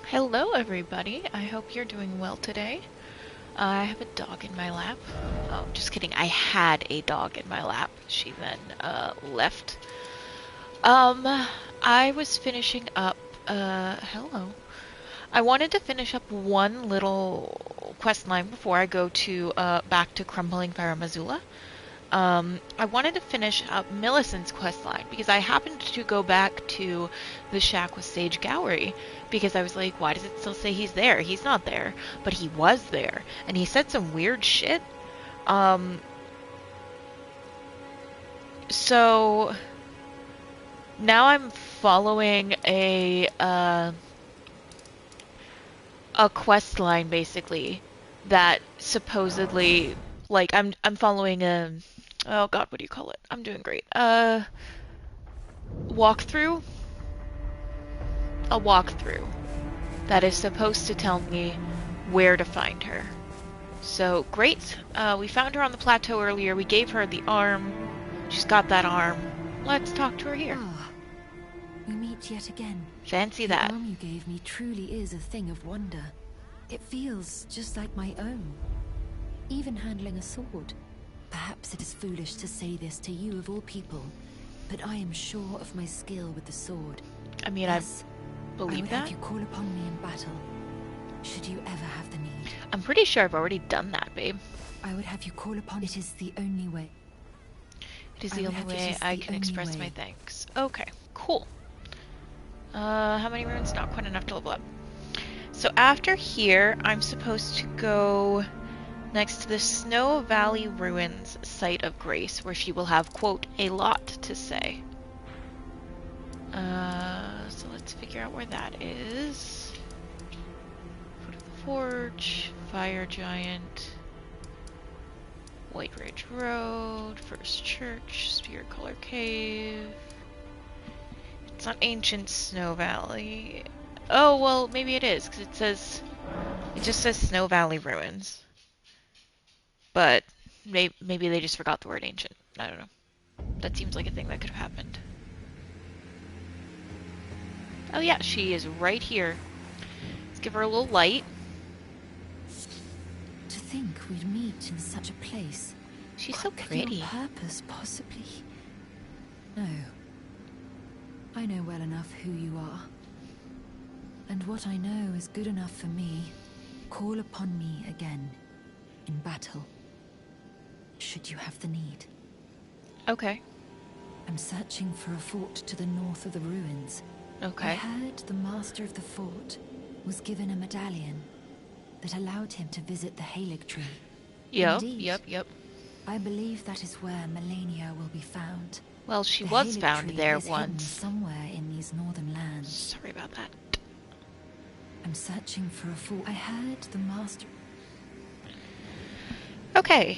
Hello everybody, I hope you're doing well today. I have a dog in my lap. Oh, just kidding, I had a dog in my lap. She then left. I was finishing up, hello. I wanted to finish up one little quest line before I go to, back to Crumbling Farum Azula. I wanted to finish up Millicent's questline because I happened to go back to the shack with Sage Gowry because I was like, why does it still say he's there? He's not there, but he was there, and he said some weird shit. So now I'm following a quest line basically that supposedly, like, I'm following a, oh god, what do you call it? I'm doing great. Walkthrough? A walkthrough that is supposed to tell me where to find her. So, great. We found her on the plateau earlier. We gave her the arm. She's got that arm. Let's talk to her here. Ah, we meet yet again. Fancy that. The arm you gave me truly is a thing of wonder. It feels just like my own. Even handling a sword. Perhaps it is foolish to say this to you of all people, but I am sure of my skill with the sword. I mean, yes, I believe I would that. have you call upon me in battle, should you ever have the need. I'm pretty sure I've already done that, babe. I would have you call upon. It is the only way. It is the only way I can express my thanks. Okay, cool. How many runes? Not quite enough to level up. So after here, I'm supposed to go next to the Snow Valley Ruins Site of Grace, where she will have, quote, a lot to say. So let's figure out where that is. Foot of the Forge, Fire Giant, White Ridge Road, First Church, Spirit Color Cave. It's not Ancient Snow Valley. Oh, well, maybe it is, because it just says Snow Valley Ruins. But maybe they just forgot the word ancient. I don't know. That seems like a thing that could have happened. Oh yeah, she is right here. Let's give her a little light. To think we'd meet in such a place. She's so What could pretty. your purpose possibly? No. I know well enough who you are. And what I know is good enough for me. Call upon me again, in battle, should you have the need. Okay. I'm searching for a fort to the north of the ruins. Okay. I heard the master of the fort was given a medallion that allowed him to visit the Halig tree. Yep, Indeed. yep. I believe that is where Melania will be found. Well, she The was Halig found tree there is hidden once. somewhere in these northern lands. Sorry about that. I'm searching for a fort. I heard the master. Okay.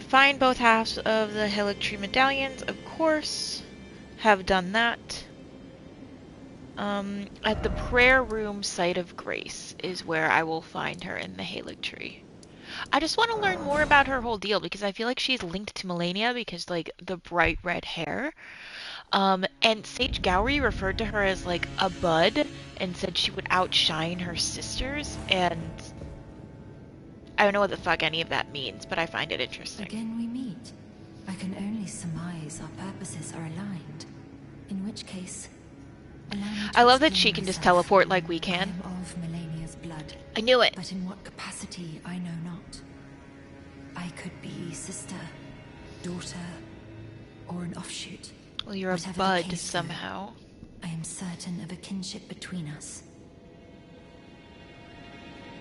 Find both halves of the Halig Tree medallions, of course. Have done that. At the prayer room Site of Grace is where I will find her in the Halig Tree. I just want to learn more about her whole deal because I feel like she's linked to Melania because, like, the bright red hair. And Sage Gowry referred to her as, like, a bud and said she would outshine her sisters, and I don't know what the fuck any of that means, but I find it interesting. Again we meet. I can only surmise our purposes are aligned. In which case, allow me to I love that explain she can just myself. teleport like we I can. am of Melania's blood, I knew it. but in what capacity I know not. I could be sister, daughter, or an offshoot. Well, you're a Whatever the bud case, though, somehow. I am certain of a kinship between us.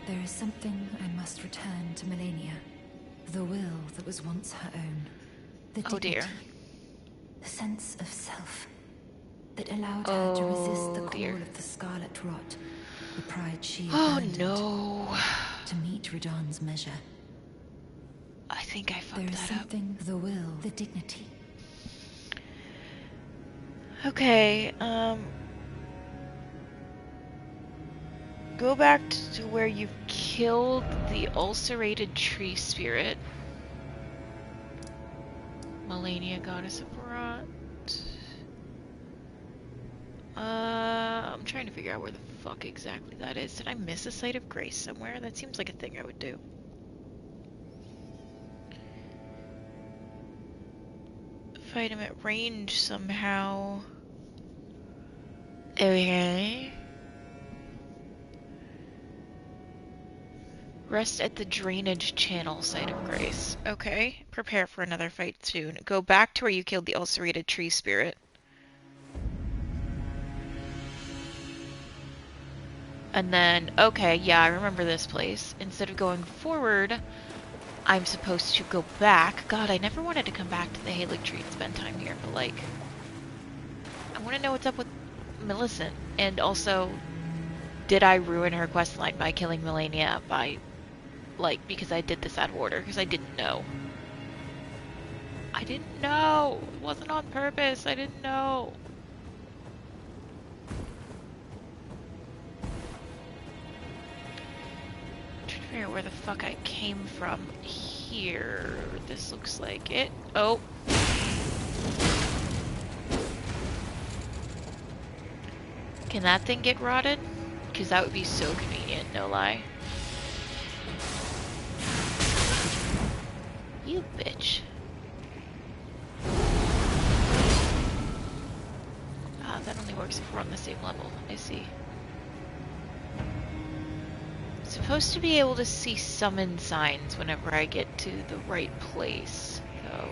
There is something I must return to Melania. The will that was once her own. The Oh dear. dignity, the sense of self that allowed her to resist the Oh, call dear. of the Scarlet Rot, the pride she Oh abandoned no. to meet Radan's measure. I think I There fucked is that up. something, the will, the dignity. Okay, go back to where you've killed the ulcerated tree spirit. Melania, goddess of rot. I'm trying to figure out where the fuck exactly that is. Did I miss a Site of Grace somewhere? That seems like a thing I would do. Fight him at range somehow. Okay. Rest at the drainage channel, Site of Grace. Okay. Prepare for another fight soon. Go back to where you killed the ulcerated tree spirit. And then, okay, yeah, I remember this place. Instead of going forward, I'm supposed to go back. God, I never wanted to come back to the Halig Tree and spend time here, but like, I want to know what's up with Millicent. And also, did I ruin her questline by killing Melania by, like, because I did this out of order? Because I didn't know. I didn't know! It wasn't on purpose, I didn't know. Figure out where the fuck I came from here. This looks like it. Oh. Can that thing get rotted? Because that would be so convenient, no lie. You bitch. Ah, that only works if we're on the same level. I see. Supposed to be able to see summon signs whenever I get to the right place, though.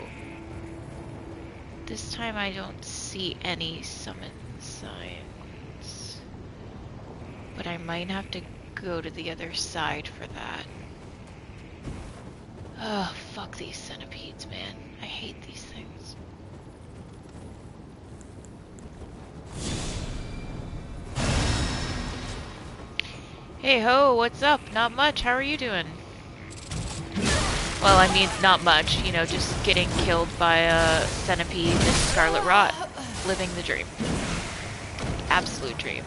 This time I don't see any summon signs. But I might have to go to the other side for that. Oh, fuck these centipedes, man. I hate these things. Hey ho, what's up? Not much, how are you doing? Well, I mean, not much, you know, just getting killed by a centipede and scarlet rot. Living the dream. Absolute dream.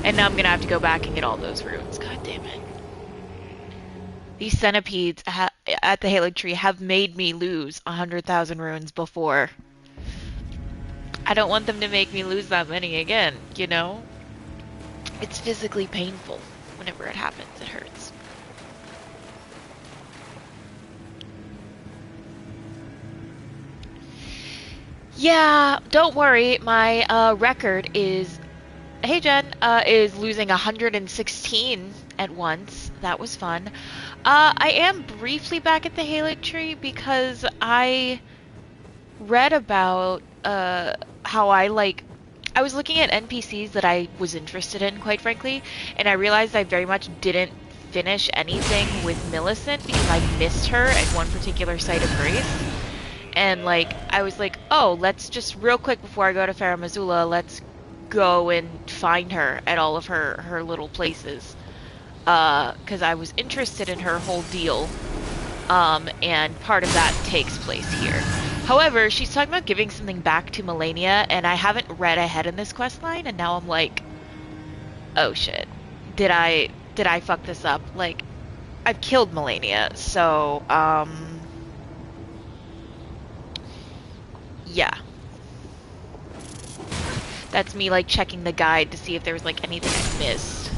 And now I'm gonna have to go back and get all those runes. God damn it. These centipedes at the Halig Tree have made me lose 100,000 runes before. I don't want them to make me lose that many again, you know? It's physically painful whenever it happens. It hurts. Yeah, don't worry. My record is... Hey, Jen. Is losing 116 at once. That was fun. I am briefly back at the Halig Tree because I read about how I was looking at NPCs that I was interested in, quite frankly, and I realized I very much didn't finish anything with Millicent because I missed her at one particular Site of Grace. And, like, I was like, oh, let's just, real quick before I go to Farum Azula, let's go and find her at all of her little places. Because I was interested in her whole deal, and part of that takes place here. However, she's talking about giving something back to Melania, and I haven't read ahead in this questline, and now I'm like, oh shit, did I fuck this up? Like, I've killed Melania, so, yeah. That's me, like, checking the guide to see if there was, like, anything I missed.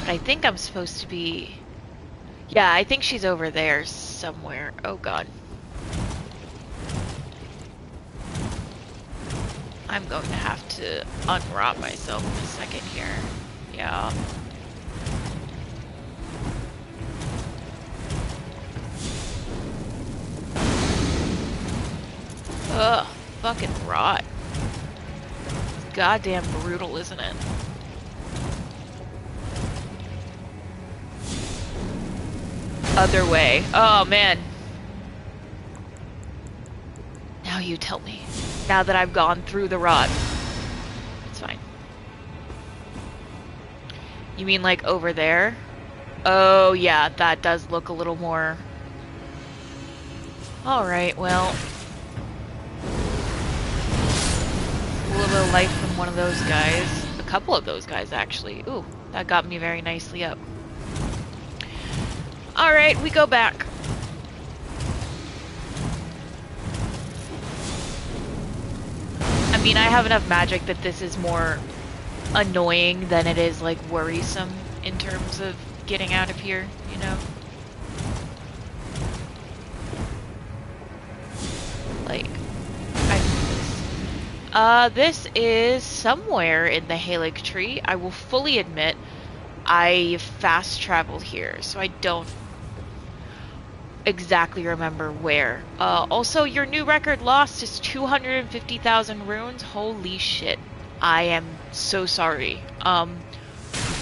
But I think I'm supposed to be... Yeah, I think she's over there somewhere. Oh god. I'm going to have to unrot myself in a second here. Yeah. Ugh, fucking rot. It's goddamn brutal, isn't it? Other way. Oh, man. Now you tell me. Now that I've gone through the rot. It's fine. You mean like over there? Oh, yeah, that does look a little more... Alright, well... A little bit of life from one of those guys. A couple of those guys, actually. Ooh, that got me very nicely up. Alright, we go back. I mean, I have enough magic that this is more annoying than it is, like, worrisome in terms of getting out of here, you know? Like, I do this. This is somewhere in the Halig tree. I will fully admit I fast traveled here, so I don't exactly remember where. Also, your new record lost is 250,000 runes. Holy shit. I am so sorry.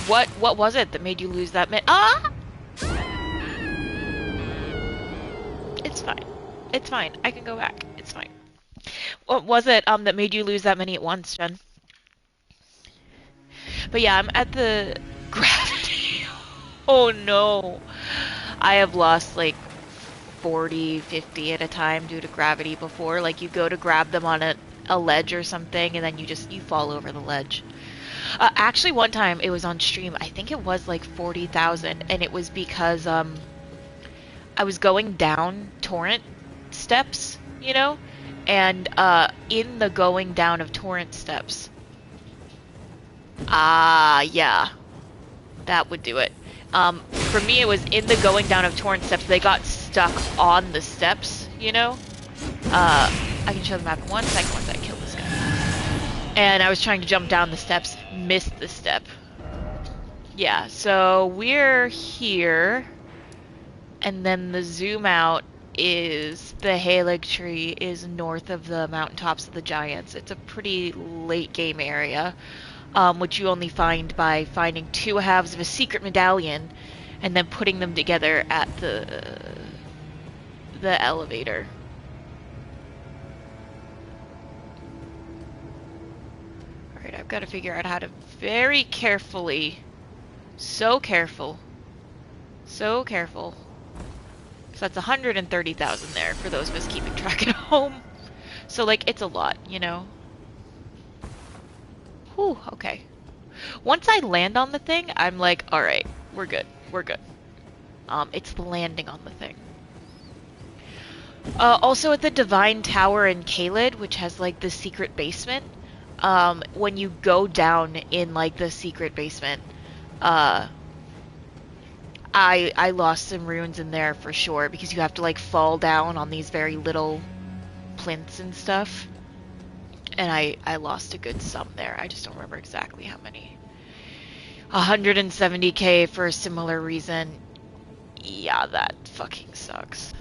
What was it that made you lose that many? Ah! It's fine. It's fine. I can go back. It's fine. What was it that made you lose that many at once, Jen? But yeah, I'm at the gravity. Oh no. I have lost like 40, 50 at a time due to gravity before. Like you go to grab them on a ledge or something and then you fall over the ledge. Actually one time it was on stream. I think it was like 40,000 and it was because I was going down torrent steps, you know? And in the going down of torrent steps. Yeah. That would do it. For me, it was in the going down of torrent steps. They got stuck on the steps, you know? I can show the map in 1 second once I kill this guy. And I was trying to jump down the steps, missed the step. Yeah, so we're here. And then the zoom out is the Halig tree is north of the mountaintops of the giants. It's a pretty late game area. Which you only find by finding 2 halves of a secret medallion and then putting them together at the elevator. Alright, I've got to figure out how to very carefully, so careful, so careful. So that's 130,000 there for those of us keeping track at home. So like, it's a lot, you know? Whew, okay. Once I land on the thing, I'm like, alright, we're good, we're good. It's the landing on the thing. Also at the Divine Tower in Caelid, which has like the secret basement, when you go down in like the secret basement, I lost some runes in there for sure, because you have to like fall down on these very little plinths and stuff. And I lost a good sum there. I just don't remember exactly how many. 170k for a similar reason. Yeah, that fucking sucks.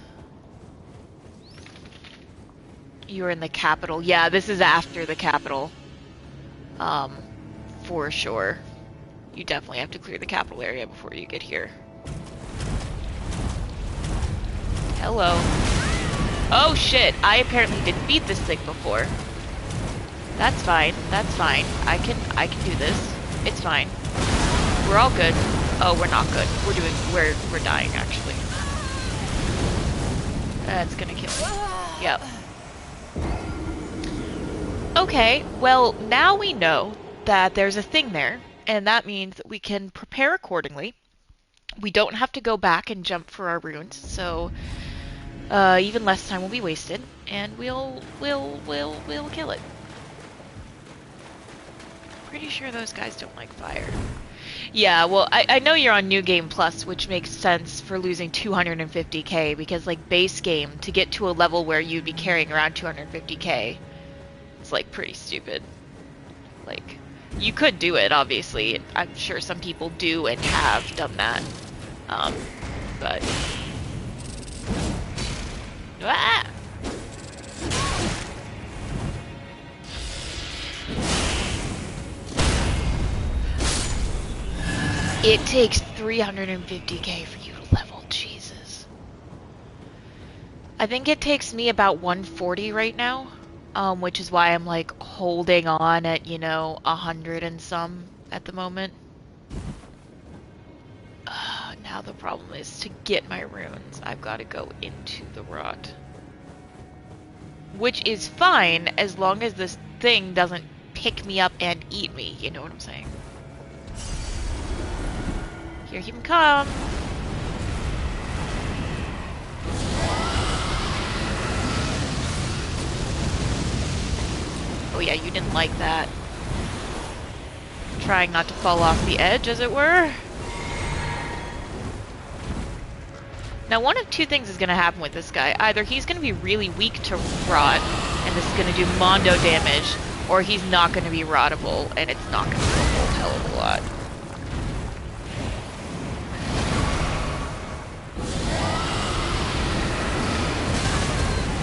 You're in the capital. Yeah, this is after the capital. For sure. You definitely have to clear the capital area before you get here. Hello. Oh shit, I apparently didn't beat this thing before. That's fine. That's fine. I can do this. It's fine. We're all good. Oh, we're not good. We're dying actually. That's gonna kill me. Yep. Okay, well now we know that there's a thing there, and that means that we can prepare accordingly. We don't have to go back and jump for our runes, so even less time will be wasted, and we'll kill it. Pretty sure those guys don't like fire. Yeah, well, I know you're on New Game Plus, which makes sense for losing 250k, because, like, base game, to get to a level where you'd be carrying around 250k, it's, like, pretty stupid. Like, you could do it, obviously. I'm sure some people do and have done that. But... Ah! It takes 350k for you to level, Jesus. I think it takes me about 140 right now, which is why I'm like holding on at, you know, 100 and some at the moment. Now the problem is to get my runes, I've got to go into the rot. Which is fine as long as this thing doesn't pick me up and eat me, you know what I'm saying? Here he can come. Oh yeah, you didn't like that. trying not to fall off the edge, as it were. Now, one of two things is going to happen with this guy. Either he's going to be really weak to rot, and this is going to do mondo damage, or he's not going to be rottable, and it's not going to do a whole hell of a lot.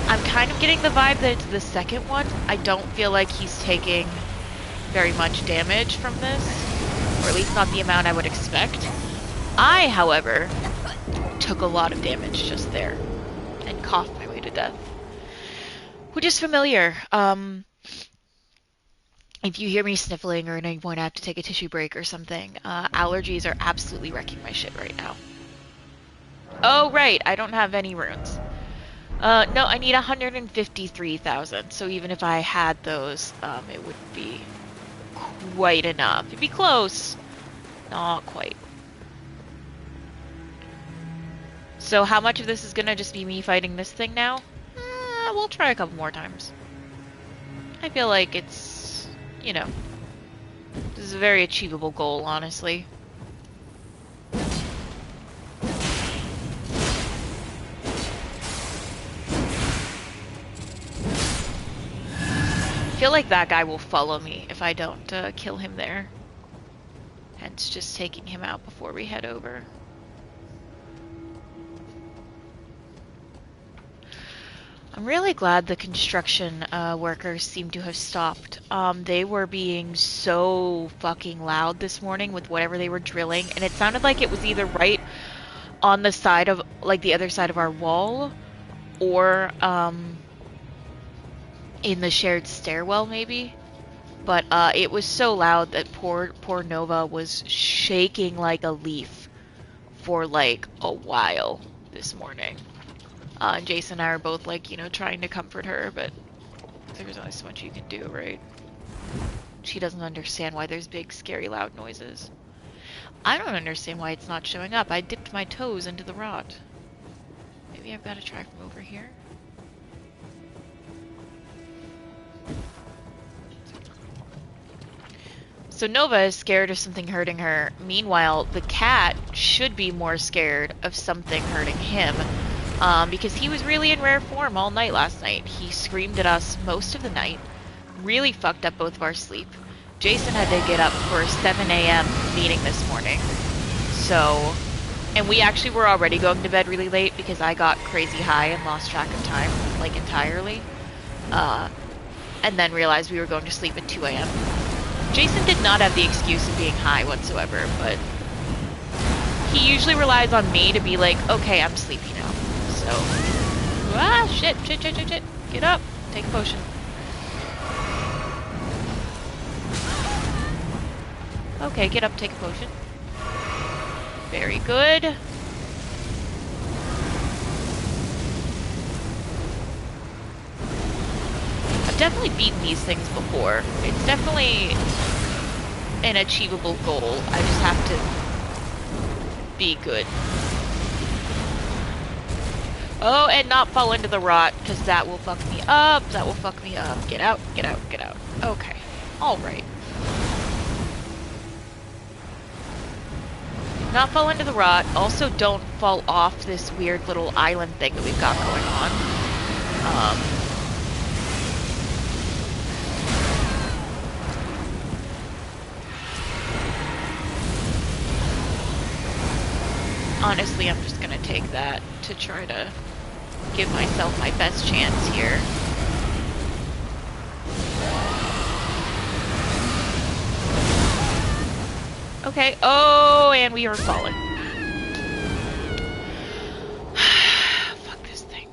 I'm kind of getting the vibe that it's the second one. I don't feel like he's taking very much damage from this, or at least not the amount I would expect. I, however, took a lot of damage just there and coughed my way to death, which is familiar. If you hear me sniffling or at any point I have to take a tissue break or something, allergies are absolutely wrecking my shit right now. Oh, right, I don't have any runes. No, I need 153,000, so even if I had those, it would be quite enough. It'd be close. Not quite. So how much of this is gonna just be me fighting this thing now? We'll try a couple more times. I feel like it's, you know, this is a very achievable goal, honestly. I feel like that guy will follow me if I don't kill him there. Hence just taking him out before we head over. I'm really glad the construction workers seem to have stopped. They were being so fucking loud this morning with whatever they were drilling, and it sounded like it was either right on the side of, like, the other side of our wall, or in the shared stairwell, maybe. But it was so loud that poor Nova was shaking like a leaf for, like, a while this morning. And Jason and I are both, like, you know, trying to comfort her, but there's only so much you can do, right? She doesn't understand why there's big, scary, loud noises. I don't understand why it's not showing up. I dipped my toes into the rot. Maybe I've got to try from over here? So Nova is scared of something hurting her. Meanwhile, the cat should be more scared of something hurting him. Because he was really in rare form all night last night. He screamed at us most of the night. Really fucked up both of our sleep. Jason had to get up for a 7 a.m. meeting this morning. So, and we actually were already going to bed really late because I got crazy high and lost track of time, like, entirely. And then realized we were going to sleep at 2 a.m. Jason did not have the excuse of being high whatsoever, but he usually relies on me to be like, okay, I'm sleepy now. So, shit. Get up, take a potion. Okay, get up, take a potion. Very good. I've definitely beaten these things before. It's definitely an achievable goal. I just have to be good. Oh, and not fall into the rot, because that will fuck me up. That will fuck me up. Get out, get out, get out. Okay. Alright. Not fall into the rot. Also, don't fall off this weird little island thing that we've got going on. Honestly, I'm just gonna take that to try to give myself my best chance here. Okay, oh, and we are falling. Fuck this thing.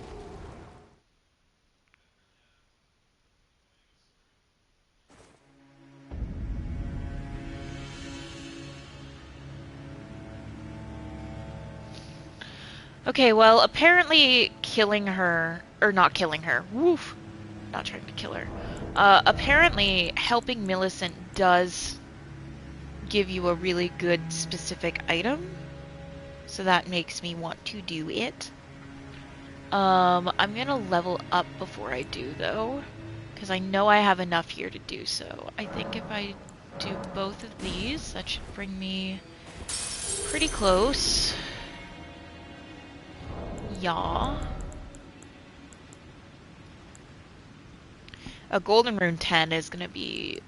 Okay, well, apparently killing her, or not killing her, woof, not trying to kill her. Apparently helping Millicent does give you a really good specific item, so that makes me want to do it. I'm gonna level up before I do, though, because I know I have enough here to do so. I think if I do both of these. That should bring me pretty close. Yeah. A golden rune 10 is gonna be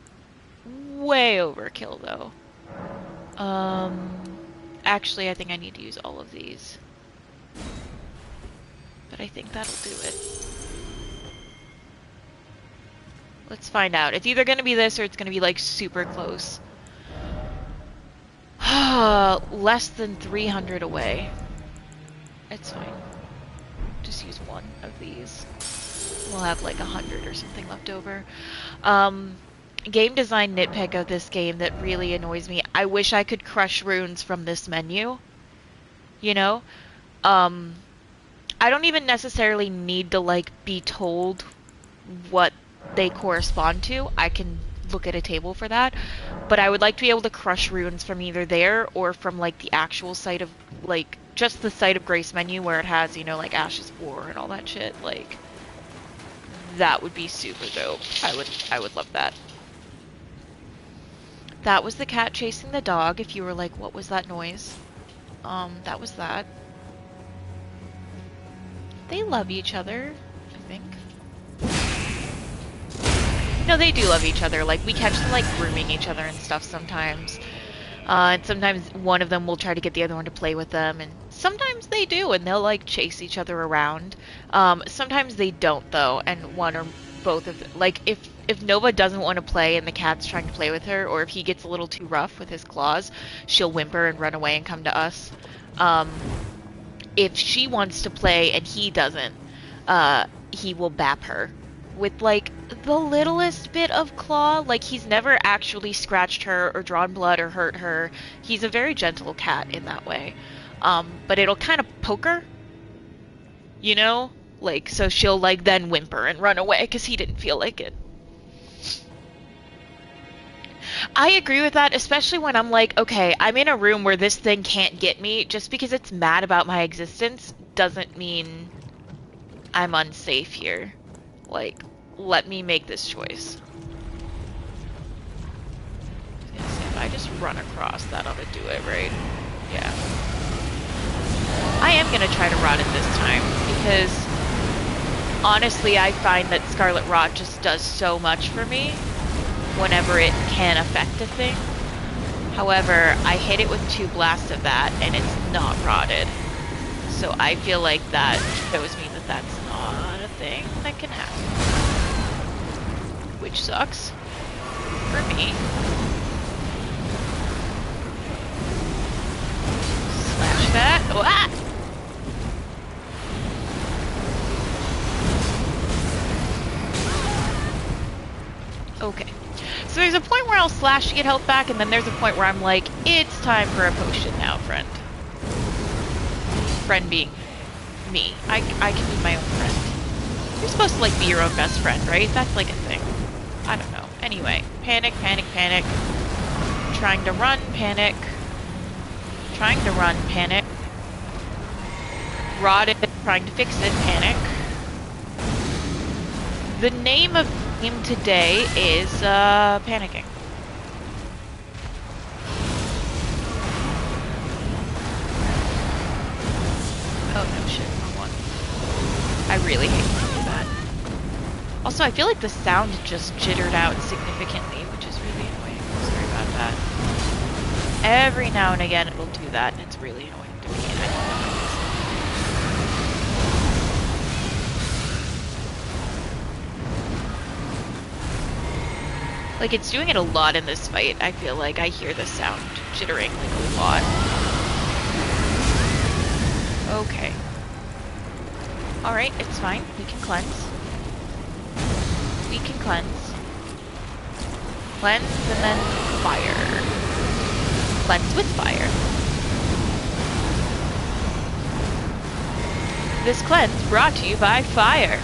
way overkill though. Actually I think I need to use all of these. But I think that'll do it. Let's find out. It's either gonna be this or it's gonna be like super close. Less than 300 away. It's fine. Just use one of these. We'll have like 100 or something left over. Game design nitpick of this game that really annoys me. I wish I could crush runes from this menu. You know? I don't even necessarily need to like be told what they correspond to. I can look at a table for that. But I would like to be able to crush runes from either there or from like the actual site of like just the site of grace menu where it has, you know, like Ashes of War and all that shit. Like that would be super dope. I would love that. That was the cat chasing the dog. If you were like, what was that noise? That was that. They love each other, I think. No, they do love each other. Like, we catch them, like, grooming each other and stuff sometimes. And sometimes one of them will try to get the other one to play with them, and sometimes they do, and they'll, like, chase each other around. Sometimes they don't, though, and one or both of them. Like, if Nova doesn't want to play and the cat's trying to play with her, or if he gets a little too rough with his claws, she'll whimper and run away and come to us. If she wants to play and he doesn't, he will bap her with, like, the littlest bit of claw. Like, he's never actually scratched her or drawn blood or hurt her. He's a very gentle cat in that way. But it'll kind of poke her, you know? Like, so she'll, like, then whimper and run away because he didn't feel like it. I agree with that, especially when I'm like, okay, I'm in a room where this thing can't get me. Just because it's mad about my existence doesn't mean I'm unsafe here. Like, let me make this choice. If I just run across, that ought to do it, right? Yeah. I am gonna try to rot it this time, because honestly, I find that Scarlet Rot just does so much for me whenever it can affect a thing. However, I hit it with 2 blasts of that, and it's not rotted. So I feel like that shows me that that's not a thing that can happen. Which sucks. For me. Slash that. Oh, ah! Okay. So there's a point where I'll slash to get health back, and then there's a point where I'm like, it's time for a potion now, friend. Friend being me. I can be my own friend. You're supposed to, like, be your own best friend, right? That's, like, a thing. I don't know. Anyway. Panic, panic, panic. Trying to run, panic. Trying to run, panic. Rotted, trying to fix it, panic. The name of the game today is, panicking. Oh no, shit, wrong one. I really hate to do that. Also, I feel like the sound just jittered out significantly, which is really annoying. Sorry about that. Every now and again it'll do that, and it's really annoying to me, and I don't know what it is. Like, it's doing it a lot in this fight. I feel like I hear the sound jittering, like, a lot. Okay. Alright, it's fine. We can cleanse. We can cleanse. Cleanse and then fire. Cleanse with fire. This cleanse brought to you by fire.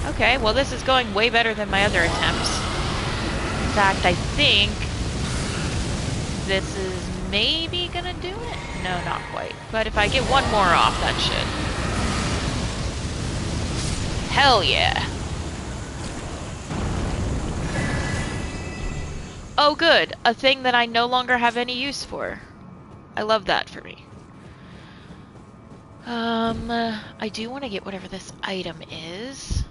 Okay, well this is going way better than my other attempts. In fact, I think this is maybe gonna do it? No, not quite. But if I get one more off, that should. Hell yeah. Oh good, a thing that I no longer have any use for. I love that for me. I do want to get whatever this item is.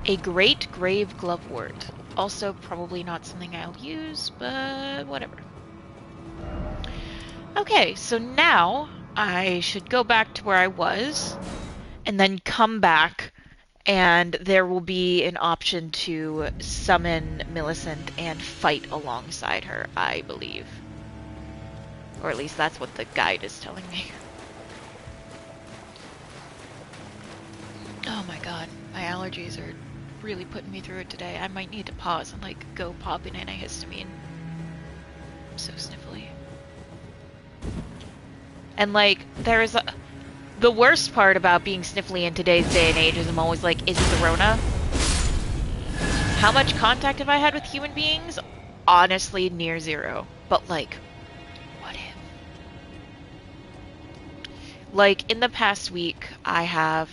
A great grave glovewort. Also probably not something I'll use, but whatever. Okay, so now I should go back to where I was and then come back, and there will be an option to summon Millicent and fight alongside her, I believe. Or at least that's what the guide is telling me. Oh my god, my allergies are really putting me through it today. I might need to pause and like go pop an antihistamine. I'm so sniffly. And like, the worst part about being sniffly in today's day and age is I'm always like, is it the Rona? How much contact have I had with human beings? Honestly, near zero. But like, what if? Like, in the past week, I have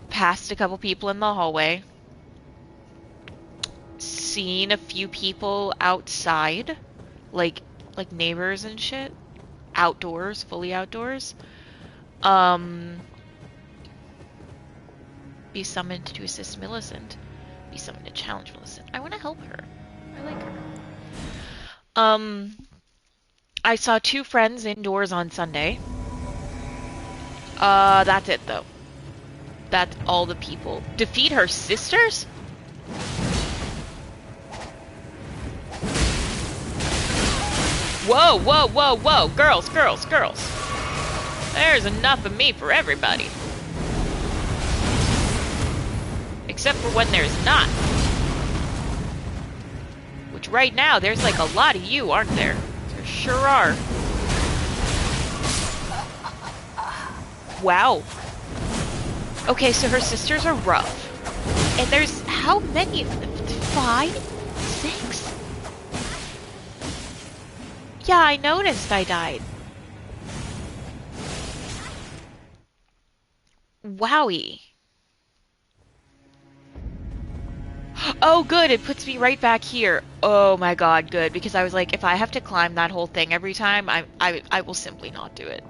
passed a couple people in the hallway, seen a few people outside, like neighbors and shit, outdoors, fully outdoors. Be summoned to assist Millicent. Be summoned to challenge Millicent. I want to help her. I like her. I saw 2 friends indoors on Sunday. That's it though. That's all the people. Defeat her sisters? Whoa, whoa, whoa, whoa. Girls, girls, girls. There's enough of me for everybody. Except for when there's not. Which right now, there's like a lot of you, aren't there? There sure are. Wow. Okay, so her sisters are rough. And there's how many of them? 5? 6? Yeah, I noticed I died. Wowie. Oh, good, it puts me right back here. Oh my god, good, because I was like, if I have to climb that whole thing every time, I will simply not do it.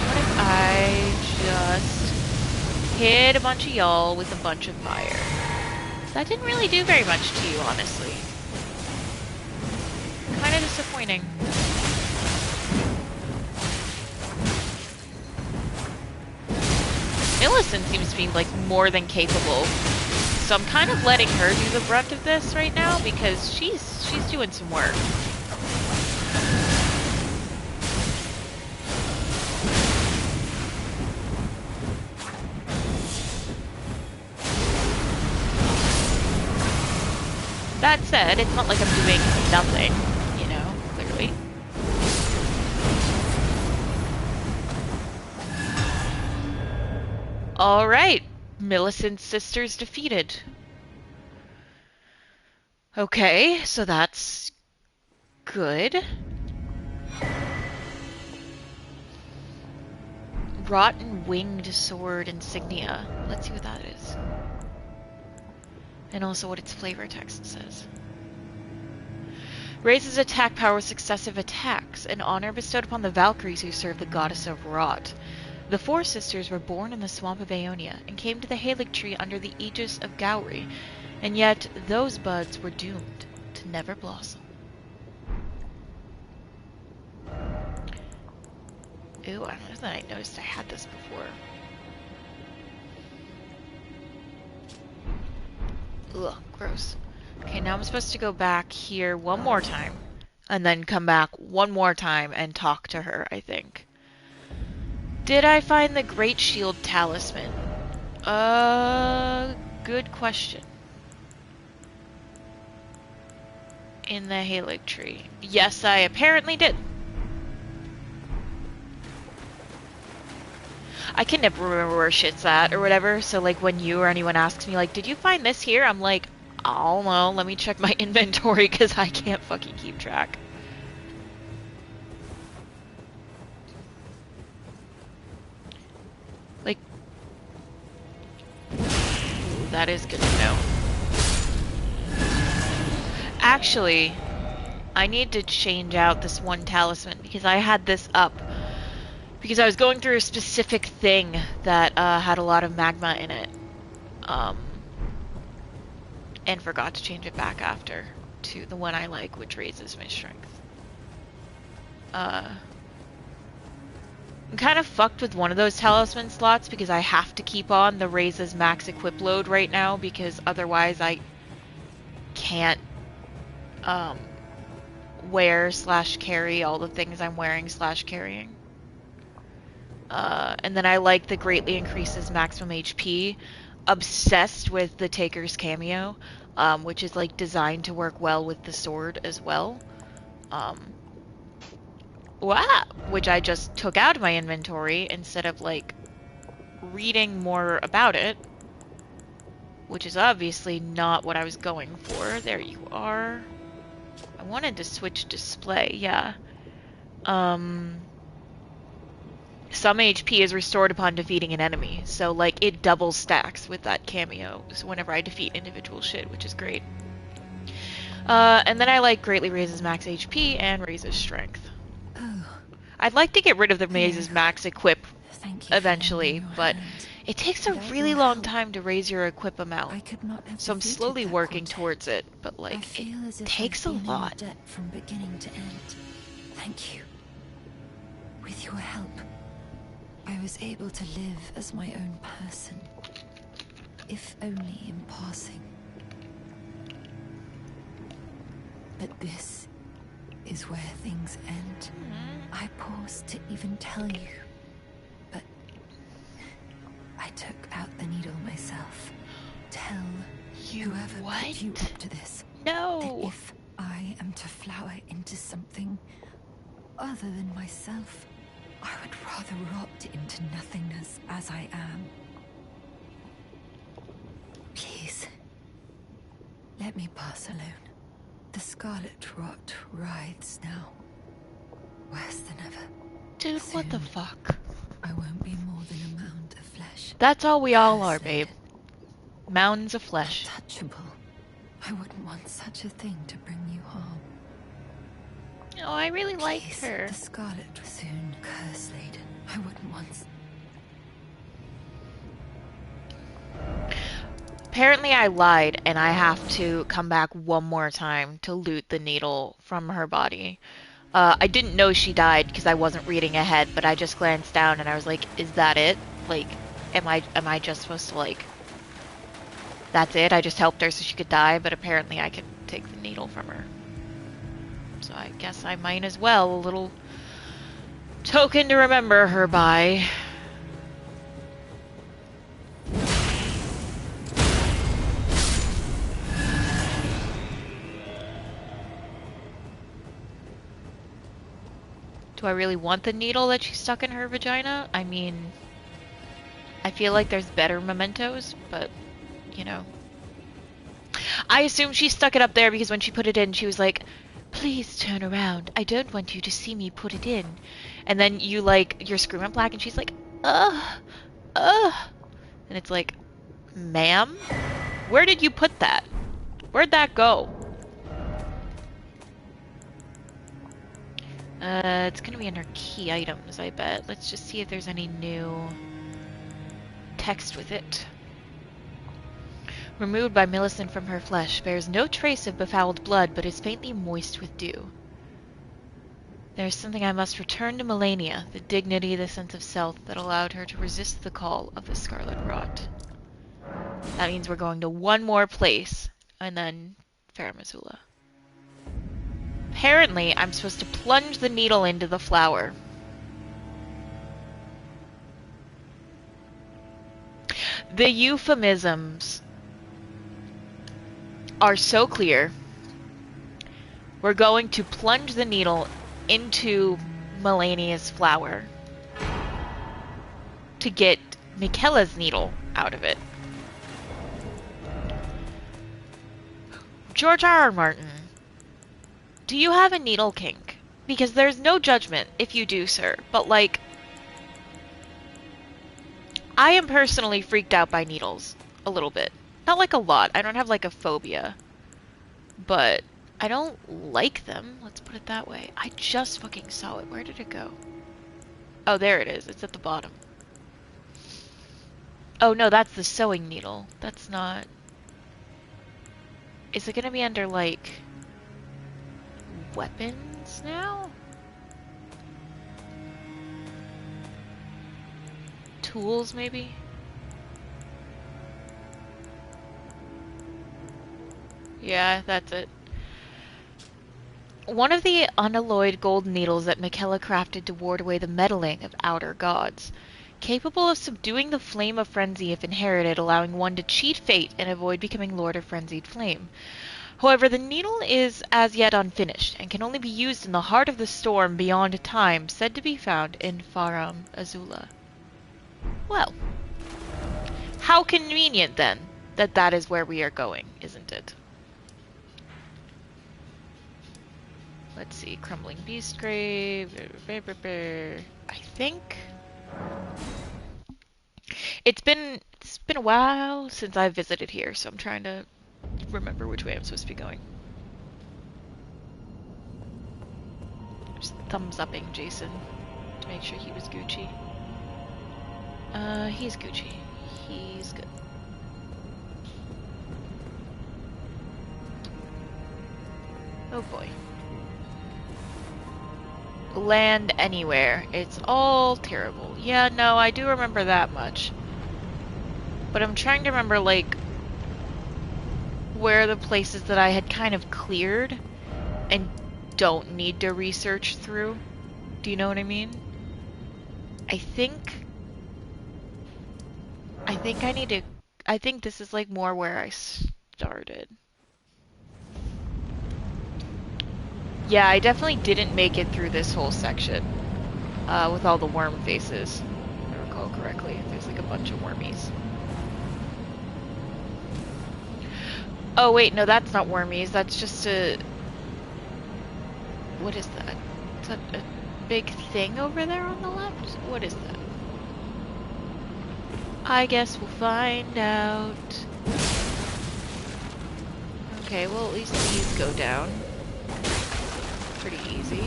What if I just hit a bunch of y'all with a bunch of fire? That didn't really do very much to you, honestly. Kind of disappointing. Millicent seems to be like more than capable, so I'm kind of letting her do the brunt of this right now because she's doing some work. That said, it's not like I'm doing nothing, you know, clearly. Alright, Millicent's sisters defeated. Okay, so that's good. Rotten Winged Sword Insignia. Let's see what that is. And also what its flavor text says. Raises attack power with successive attacks, an honor bestowed upon the Valkyries who serve the goddess of rot. The 4 sisters were born in the swamp of Aeonia and came to the Halig tree under the aegis of Gowry, and yet those buds were doomed to never blossom. Ooh, I don't know that I noticed I had this before. Ugh, gross. Okay, now I'm supposed to go back here one more time, and then come back one more time and talk to her, I think. Did I find the Great Shield Talisman? Good question. In the Halig tree. Yes, I apparently did. I can never remember where shit's at or whatever, so like when you or anyone asks me like, did you find this here? I'm like, I don't know, let me check my inventory because I can't fucking keep track. Like, ooh, that is good to know. Actually, I need to change out this one talisman because I had this up because I was going through a specific thing that had a lot of magma in it, and forgot to change it back after to the one I like, which raises my strength. I'm kind of fucked with one of those talisman slots because I have to keep on the raises max equip load right now because otherwise I can't wear / carry all the things I'm wearing / carrying. And then I like the greatly increases maximum HP. Obsessed with the Taker's cameo, which is like designed to work well with the sword as well. Which I just took out of my inventory instead of like reading more about it, which is obviously not what I was going for. There you are. I wanted to switch display, yeah. Some HP is restored upon defeating an enemy, so like it double stacks with that cameo so whenever I defeat individual shit, which is great. And then I like greatly raises max HP and raises strength. Oh. I'd like to get rid of the raises max equip eventually, but it takes a really long time to raise your equip amount. So I'm slowly working towards it, but like it takes a lot. From beginning to end. Thank you. With your help, I was able to live as my own person, if only in passing. But this is where things end. I paused to even tell you, but I took out the needle myself. Tell whoever put you up to this No. that if I am to flower into something other than myself, I would rather rot into nothingness as I am. Please, let me pass alone. The scarlet rot writhes now, worse than ever. Dude, Soon, what the fuck? I won't be more than a mound of flesh. That's all we all are, babe. Mounds of flesh. Untouchable. I wouldn't want such a thing to bring you harm. Oh, I really liked her. The scarlet was soon curse-laden. I wouldn't want... Apparently I lied, and I have to come back one more time to loot the needle from her body. I didn't know she died because I wasn't reading ahead, but I just glanced down and I was like, is that it? Like, am I just supposed to like... That's it? I just helped her so she could die, but apparently I could take the needle from her. So I guess I might as well. A little token to remember her by. Do I really want the needle that she stuck in her vagina? I mean, I feel like there's better mementos, but, you know. I assume she stuck it up there because when she put it in, she was like, please turn around. I don't want you to see me put it in. And then you, like, you're screaming black and she's like, ugh. And it's like, ma'am? Where did you put that? Where'd that go? It's gonna be under key items, I bet. Let's just see if there's any new text with it. Removed by Millicent from her flesh, bears no trace of befouled blood, but is faintly moist with dew. There is something I must return to Melania, the dignity, the sense of self that allowed her to resist the call of the Scarlet Rot. That means we're going to one more place, and then Farum Azula. Apparently, I'm supposed to plunge the needle into the flower. The euphemisms are so clear. We're going to plunge the needle into Melania's flower. to get Michaela's needle out of it. George R.R. Martin, do you have a needle kink? Because there's no judgment if you do, sir, but like, I am personally freaked out by needles a little bit. Not like a lot. I don't have like a phobia, but I don't like them. Let's put it that way. I just fucking saw it. Where did it go? Oh, there it is. It's at the bottom. Oh no, that's the sewing needle. That's not... Is it gonna be under, like, weapons now? Tools, maybe? Yeah, that's it. One of the unalloyed gold needles that Michaela crafted to ward away the meddling of outer gods. Capable of subduing the flame of frenzy if inherited, allowing one to cheat fate and avoid becoming Lord of Frenzied Flame. However, the needle is as yet unfinished, and can only be used in the heart of the storm beyond time, said to be found in Farum Azula. Well, how convenient then that that is where we are going, isn't it? Let's see, Crumbling Beastgrave. I think it's been a while since I've visited here, so I'm trying to remember which way I'm supposed to be going. Just thumbs upping Jason to make sure he was Gucci. He's Gucci. He's good. Oh boy. Land anywhere. It's all terrible. Yeah, no, I do remember that much. But I'm trying to remember, like, where the places that I had kind of cleared and don't need to research through. Do you know what I mean? I think I need to... I think this is, like, more where I started. Yeah, I definitely didn't make it through this whole section with all the worm faces, if I recall correctly. There's like a bunch of wormies. Oh wait, no, that's not wormies. That's just a... What is that? Is that a big thing over there on the left? What is that? I guess we'll find out. Okay, well at least these go down. Pretty easy.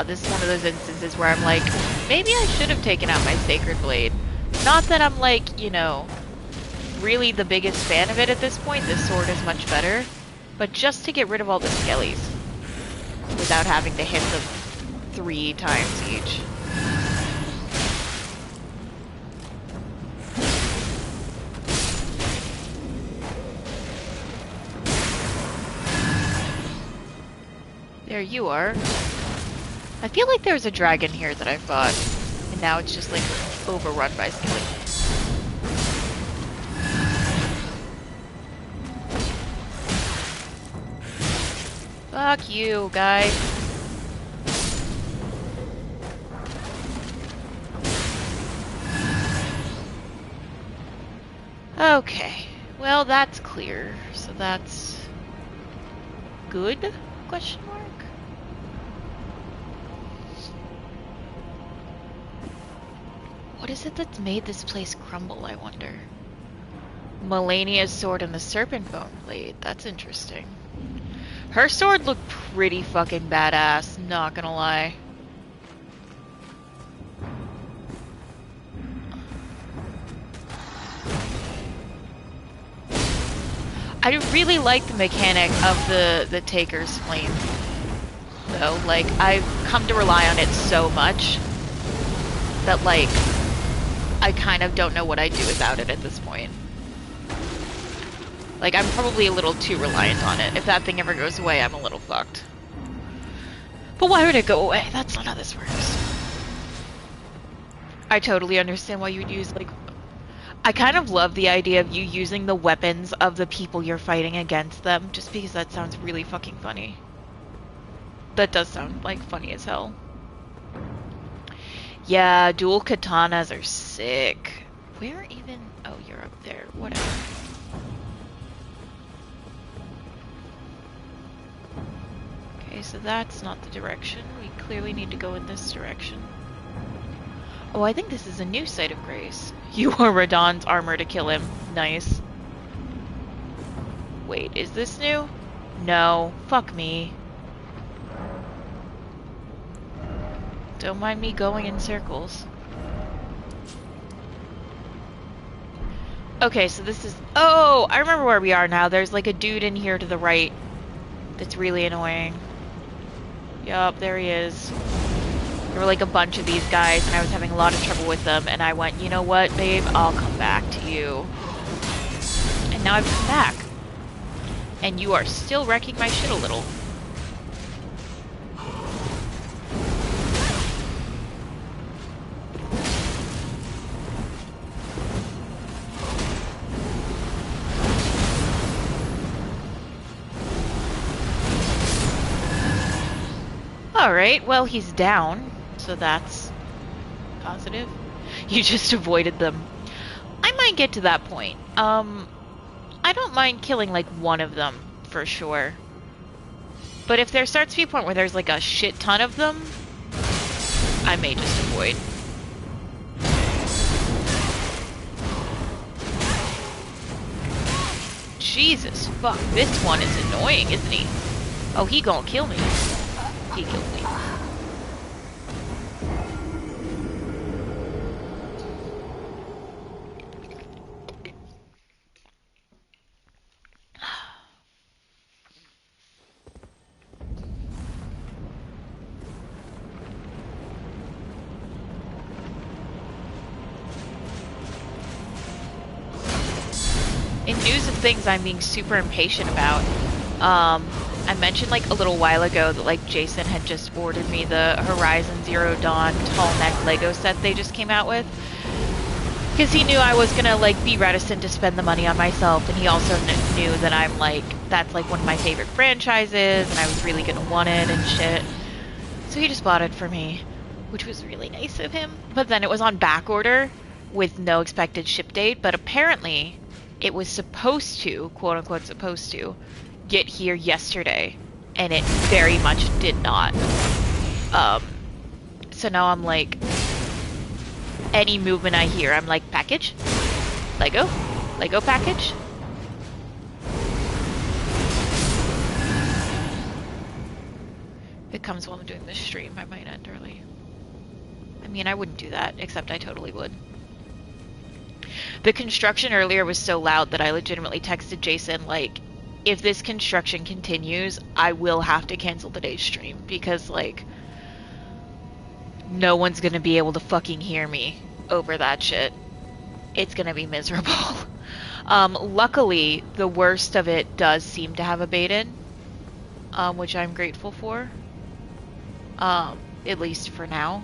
This is one of those instances where I'm like, maybe I should have taken out my Sacred Blade. Not that I'm like, you know, really the biggest fan of it at this point. This sword is much better. But just to get rid of all the skellies. Without having to hit them 3 times each. There you are. I feel like there was a dragon here that I fought, and now it's just like overrun by skeletons. Fuck you, guy. Okay, well that's clear, so that's good? Question mark? What is it that's made this place crumble, I wonder? Melania's sword and the serpent bone blade. That's interesting. Her sword looked pretty fucking badass, not gonna lie. I really like the mechanic of the Taker's Flame, though. Like, I've come to rely on it so much that, like, I kind of don't know what I'd do without it at this point. Like, I'm probably a little too reliant on it. If that thing ever goes away, I'm a little fucked. But why would it go away? That's not how this works. I totally understand why you'd use, like... I kind of love the idea of you using the weapons of the people you're fighting against them, just because that sounds really fucking funny. That does sound, like, funny as hell. Yeah, dual katanas are sick. Where even... Oh, you're up there. Whatever. Okay, so that's not the direction. We clearly need to go in this direction. Oh, I think this is a new site of grace. You wore Radon's armor to kill him. Nice. Wait, is this new? No. Fuck me. Don't mind me going in circles. Okay, so this is... Oh, I remember where we are now. There's like a dude in here to the right that's really annoying. Yup, there he is. There were like a bunch of these guys, and I was having a lot of trouble with them, and I went, you know what, babe? I'll come back to you. And now I've come back. And you are still wrecking my shit a little. Alright, well, he's down. So that's positive. You just avoided them. I might get to that point. I don't mind killing like one of them for sure. But if there starts to be a point where there's like a shit ton of them, I may just avoid. Jesus fuck, this one is annoying, isn't he? Oh, he gonna kill me. He killed me. In news of things I'm being super impatient about, I mentioned like a little while ago that like Jason had just ordered me the Horizon Zero Dawn tall neck Lego set they just came out with. Because he knew I was gonna like be reticent to spend the money on myself, and he also knew that I'm like, that's like one of my favorite franchises, and I was really gonna want it and shit. So he just bought it for me, which was really nice of him. But then it was on back order with no expected ship date, but apparently it was supposed to, quote unquote supposed to, get here yesterday, and it very much did not. So now I'm like, any movement I hear, I'm like, package? Lego? Lego package? If it comes while I'm doing this stream, I might end early. I mean, I wouldn't do that, except I totally would. The construction earlier was so loud that I legitimately texted Jason, like, if this construction continues, I will have to cancel today's stream, because, like, no one's gonna be able to fucking hear me over that shit. It's gonna be miserable. Luckily, the worst of it does seem to have abated, which I'm grateful for, at least for now.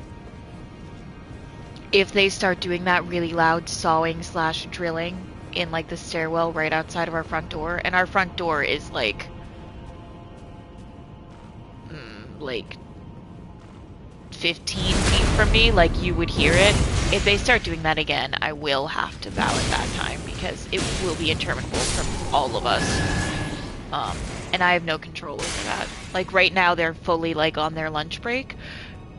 If they start doing that really loud sawing / drilling in like the stairwell right outside of our front door, and our front door is like 15 feet from me, like you would hear it. If they start doing that again, I will have to bow at that time, because it will be interminable from all of us. And I have no control over that. Like right now they're fully like on their lunch break.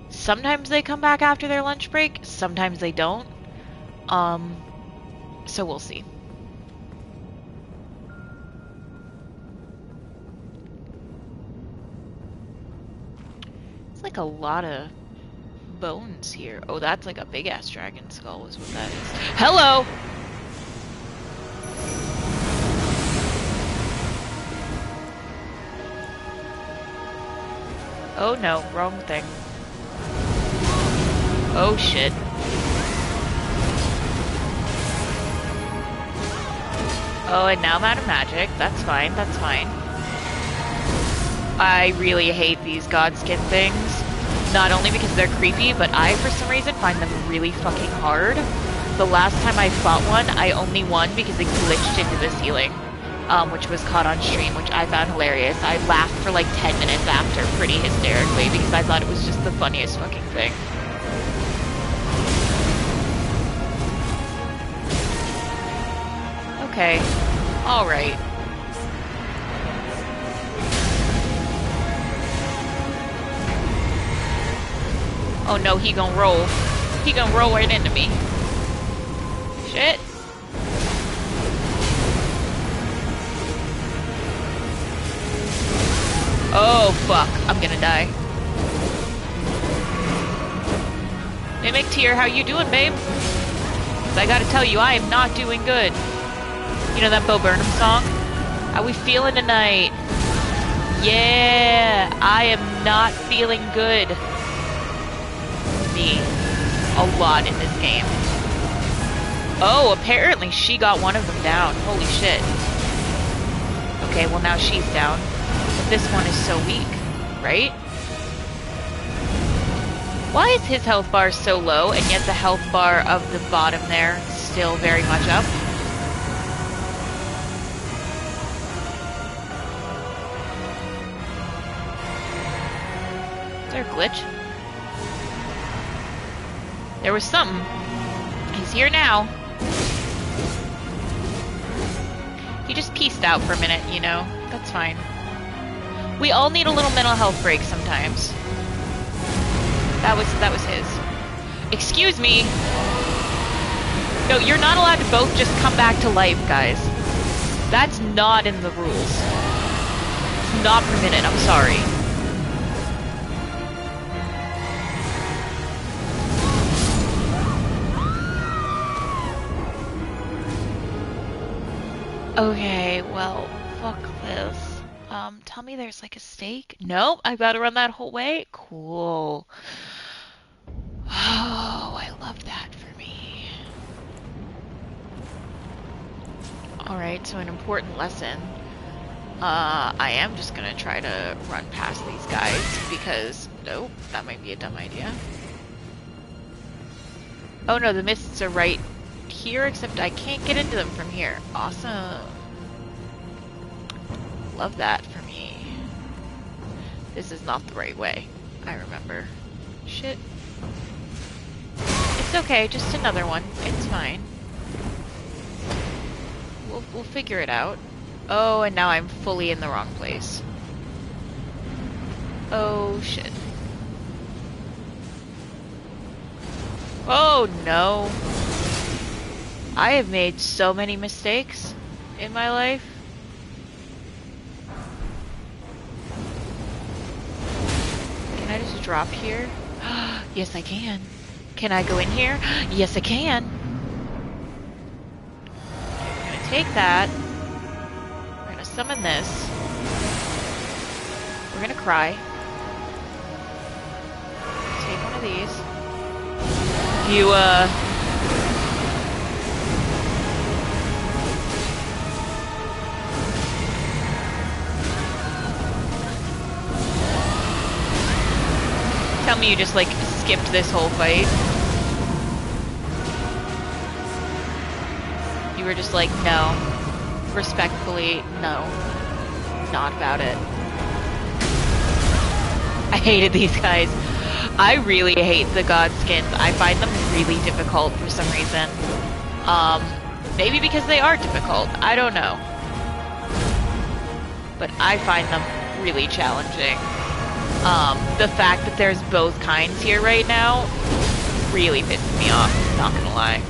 Sometimes they come back after their lunch break, sometimes they don't. So we'll see. It's like a lot of bones here. Oh, that's like a big ass dragon skull is what that is. Hello! Oh no, wrong thing. Oh shit. Oh, and now I'm out of magic. That's fine, that's fine. I really hate these godskin things. Not only because they're creepy, but I, for some reason, find them really fucking hard. the last time I fought one, I only won because it glitched into this healing, which was caught on stream, which I found hilarious. I laughed for like 10 minutes after pretty hysterically because I thought it was just the funniest fucking thing. Okay. Alright. Oh no, he gonna roll. He gonna roll right into me. Shit. Oh fuck, I'm gonna die. Mimic Tear, how you doing, babe? 'Cause I gotta tell you, I am not doing good. You know that Bo Burnham song? How we feeling tonight? Yeah, I am not feeling good. Me. A lot in this game. Oh, apparently she got one of them down. Holy shit. Okay, well now she's down. But this one is so weak, right? Why is his health bar so low, and yet the health bar of the bottom there is still very much up? Is there a glitch? There was something. He's here now. He just peaced out for a minute, you know? That's fine. We all need a little mental health break sometimes. That was his. Excuse me! No, you're not allowed to both just come back to life, guys. That's not in the rules. It's not permitted, I'm sorry. Okay, well, fuck this. Tell me there's like a stake? Nope, I gotta run that whole way? Cool. Oh, I love that for me. Alright, so an important lesson. I am just gonna try to run past these guys because, nope, that might be a dumb idea. Oh no, the mists are right here, except I can't get into them from here. Awesome. Love that for me. This is not the right way. I remember. Shit. It's okay, just another one. It's fine. We'll figure it out. Oh, and now I'm fully in the wrong place. Oh, shit. Oh, no. I have made so many mistakes in my life. Can I just drop here? Yes, I can. Can I go in here? Yes, I can. Okay, we're gonna take that. We're gonna summon this. We're gonna cry. Take one of these. You, tell me you just, like, skipped this whole fight. You were just like, no. Respectfully, no. Not about it. I hated these guys. I really hate the god skins. I find them really difficult for some reason. Maybe because they are difficult. I don't know. But I find them really challenging. The fact that there's both kinds here right now really pisses me off, not gonna lie.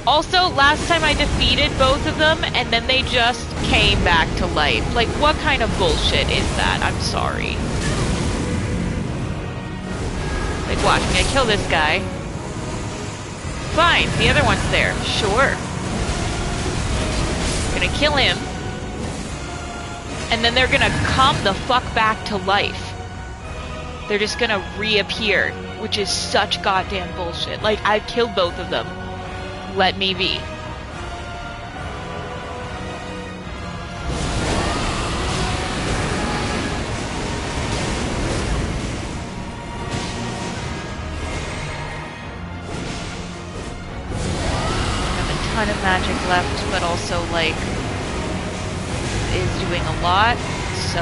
Also, last time I defeated both of them, and then they just came back to life. Like, what kind of bullshit is that? I'm sorry. Like, watch, I'm gonna kill this guy. Fine, the other one's there. Sure. Gonna kill him. And then they're gonna come the fuck back to life. They're just gonna reappear, which is such goddamn bullshit. Like, I've killed both of them. Let me be. ton of magic left, but also, like, is doing a lot, so...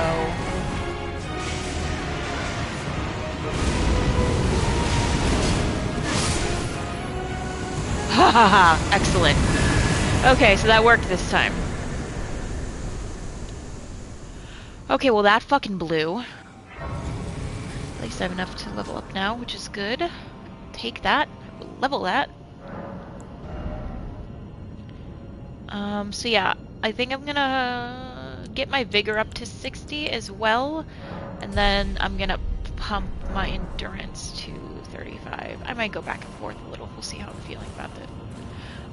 Ha ha ha! Excellent. Okay, so that worked this time. Okay, well that fucking blew. At least I have enough to level up now, which is good. Take that. Level that. So yeah, I think I'm gonna get my vigor up to 60 as well, and then I'm gonna pump my endurance to 35. I might go back and forth a little. We'll see how I'm feeling about it.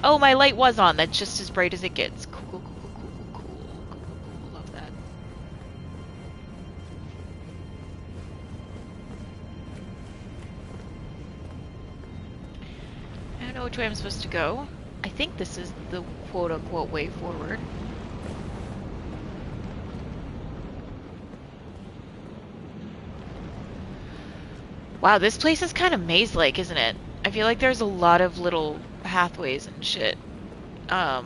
Oh, my light was on. That's just as bright as it gets. Cool, cool, cool, cool, cool, cool, cool. Love that. I don't know which way I'm supposed to go. I think this is the quote-unquote way forward. Wow, this place is kind of maze-like, isn't it? I feel like there's a lot of little pathways and shit. Oh,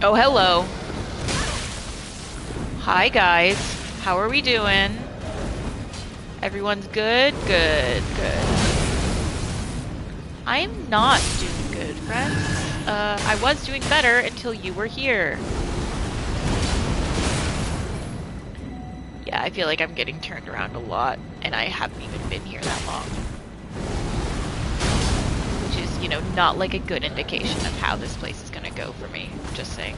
hello. Hi, guys. How are we doing? Everyone's good? Good, good. I'm not doing good, friends. I was doing better until you were here. Yeah, I feel like I'm getting turned around a lot, and I haven't even been here that long. Which is, you know, not like a good indication of how this place is gonna go for me. Just saying.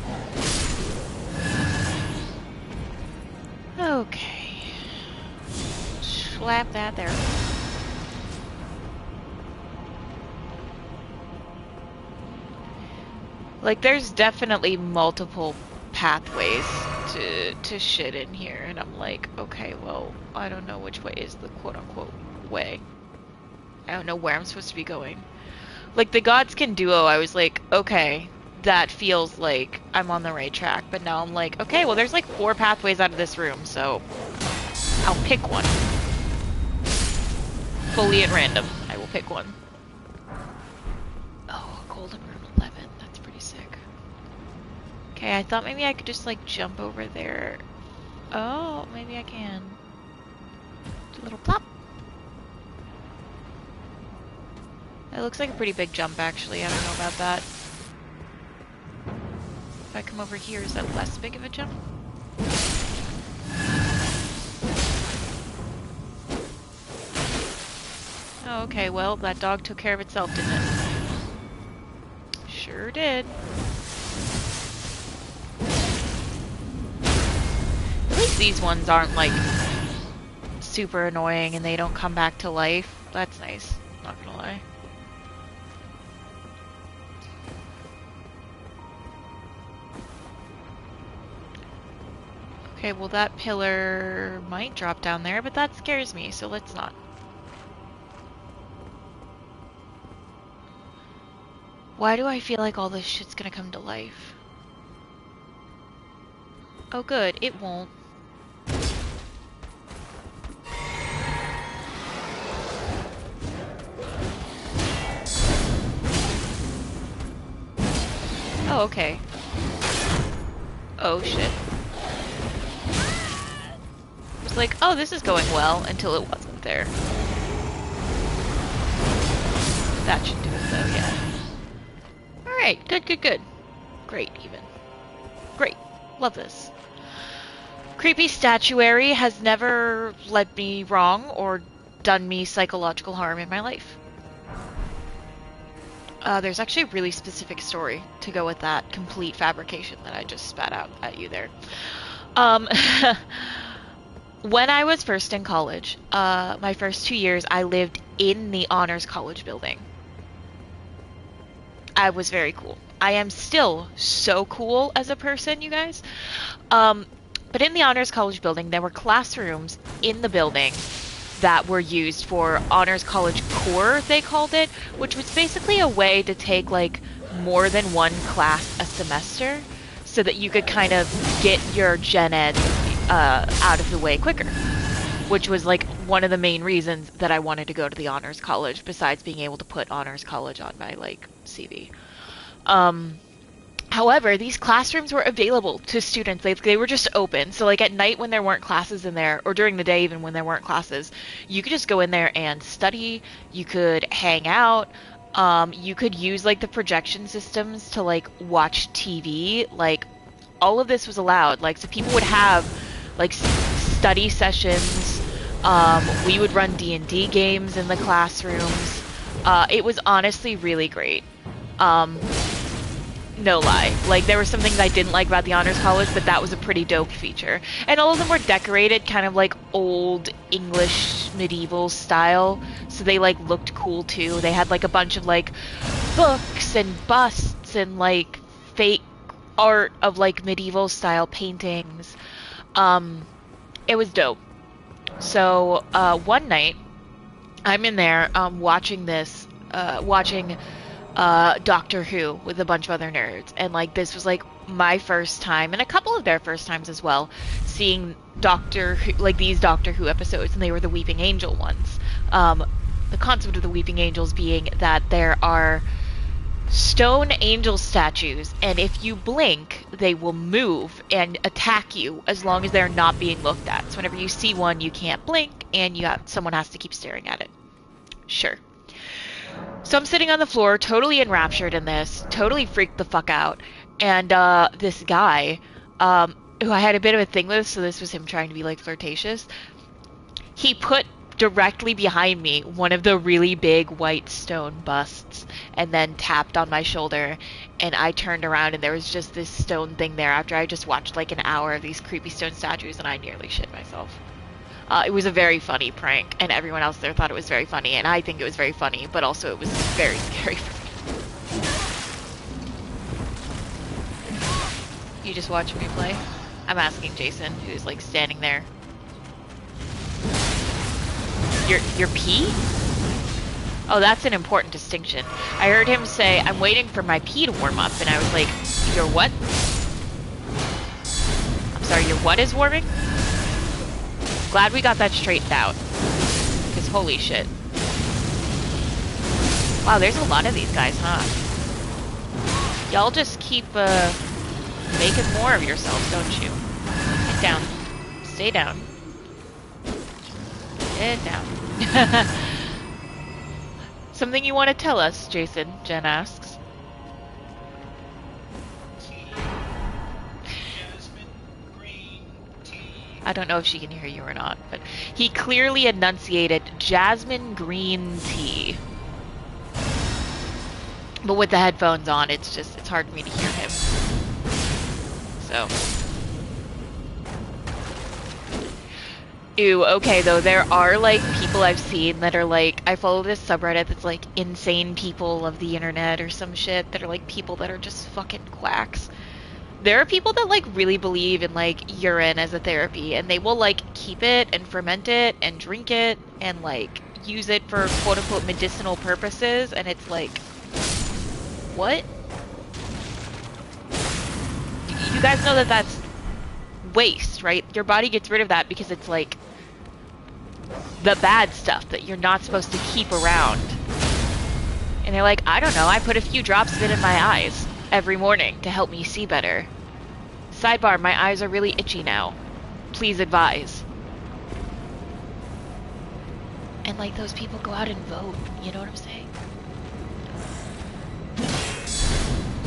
Okay. Slap that there. Like, there's definitely multiple pathways to shit in here, and I'm like, okay, well, I don't know which way is the quote-unquote way. I don't know where I'm supposed to be going. Like, the Godskin duo, I was like, okay, that feels like I'm on the right track, but now I'm like, okay, well, there's like 4 pathways out of this room, so I'll pick one. Fully at random, I will pick one. Oh, a golden rune 11, that's pretty sick. Okay, I thought maybe I could just like jump over there. Oh, maybe I can. A little plop. It looks like a pretty big jump, actually. I don't know about that. If I come over here, is that less big of a jump? Oh, okay, well, that dog took care of itself, didn't it? Sure did. At least these ones aren't, like, super annoying and they don't come back to life. That's nice, not gonna lie. Okay, well that pillar might drop down there, but that scares me, so let's not. Why do I feel like all this shit's gonna come to life? Oh good, it won't. Oh, okay. Oh shit. It was like, oh, this is going well, until it wasn't there. That should do it though, yeah. Alright, good, good, good. Great, even. Great. Love this. Creepy statuary has never led me wrong or done me psychological harm in my life. There's actually a really specific story to go with that complete fabrication that I just spat out at you there. When I was first in college, my first 2 years, I lived in the Honors College building. I was very cool. I am still so cool as a person, you guys. But in the Honors College building, there were classrooms in the building that were used for Honors College Core, they called it, which was basically a way to take like more than one class a semester so that you could kind of get your gen ed out of the way quicker, which was like one of the main reasons that I wanted to go to the honors college, besides being able to put honors college on my, like, CV. However, these classrooms were available to students. They were just open. So, like, at night when there weren't classes in there, or during the day even when there weren't classes, you could just go in there and study. You could hang out. You could use, like, the projection systems to, like, watch TV. Like, all of this was allowed. Like, so people would have, like, study sessions. We would run D&D games in the classrooms. It was honestly really great. No lie. Like, there were some things I didn't like about the honors college, but that was a pretty dope feature. And all of them were decorated kind of like old English medieval style, so they, like, looked cool too. They had, like, a bunch of, like, books and busts and, like, fake art of, like, medieval style paintings. It was dope. So, one night, I'm in there, watching Doctor Who with a bunch of other nerds, and, like, this was, like, my first time, and a couple of their first times as well, seeing Doctor Who, like, these Doctor Who episodes, and they were the Weeping Angel ones. The concept of the Weeping Angels being that there are stone angel statues, and if you blink, they will move and attack you as long as they're not being looked at. So whenever you see one, you can't blink, and someone has to keep staring at it. Sure. So I'm sitting on the floor, totally enraptured in this, totally freaked the fuck out, and this guy, who I had a bit of a thing with, so this was him trying to be, like, flirtatious, he put directly behind me one of the really big white stone busts, and then tapped on my shoulder, and I turned around, and there was just this stone thing there after I just watched, like, an hour of these creepy stone statues, and I nearly shit myself. It was a very funny prank, and everyone else there thought it was very funny, and I think it was very funny, but also it was very scary for me. You just watching me play? I'm asking Jason, who's, like, standing there. Your pee? Oh, that's an important distinction. I heard him say, I'm waiting for my pee to warm up, and I was like, your what? I'm sorry, your what is warming? Glad we got that straightened out. Because holy shit. Wow, there's a lot of these guys, huh? Y'all just keep, making more of yourselves, don't you? Get down. Stay down. Get down. Something you want to tell us, Jason? Jen asks. I don't know if she can hear you or not, but he clearly enunciated jasmine green tea. But with the headphones on, it's hard for me to hear him. So. Ew, okay, though, there are, like, people I've seen that are, like, I follow this subreddit that's, like, insane people of the internet or some shit that are, like, people that are just fucking quacks. There are people that, like, really believe in, like, urine as a therapy, and they will, like, keep it and ferment it and drink it and, like, use it for quote-unquote medicinal purposes, and it's like, what? You guys know that that's waste, right? Your body gets rid of that because it's, like, the bad stuff that you're not supposed to keep around. And they're like, I don't know, I put a few drops of it in my eyes every morning to help me see better. Sidebar, my eyes are really itchy now. Please advise. And, like, those people go out and vote, you know what I'm saying?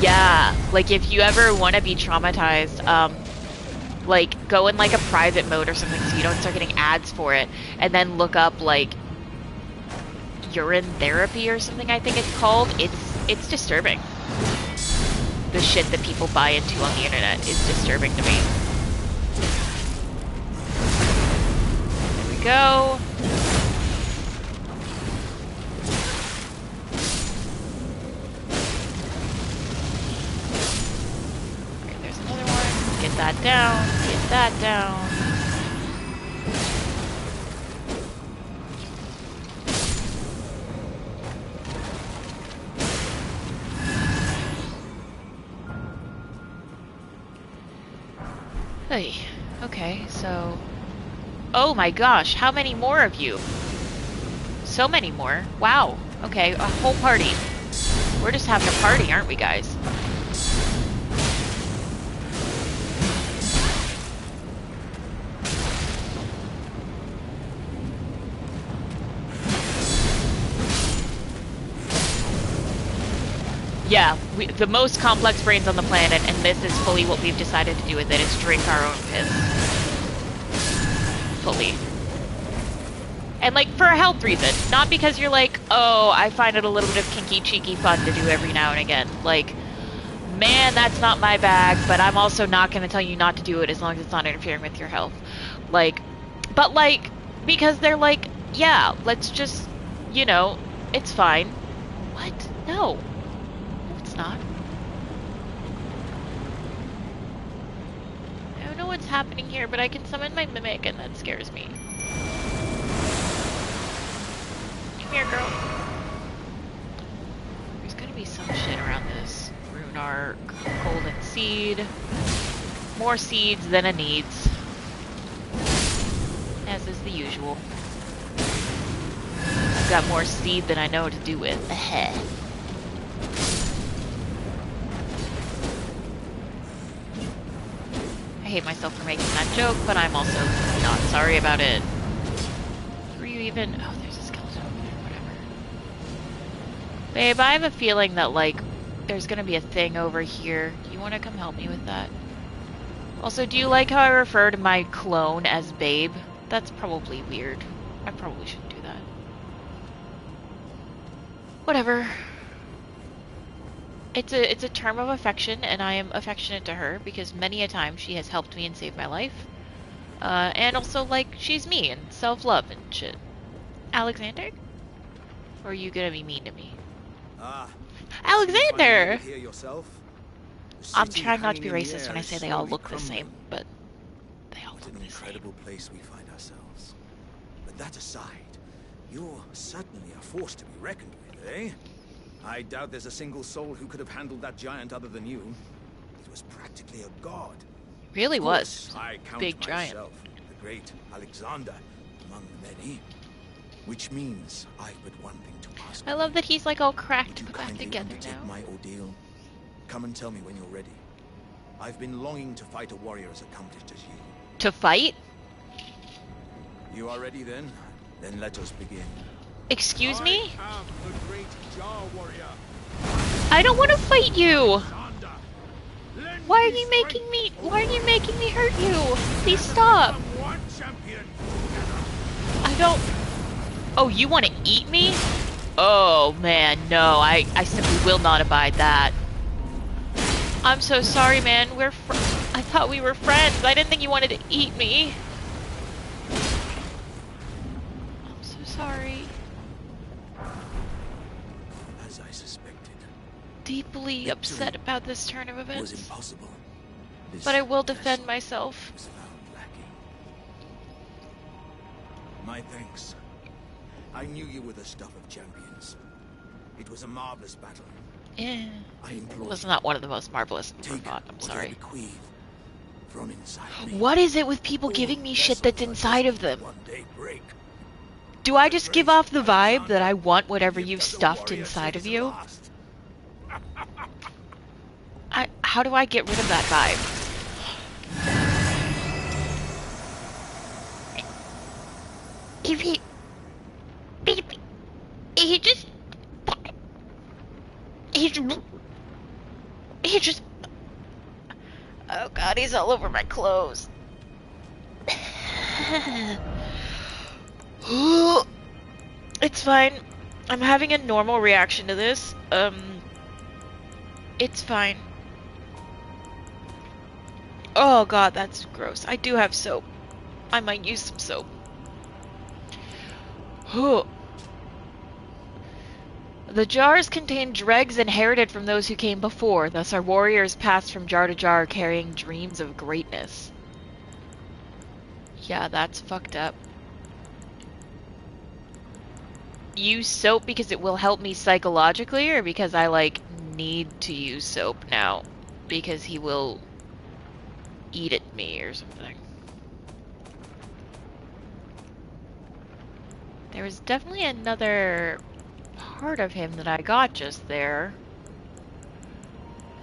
Yeah, like, if you ever want to be traumatized, like, go in, like, a private mode or something so you don't start getting ads for it, and then look up, like, urine therapy or something I think it's called. It's disturbing. The shit that people buy into on the internet is disturbing to me. There we go. Okay, there's another one. Get that down. Get that down. Hey, okay, so... Oh my gosh, how many more of you? So many more. Wow. Okay, a whole party. We're just having a party, aren't we, guys? Yeah, the most complex brains on the planet, and this is fully what we've decided to do with it, is drink our own piss. Fully. And, like, for a health reason. Not because you're like, oh, I find it a little bit of kinky, cheeky fun to do every now and again. Like, man, that's not my bag, but I'm also not going to tell you not to do it as long as it's not interfering with your health. Like, but, like, because they're like, yeah, let's just, you know, it's fine. What? No. No, it's not. I don't know what's happening here, but I can summon my mimic, and that scares me. Come here, girl. There's gonna be some shit around this. Rune Arc, Golden Seed. More seeds than it needs. As is the usual. I've got more seed than I know what to do with. Aheh. I hate myself for making that joke, but I'm also not sorry about it. Were you even... Oh, there's a skeleton over there, whatever. Babe, I have a feeling that, like, there's gonna be a thing over here. Do you want to come help me with that? Also, do you like how I refer to my clone as Babe? That's probably weird. I probably shouldn't do that. Whatever. It's a term of affection, and I am affectionate to her because many a time she has helped me and saved my life. And also, like, she's me and self-love and shit. Alexander? Or are you gonna be mean to me? Alexander! I'm trying not to be racist when I say they all look the same, but they all look the same. Incredible place we find ourselves. But that aside, you're certainly a force to be reckoned with, eh? I doubt there's a single soul who could have handled that giant other than you. It was practically a god. Really was. I count Big giant. myself, the great Alexander, among the many. Which means I've but one thing to ask. I love that he's like all cracked Would you but back kindly together undertake now. my ordeal? Come and tell me when you're ready. I've been longing to fight a warrior as accomplished as you. To fight? You are ready then? Then let us begin. Excuse me? I am the great Jar warrior. I don't want to fight you! Alexander. Lend Why are me you strength, making me... Why are you making me hurt you? Please stop! become one champion together. I don't... Oh, you want to eat me? Oh, man, no. I simply will not abide that. I'm so sorry, man. I thought we were friends. I didn't think you wanted to eat me. I'm so sorry. As I suspected, Deeply upset about this turn of it was events. impossible. This But I will defend vessel myself. was found lacking. My thanks. I knew you were the stuff of champions. It was a marvelous battle. Yeah. I It implore was you, not one of the most marvelous I've ever take fought. I'm what I sorry. bequeath from inside me. What is it with people All giving me shit vessels that's are inside of destined them? to one day break. Do I The just give great off the vibe that Alexander I want whatever lived you've as a stuffed warrior inside to of his you? last. How do I get rid of that vibe? If he just oh god, he's all over my clothes. It's fine. I'm having a normal reaction to this. It's fine. Oh god, that's gross. I do have soap. I might use some soap. The jars contain dregs inherited from those who came before, thus our warriors passed from jar to jar carrying dreams of greatness. Yeah, that's fucked up. Use soap because it will help me psychologically, or because I, like, need to use soap now? Because he will eat at me or something. There was definitely another part of him that I got just there.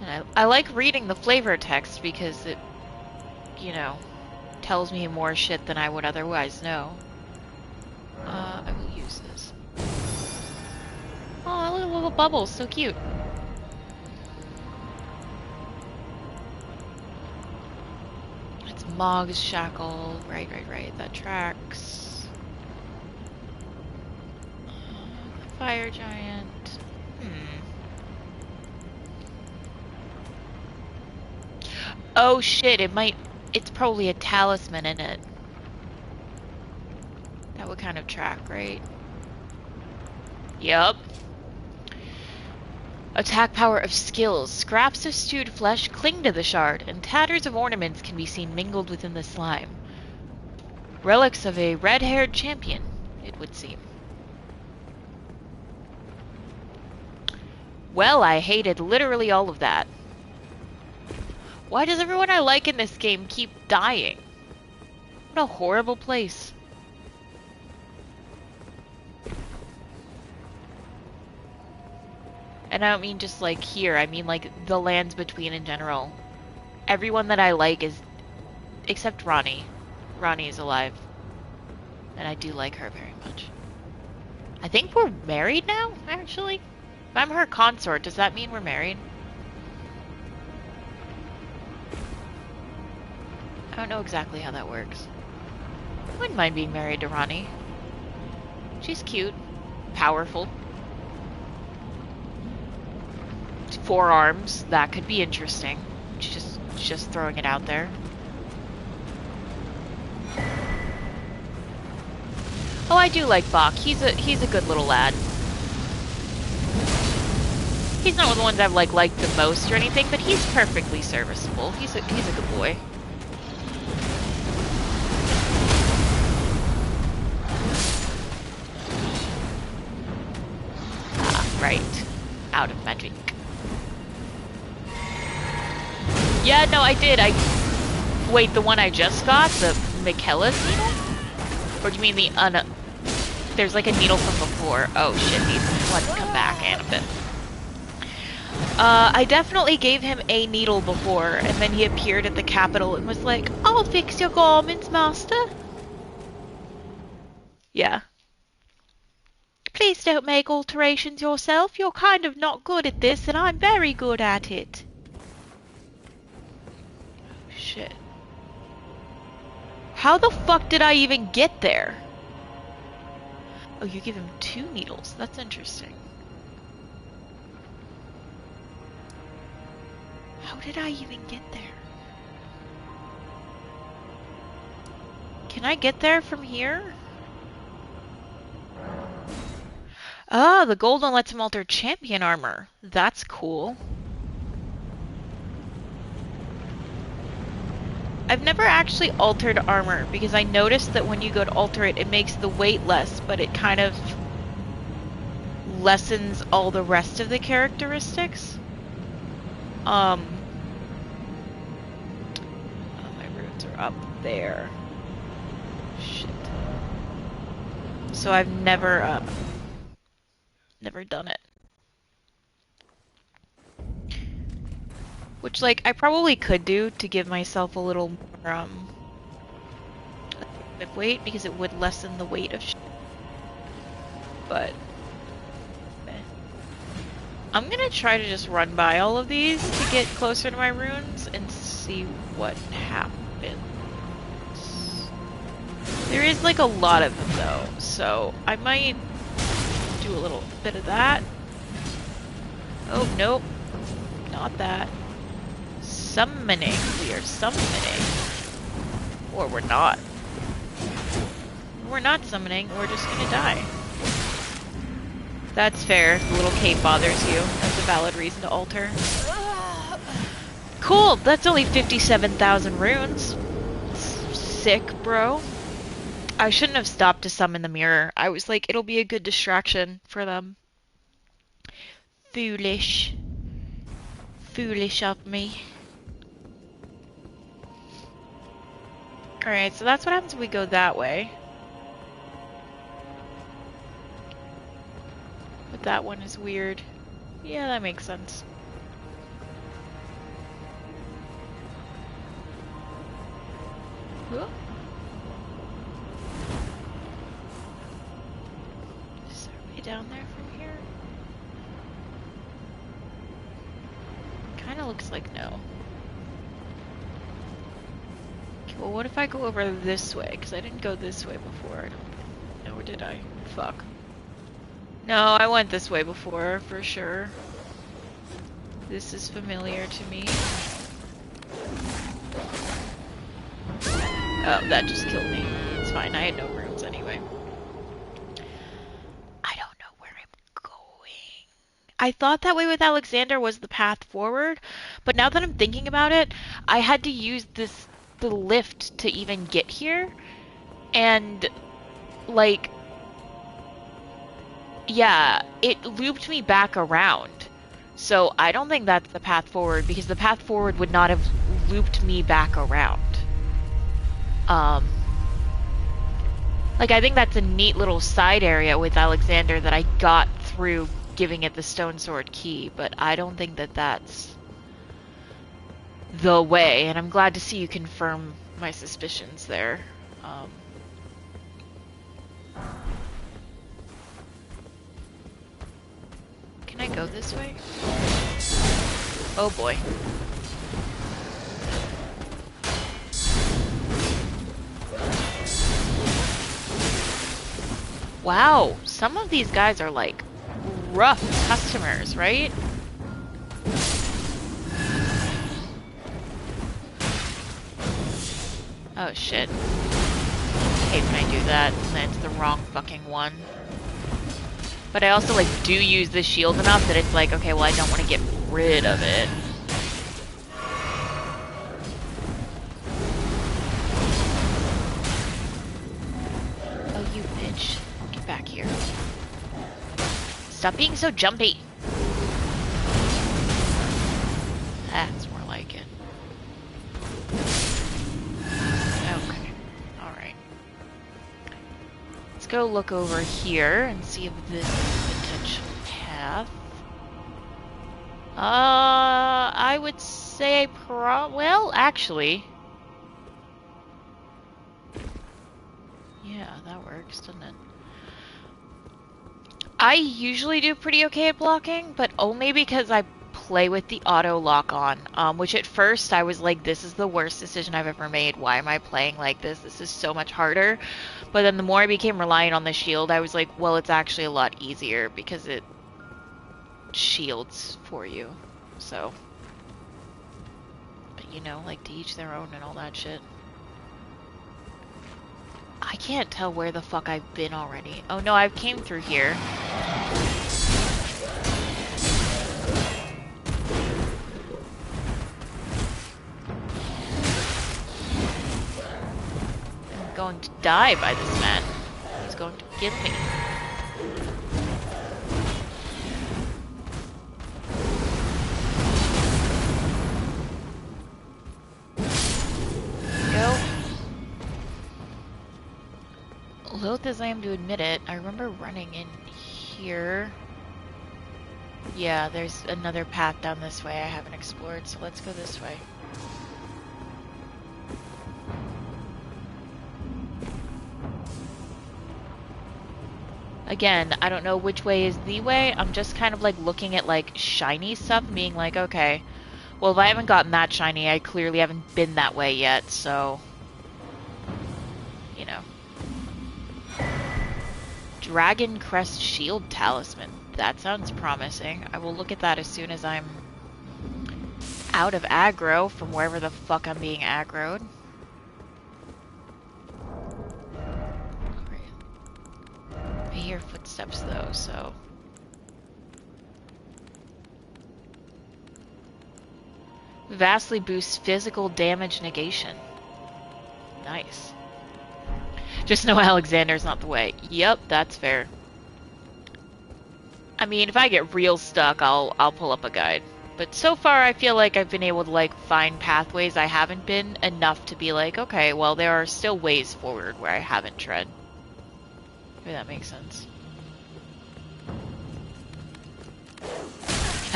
And I like reading the flavor text because it, you know, tells me more shit than I would otherwise know. I will use this. Oh, look at little bubbles, so cute. It's Mog's shackle. Right, that tracks. The fire giant. Oh shit, it's probably a talisman in it. That would kind of track, right? Yup. Attack power of skills. Scraps of stewed flesh cling to the shard, and tatters of ornaments can be seen mingled within the slime. Relics of a red-haired champion, it would seem. Well, I hated literally all of that. Why does everyone I like in this game keep dying? What a horrible place. And I don't mean just like here, I mean like the lands between in general. Everyone that I like is, except Ronnie. Ronnie is alive. And I do like her very much. I think we're married now, actually. If I'm her consort, does that mean we're married? I don't know exactly how that works. I wouldn't mind being married to Ronnie. She's cute. Powerful. 4 arms. That could be interesting. Just throwing it out there. Oh, I do like Bach. He's a good little lad. He's not one of the ones I've liked the most or anything, but he's perfectly serviceable. He's a good boy. Ah, right. Out of magic. Yeah, no, I did. Wait, the one I just got? The Michaela's needle? Or do you mean the There's like a needle from before. Oh shit, let's come back, Annabeth. I definitely gave him a needle before, and then he appeared at the Capitol and was like, "I'll fix your garments, master." Yeah. Please don't make alterations yourself. You're kind of not good at this, and I'm very good at it. Shit. How the fuck did I even get there? Oh, you give him 2 needles. That's interesting. How did I even get there? Can I get there from here? Ah, the golden lets him alter champion armor. That's cool. I've never actually altered armor because I noticed that when you go to alter it, it makes the weight less, but it kind of lessens all the rest of the characteristics. Oh, my runes are up there. Shit. So I've never done it. Which, like, I probably could do to give myself a little more, weight, because it would lessen the weight of shit. But, I'm gonna try to just run by all of these to get closer to my runes and see what happens. There is, like, a lot of them, though, so I might do a little bit of that. Oh, nope. Not that. Summoning. We are summoning. Or we're not. We're not summoning, we're just gonna die. That's fair. The little cape bothers you. That's a valid reason to alter. Cool! That's only 57,000 runes. Sick, bro. I shouldn't have stopped to summon the mirror. I was like, it'll be a good distraction for them. Foolish. Foolish of me. Alright, so that's what happens if we go that way. that one is weird. Yeah, that makes sense. Whoa. Is there a way down there from here? Kinda looks like no. Okay, well what if I go over this way? Because I didn't go this way before. I don't know, or did I? Fuck. No, I went this way before, for sure. This is familiar to me. Oh, that just killed me. It's fine, I had no runes anyway. I don't know where I'm going. I thought that way with Alexander was the path forward, but now that I'm thinking about it, I had to use the lift to even get here. And, like, yeah, it looped me back around. So I don't think that's the path forward, because the path forward would not have looped me back around. Like, I think that's a neat little side area with Alexander that I got through giving it the stone sword key, but I don't think that that's the way, and I'm glad to see you confirm my suspicions there. Can I go this way? Oh boy. Wow, some of these guys are like rough customers, right? Oh shit. I hate when I do that and then it's the wrong fucking one. But I also like do use the shield enough that it's like, okay, well I don't want to get rid of it. Oh, you bitch. Get back here. Stop being so jumpy. That's more like it. Okay. Alright. Let's go look over here and see if this is a potential path. I would say well, actually. Yeah, that works, doesn't it? I usually do pretty okay at blocking, but only because I play with the auto lock on, which at first I was like, this is the worst decision I've ever made. Why am I playing like this? This is so much harder. But then the more I became reliant on the shield, I was like, well, it's actually a lot easier because it shields for you. So, but you know, like to each their own and all that shit. I can't tell where the fuck I've been already. Oh no, I came through here. I'm going to die by this man. He's going to kill me. Go. Loath as I am to admit it, I remember running in here. Yeah, there's another path down this way I haven't explored, so let's go this way. Again, I don't know which way is the way. I'm just kind of like looking at like shiny stuff and being like, okay, well if I haven't gotten that shiny, I clearly haven't been that way yet, so, you know. Dragon Crest Shield Talisman. That sounds promising. I will look at that as soon as I'm out of aggro from wherever the fuck I'm being aggroed. I hear footsteps though, so... Vastly boosts physical damage negation. Nice. Just know Alexander's not the way. Yep, that's fair. I mean, if I get real stuck, I'll pull up a guide. But so far, I feel like I've been able to, like, find pathways I haven't been enough to be like, okay, well, there are still ways forward where I haven't tread. Maybe that makes sense.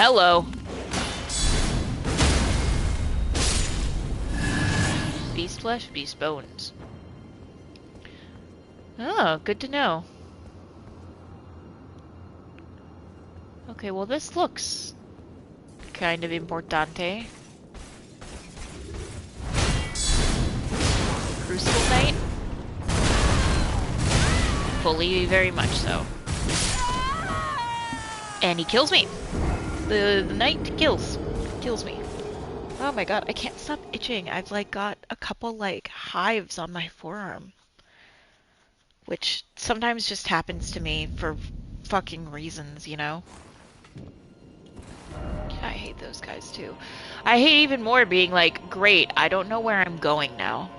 Hello. Beast flesh, beast bones. Oh, good to know. Okay, well this looks kind of importante. Crucible Knight? Fully, very much so. And he kills me! The knight kills me. Oh my god, I can't stop itching. I've like got a couple like hives on my forearm. Which sometimes just happens to me for fucking reasons, you know? I hate those guys too. I hate even more being like, great, I don't know where I'm going now.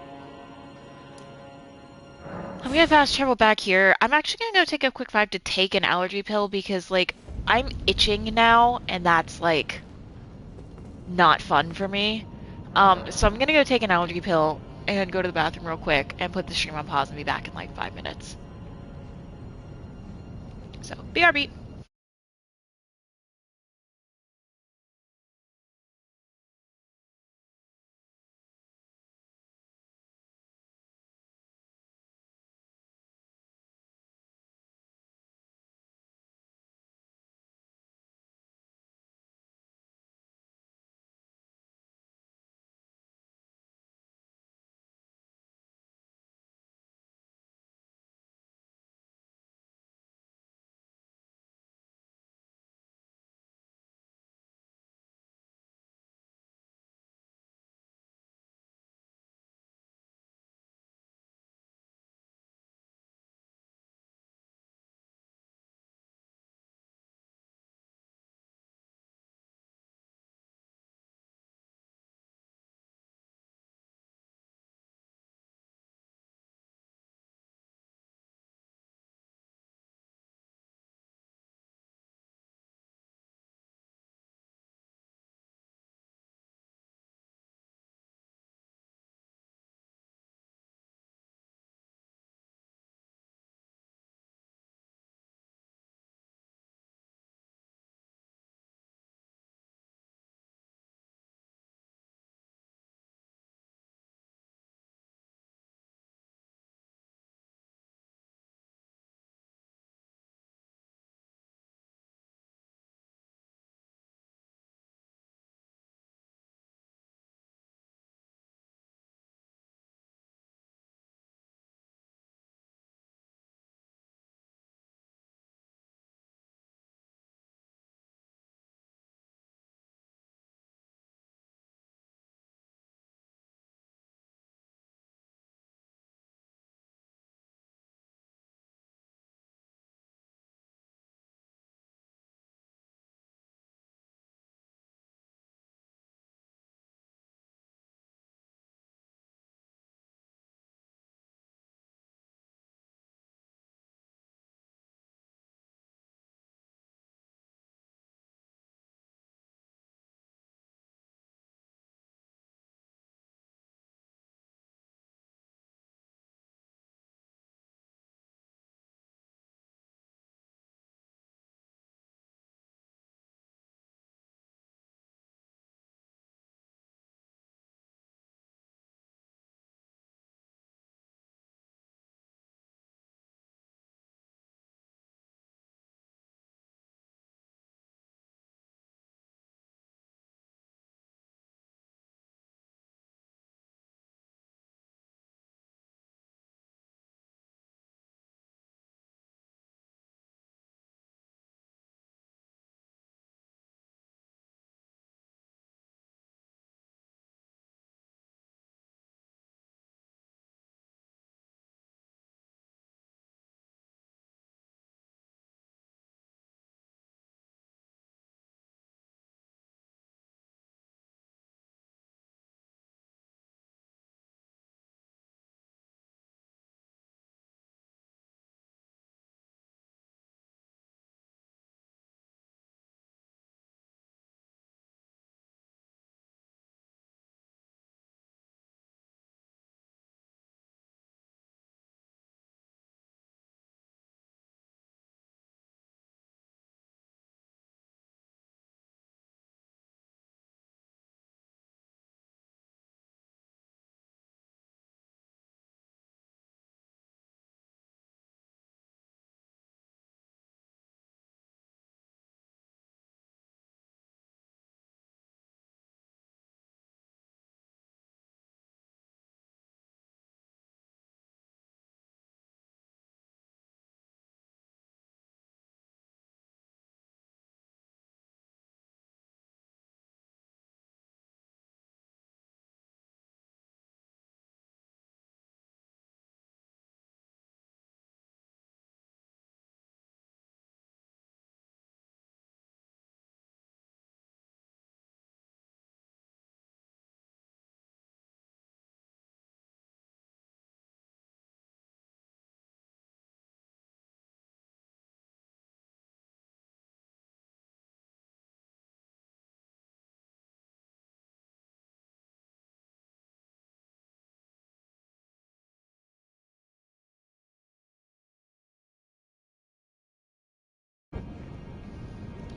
I'm gonna fast travel back here. I'm actually gonna go take a quick 5 to take an allergy pill because, like, I'm itching now, and that's, like, not fun for me. So I'm gonna go take an allergy pill and go to the bathroom real quick and put the stream on pause and be back in, like, 5 minutes. So, BRB.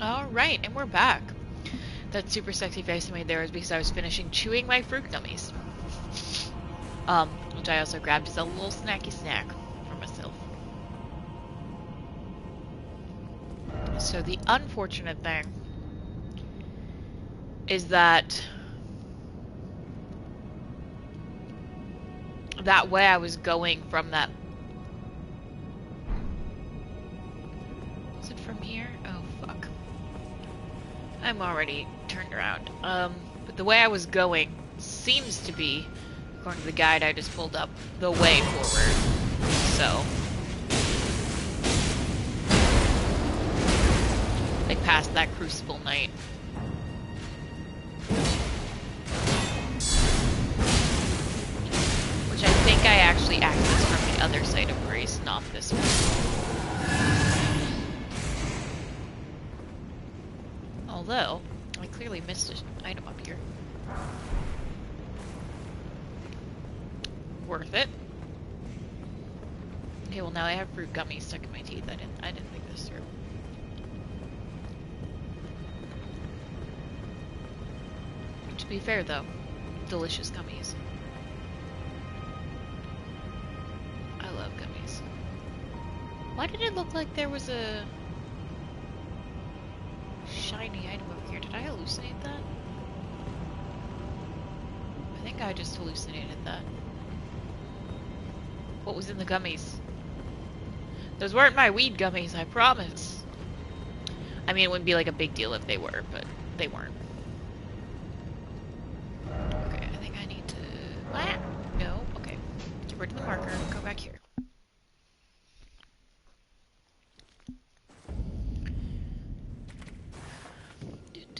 Alright, and we're back. That super sexy face I made there is because I was finishing chewing my fruit gummies. Which I also grabbed as a little snacky snack for myself. So the unfortunate thing is that that way I was going from that... Is it from here? Oh, fuck. I'm already turned around. But the way I was going seems to be, according to the guide I just pulled up, the way forward. So... like past that Crucible Knight. Which I think I actually accessed from the other side of Grace, not this one. Although, I clearly missed an item up here. Worth it. Okay, well now I have fruit gummies stuck in my teeth. I didn't think this through. To be fair though, delicious gummies. I love gummies. Why did it look like there was a shiny item over here? Did I hallucinate that? I think I just hallucinated that. What was in the gummies? Those weren't my weed gummies, I promise. I mean, it wouldn't be like a big deal if they were, but they weren't. Okay, I think I need to... Ah! No, okay. Get rid of the marker, go back here.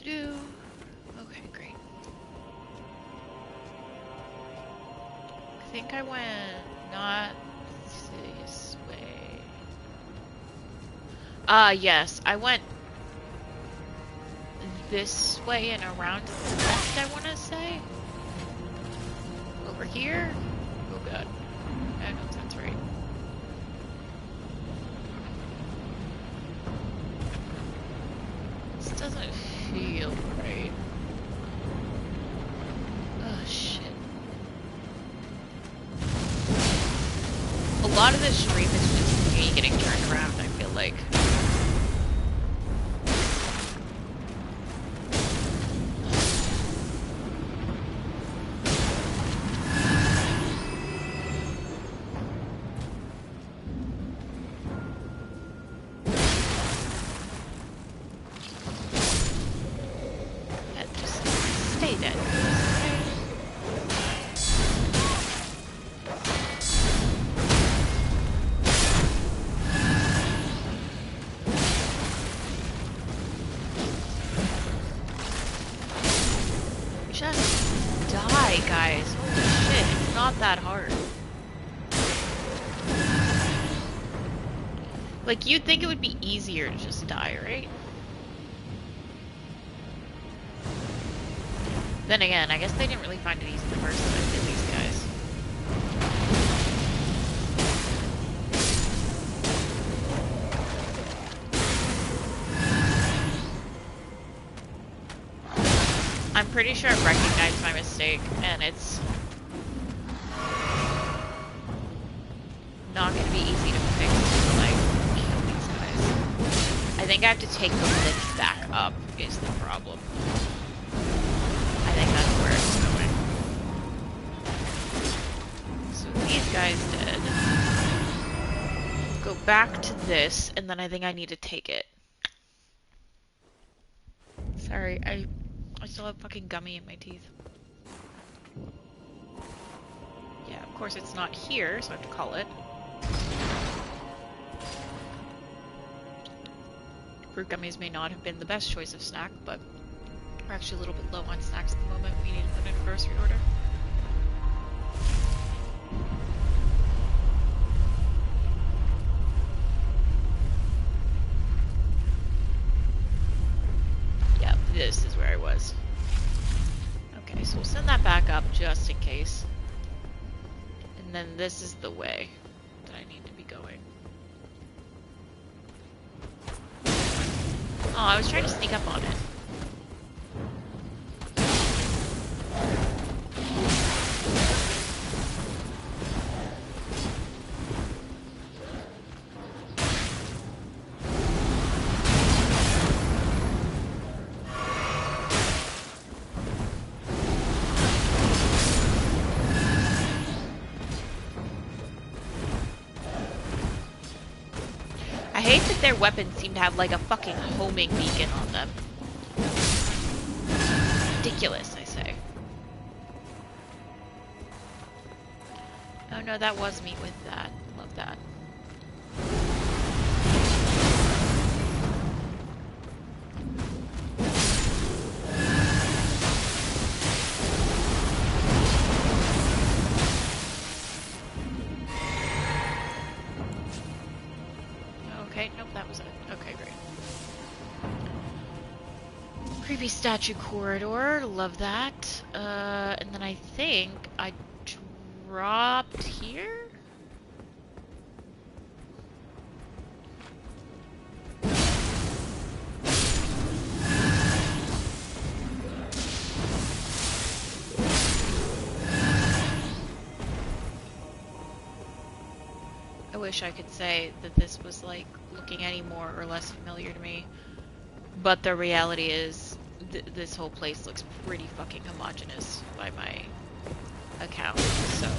Okay, great. I think I went not this way. Yes, I went this way and around to the left, I want to say. Over here? Oh god. I don't know if that's right. This doesn't feel right. Oh shit. A lot of this stream is just me getting turned around, I feel like. Like, you'd think it would be easier to just die, right? Then again, I guess they didn't really find it easy the first time I did these guys. I'm pretty sure I've recognized my mistake, and it's not going to be easy to fix until I kill these guys. I think I have to take the lift back up, is the problem. I think that's where it's going. So these guys dead. Go back to this, and then I think I need to take it. Sorry, I still have fucking gummy in my teeth. Yeah, of course it's not here, so I have to call it. Fruit gummies may not have been the best choice of snack, but we're actually a little bit low on snacks at the moment. We need to put in a grocery order. Yep, this is where I was. Okay, so we'll send that back up just in case. And then this is the way that I need to be going. Oh, I was trying to sneak up on it. I hate that their weapons seem to have like a fucking homing beacon on them. Ridiculous, I say. Oh no, that was meat with that. Love that. Okay, nope, that was it. Okay, great. Creepy statue corridor, love that. And then I think I dropped here? I wish I could say that this was like looking any more or less familiar to me, but the reality is this whole place looks pretty fucking homogenous by my account, so.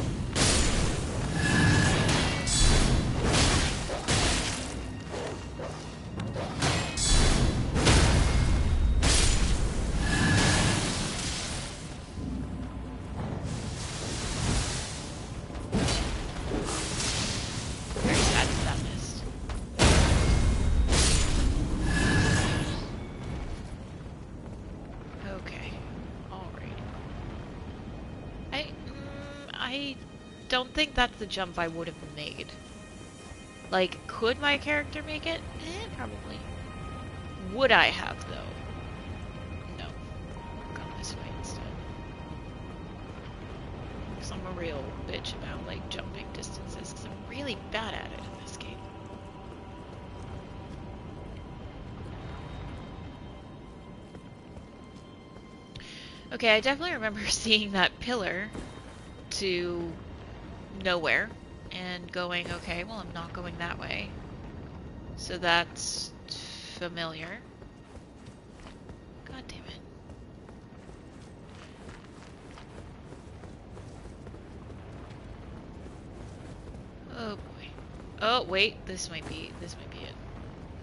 I don't think that's the jump I would have made. Like, could my character make it? Probably. Would I have, though? No. We're going this way instead. Because I'm a real bitch about, like, jumping distances, because I'm really bad at it in this game. Okay, I definitely remember seeing that pillar to nowhere and going, okay, well, I'm not going that way. So that's familiar. God damn it. Oh boy. Oh wait, this might be it.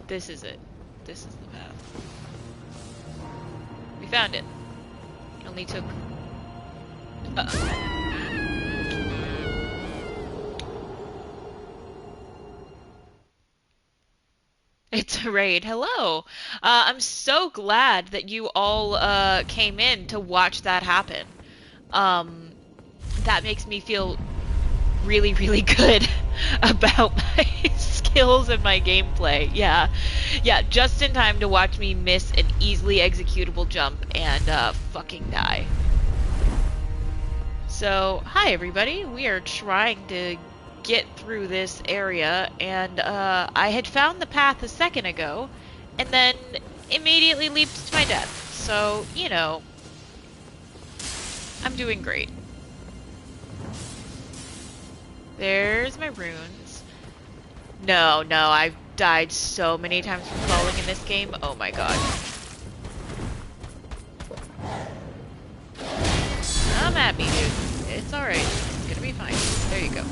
This is it. This is the path. We found it. It only took It's a raid. Hello. I'm so glad that you all came in to watch that happen. That makes me feel really, really good about my skills and my gameplay. Yeah, just in time to watch me miss an easily executable jump and fucking die. So, hi everybody. We are trying to get through this area, and I had found the path a second ago, and then immediately leaped to my death. So, you know, I'm doing great. There's my runes. No, I've died so many times from falling in this game. Oh my god. I'm happy, dude. It's alright. It's gonna be fine. There you go.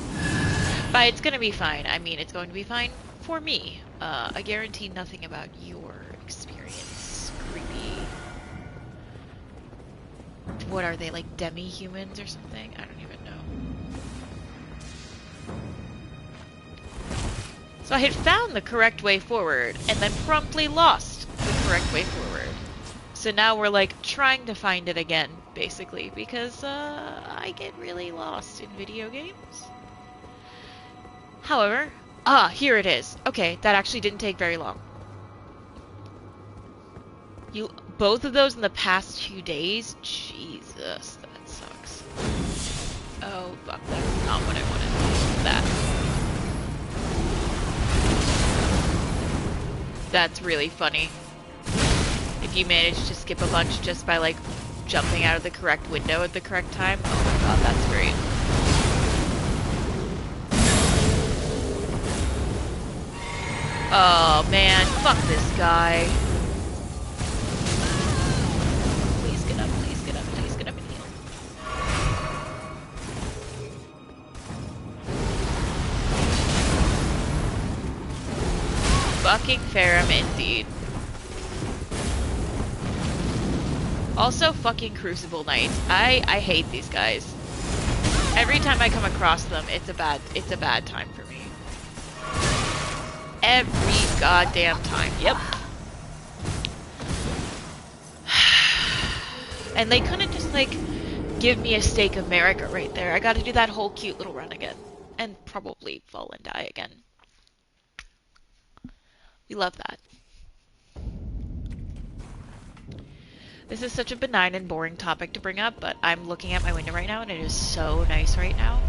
By it's gonna be fine, I mean it's going to be fine for me. I guarantee nothing about your experience. Creepy. What are they, like demi-humans or something? I don't even know. So I had found the correct way forward, and then promptly lost the correct way forward. So now we're like trying to find it again, basically, because I get really lost in video games. However, here it is. Okay, that actually didn't take very long. Both of those in the past 2 days? Jesus, that sucks. Oh, fuck, that's not what I wanted. That's really funny. if you manage to skip a bunch just by like jumping out of the correct window at the correct time. Oh my god, that's great. Oh man, fuck this guy. Please get up, please get up, please get up and heal. Fucking Farum indeed. Also fucking Crucible Knights. I hate these guys. Every time I come across them, it's a bad time for me. Every goddamn time. Yep. And they couldn't just like give me a stake of America right there. I gotta do that whole cute little run again. And probably fall and die again. We love that. This is such a benign and boring topic to bring up, but I'm looking at my window right now and it is so nice right now.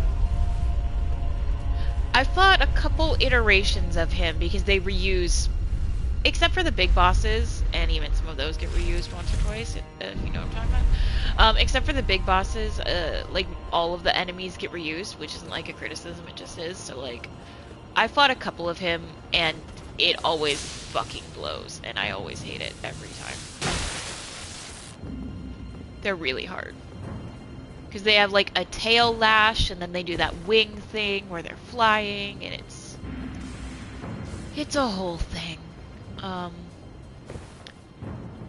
I fought a couple iterations of him because they reuse, except for the big bosses, and even some of those get reused once or twice, if you know what I'm talking about. Except for the big bosses, like all of the enemies get reused, which isn't like a criticism, it just is. So like, I fought a couple of him and it always fucking blows, and I always hate it every time. They're really hard. Because they have like a tail lash, and then they do that wing thing where they're flying, and it's a whole thing.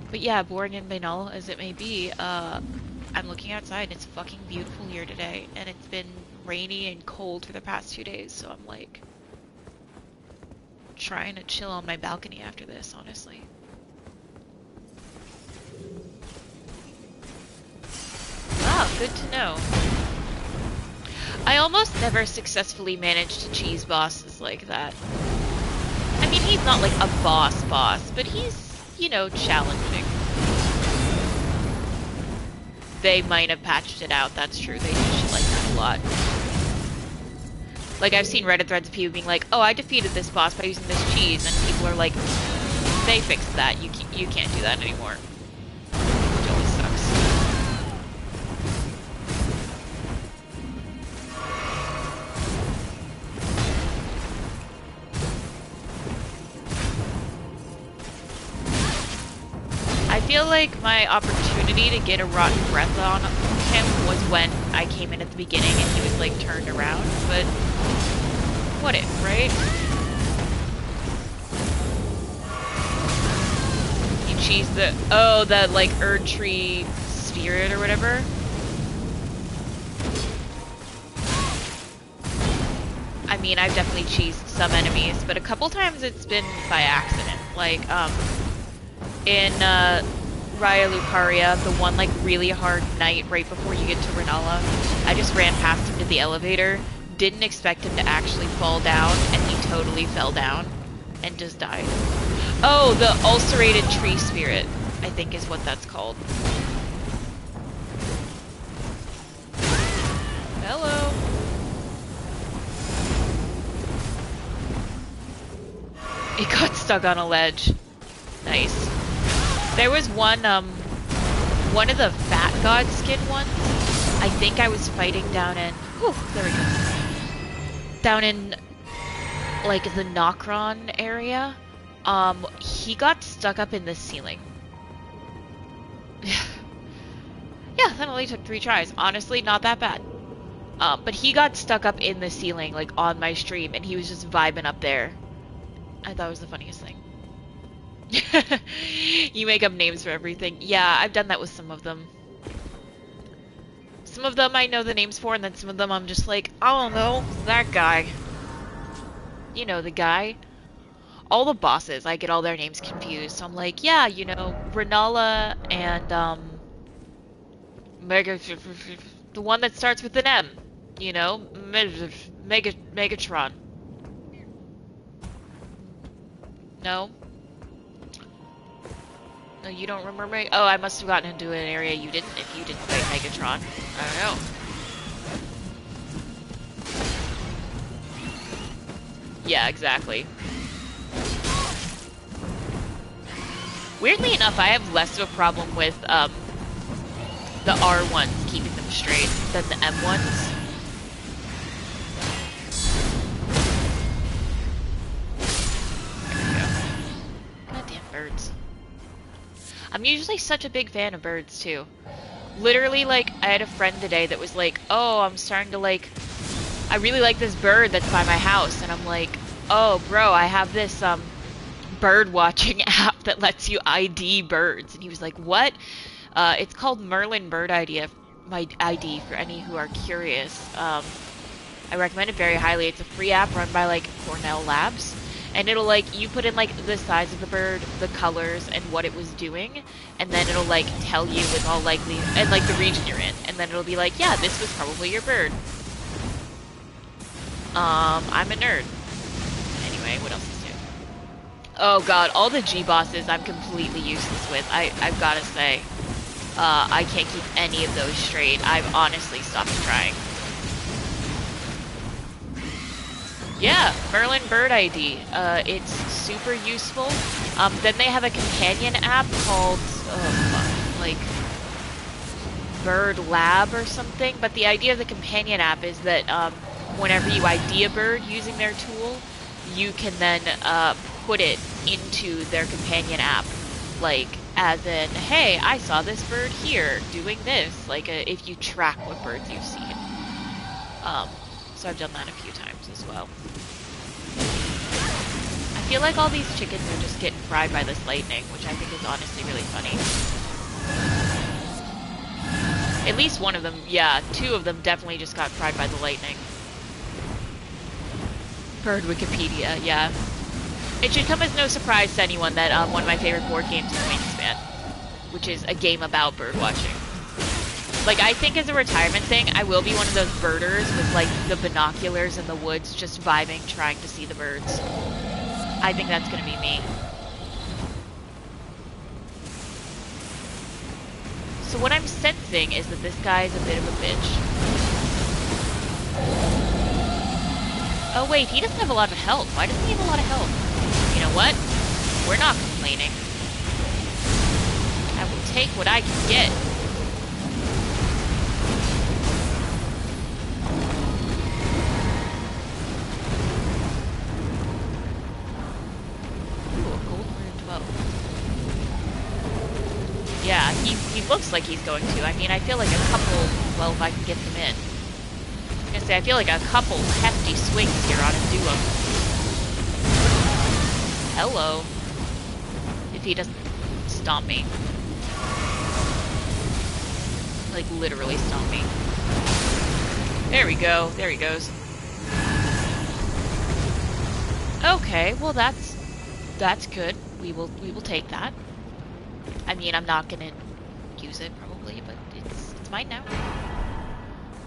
But yeah, boring and banal as it may be, I'm looking outside and it's fucking beautiful here today, and it's been rainy and cold for the past 2 days, so I'm like trying to chill on my balcony after this, honestly. Ah, good to know. I almost never successfully managed to cheese bosses like that. I mean, he's not like a boss, but he's, you know, challenging. They might have patched it out, that's true. They do shit like that a lot. Like, I've seen Reddit threads of people being like, oh, I defeated this boss by using this cheese, and people are like, they fixed that, you can't do that anymore. Which always sucks. I feel like my opportunity to get a rotten breath on him was when I came in at the beginning and he was like turned around, but what if, right? You cheese the, oh, that like Urgery spirit or whatever. I mean, I've definitely cheesed some enemies, but a couple times it's been by accident. Like, in Raya Lucaria, the one like really hard night right before you get to Renala, I just ran past him to the elevator, didn't expect him to actually fall down, and he totally fell down and just died. Oh, the ulcerated tree spirit, I think is what that's called. Hello. It got stuck on a ledge. Nice. There was one of the Fat God skin ones. I think I was fighting down in, whew, there we go. Down in, like, the Nokron area. He got stuck up in the ceiling. Yeah, that only took 3 tries. Honestly, not that bad. But he got stuck up in the ceiling, like, on my stream, and he was just vibing up there. I thought it was the funniest thing. You make up names for everything. Yeah, I've done that with some of them. Some of them I know the names for, and then some of them I'm just like, I don't know, that guy. You know, the guy. All the bosses, I get all their names confused. So I'm like, yeah, you know, Renala and, the one that starts with an M. You know, Megatron. No? No, you don't remember? Oh, I must have gotten into an area you didn't if you didn't fight Megatron. I don't know. Yeah, exactly. Weirdly enough, I have less of a problem with the R ones keeping them straight than the M ones. There we go. Goddamn birds. I'm usually such a big fan of birds too. Literally, like, I had a friend today that was like, oh, I'm starting to like, I really like this bird that's by my house. And I'm like, oh, bro, I have this bird watching app that lets you ID birds. And he was like, what? It's called Merlin Bird ID, for any who are curious. I recommend it very highly. It's a free app run by like Cornell Labs. And it'll like, you put in like the size of the bird, the colors, and what it was doing, and then it'll like tell you with all likely, and like the region you're in, and then it'll be like, yeah, this was probably your bird. I'm a nerd. Anyway, what else is new? Oh god, all the G-bosses I'm completely useless with, I've gotta say. I can't keep any of those straight. I've honestly stopped trying. Yeah, Merlin Bird ID. It's super useful. Then they have a companion app called, like, Bird Lab or something. But the idea of the companion app is that whenever you ID a bird using their tool, you can then put it into their companion app. Like, as in, hey, I saw this bird here doing this. Like, if you track what birds you've seen. So I've done that a few times as well. I feel like all these chickens are just getting fried by this lightning, which I think is honestly really funny. At least one of them, yeah, 2 of them definitely just got fried by the lightning. Bird Wikipedia, yeah. It should come as no surprise to anyone that one of my favorite board games is Wingspan, which is a game about bird watching. Like, I think as a retirement thing, I will be one of those birders with, like, the binoculars in the woods, just vibing, trying to see the birds. I think that's gonna be me. So what I'm sensing is that this guy is a bit of a bitch. Oh wait, he doesn't have a lot of health. Why doesn't he have a lot of health? You know what? We're not complaining. I will take what I can get. Yeah, he looks like he's going to. I mean, I feel like a couple, well, if I can get them in. I was gonna say, I feel like a couple hefty swings here ought to do him. Hello. If he doesn't stomp me. Like, literally stomp me. There we go. There he goes. Okay, well that's good. We will take that. I mean, I'm not gonna use it probably, but it's mine now.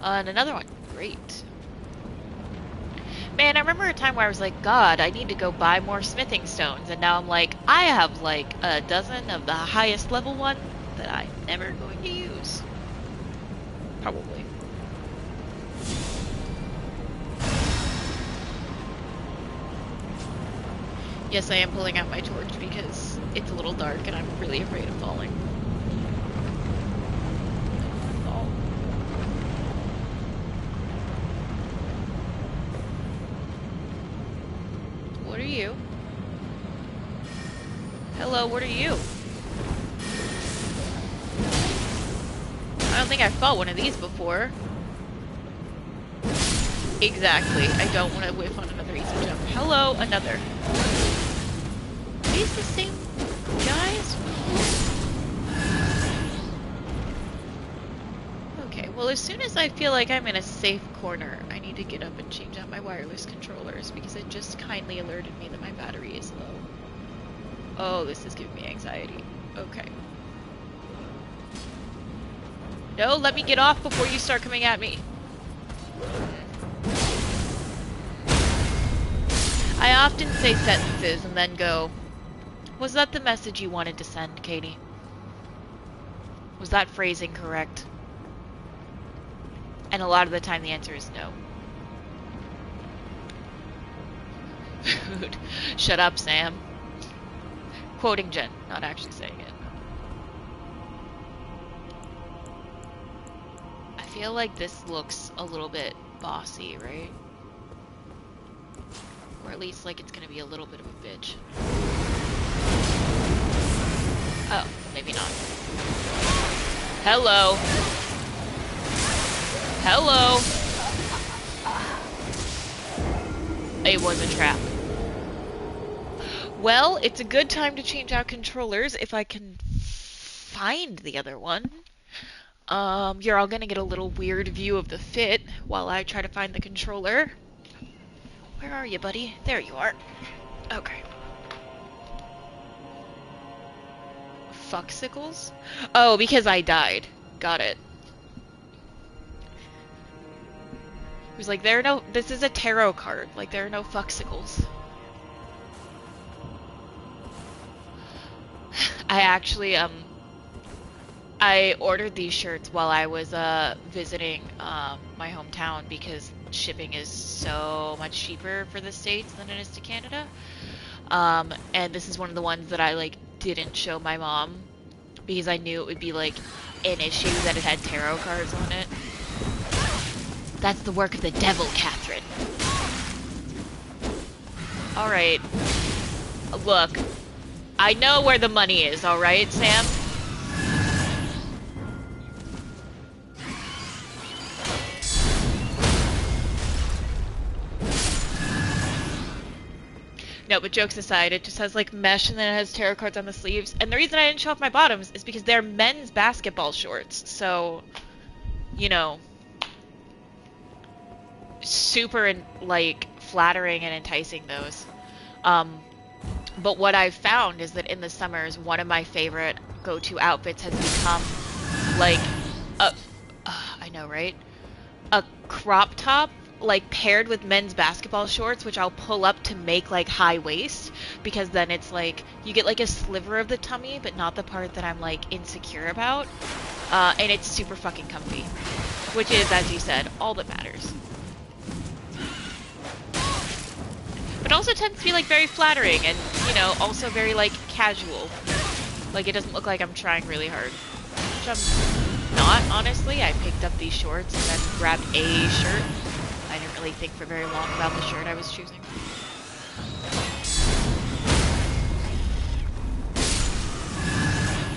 And another one. Great. Man, I remember a time where I was like, God, I need to go buy more smithing stones, and now I'm like, I have like a dozen of the highest level one that I'm never going to use. Probably. Yes, I am pulling out my torch because it's a little dark and I'm really afraid of falling. What are you? Hello, what are you? I don't think I've fought one of these before. Exactly. I don't want to whiff on another easy jump. Hello, another. Are these the same guys? Okay, well as soon as I feel like I'm in a safe corner, I need to get up and change out my wireless controllers because it just kindly alerted me that my battery is low. Oh, this is giving me anxiety. Okay. No, let me get off before you start coming at me. I often say sentences and then go, was that the message you wanted to send, Katie? Was that phrasing correct? And a lot of the time the answer is no. Dude, shut up, Sam. Quoting Jen, not actually saying it. I feel like this looks a little bit bossy, right? Or at least like it's gonna be a little bit of a bitch. Oh, maybe not. Hello. Hello. It was a trap. Well, it's a good time to change out controllers if I can find the other one. You're all gonna get a little weird view of the fit while I try to find the controller. Where are you, buddy? There you are. Okay. Fucksicles? Oh, because I died. Got it. He was like, there are no... This is a tarot card. Like, there are no fucksicles. I actually, I ordered these shirts while I was, visiting, my hometown because shipping is so much cheaper for the States than it is to Canada. And this is one of the ones that I, like, didn't show my mom because I knew it would be, like, an issue that it had tarot cards on it. That's the work of the devil, Catherine. Alright. Look. I know where the money is, alright, Sam? No, but jokes aside, it just has like mesh and then it has tarot cards on the sleeves. And the reason I didn't show off my bottoms is because they're men's basketball shorts. So, you know, super like flattering and enticing those. But what I've found is that in the summers, one of my favorite go-to outfits has become like a, I know, right? A crop top, like paired with men's basketball shorts, which I'll pull up to make like high waist, because then it's like you get like a sliver of the tummy, but not the part that I'm like insecure about. And it's super fucking comfy, which is, as you said, all that matters. But also tends to be like very flattering and, you know, also very like casual. Like it doesn't look like I'm trying really hard. Which I'm not, honestly. I picked up these shorts and then grabbed a shirt. I didn't really think for very long about the shirt I was choosing.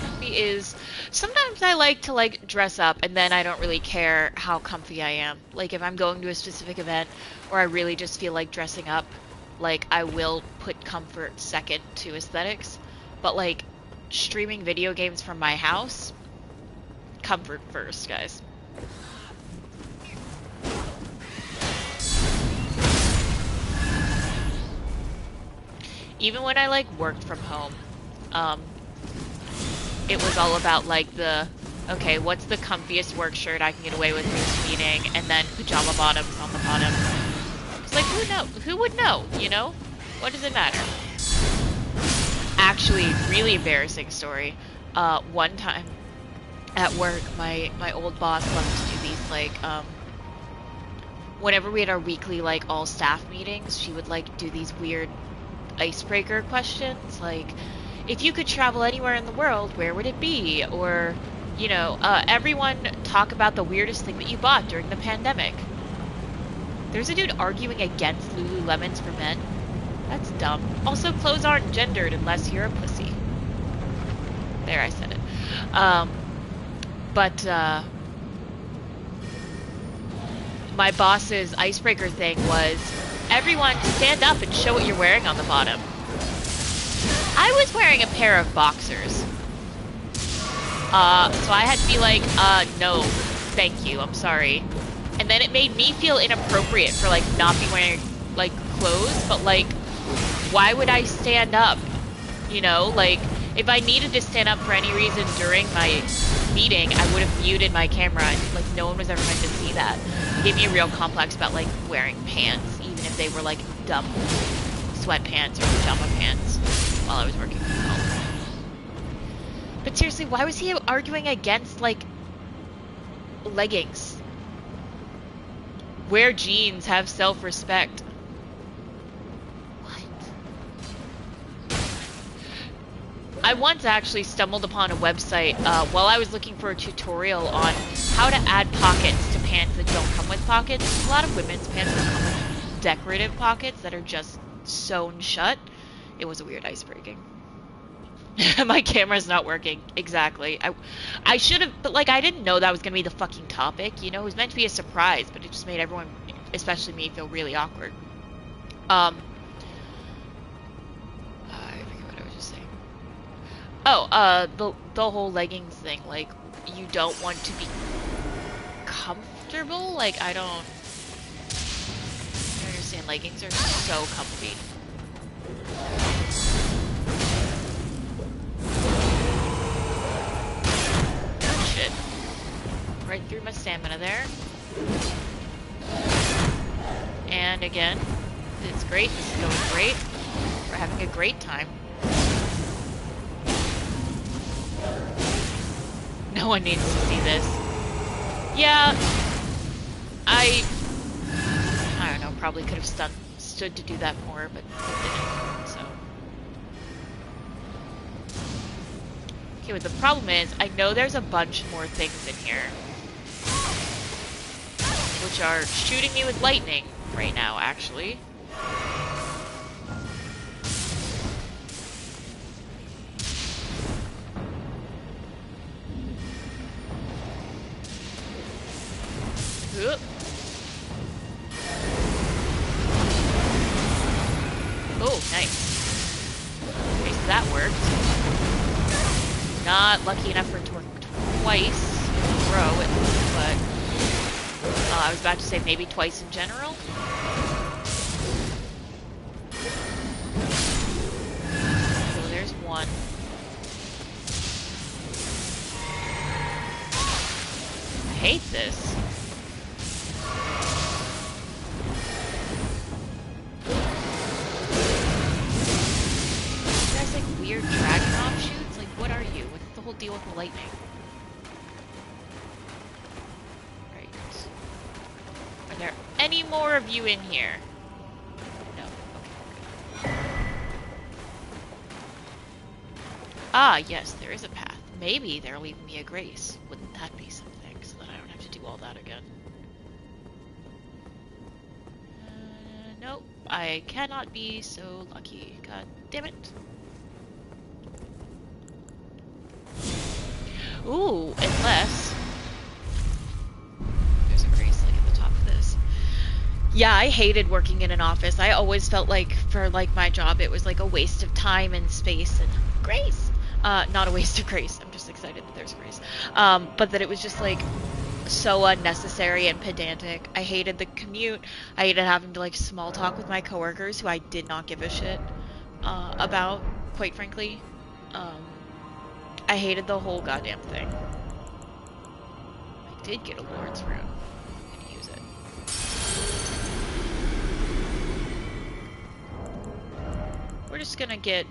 Comfy is... Sometimes I like to like dress up and then I don't really care how comfy I am. Like if I'm going to a specific event or I really just feel like dressing up, like, I will put comfort second to aesthetics, but, like, streaming video games from my house, comfort first, guys. Even when I, like, worked from home, it was all about, like, the, okay, what's the comfiest work shirt I can get away with in this meeting, and then pajama bottoms on the bottom. Like, who would know, you know? What does it matter? Actually, really embarrassing story. One time at work, my old boss loved to do these, like, whenever we had our weekly, like, all staff meetings, she would, like, do these weird icebreaker questions, like, if you could travel anywhere in the world, where would it be? Or, you know, everyone talk about the weirdest thing that you bought during the pandemic. There's a dude arguing against Lululemons for men. That's dumb. Also, clothes aren't gendered unless you're a pussy. There, I said it. My boss's icebreaker thing was, everyone stand up and show what you're wearing on the bottom. I was wearing a pair of boxers. So I had to be like, no, thank you, I'm sorry. And then it made me feel inappropriate for, like, not be wearing, like, clothes, but, like, why would I stand up? You know, like, if I needed to stand up for any reason during my meeting, I would have muted my camera, and, like, no one was ever meant to see that. It gave me a real complex about, like, wearing pants, even if they were, like, dumb sweatpants or pajama pants while I was working from home. But seriously, why was he arguing against, like, leggings? Wear jeans, have self-respect. What? I once actually stumbled upon a website while I was looking for a tutorial on how to add pockets to pants that don't come with pockets. A lot of women's pants that come with decorative pockets that are just sewn shut. It was a weird icebreaking. My camera's not working. Exactly. I should have, but like I didn't know that was gonna be the fucking topic. You know, it was meant to be a surprise, but it just made everyone, especially me, feel really awkward. I forget what I was just saying. Oh, the whole leggings thing. Like, you don't want to be comfortable. Like, I don't understand. Leggings are so comfy. Shit. Right through my stamina there. And again, it's great. This is going great. We're having a great time. No one needs to see this. Yeah, I don't know, probably could have stood to do that more, but didn't, so. Okay, but the problem is, I know there's a bunch more things in here, which are shooting me with lightning right now, actually. Oh, nice. Okay, so that worked. Not lucky enough for it to work twice in a row, but I was about to say maybe twice in general. So there's one. I hate this. Weird dragon offshoots? Like, what are you? What's the whole deal with the lightning? Right. Are there any more of you in here? No. Okay. Ah, yes, there is a path. Maybe they're leaving me a grace. Wouldn't that be something? So that I don't have to do all that again. Nope. I cannot be so lucky. God damn it. Ooh, unless there's a grace like at the top of this. Yeah, I hated working in an office. I always felt like for like my job it was like a waste of time and space and grace. Not a waste of grace. I'm just excited that there's grace. But that it was just like so unnecessary and pedantic. I hated the commute. I hated having to like small talk with my coworkers who I did not give a shit about, quite frankly. I hated the whole goddamn thing. I did get a Lord's Rune. I'm gonna use it. We're just gonna get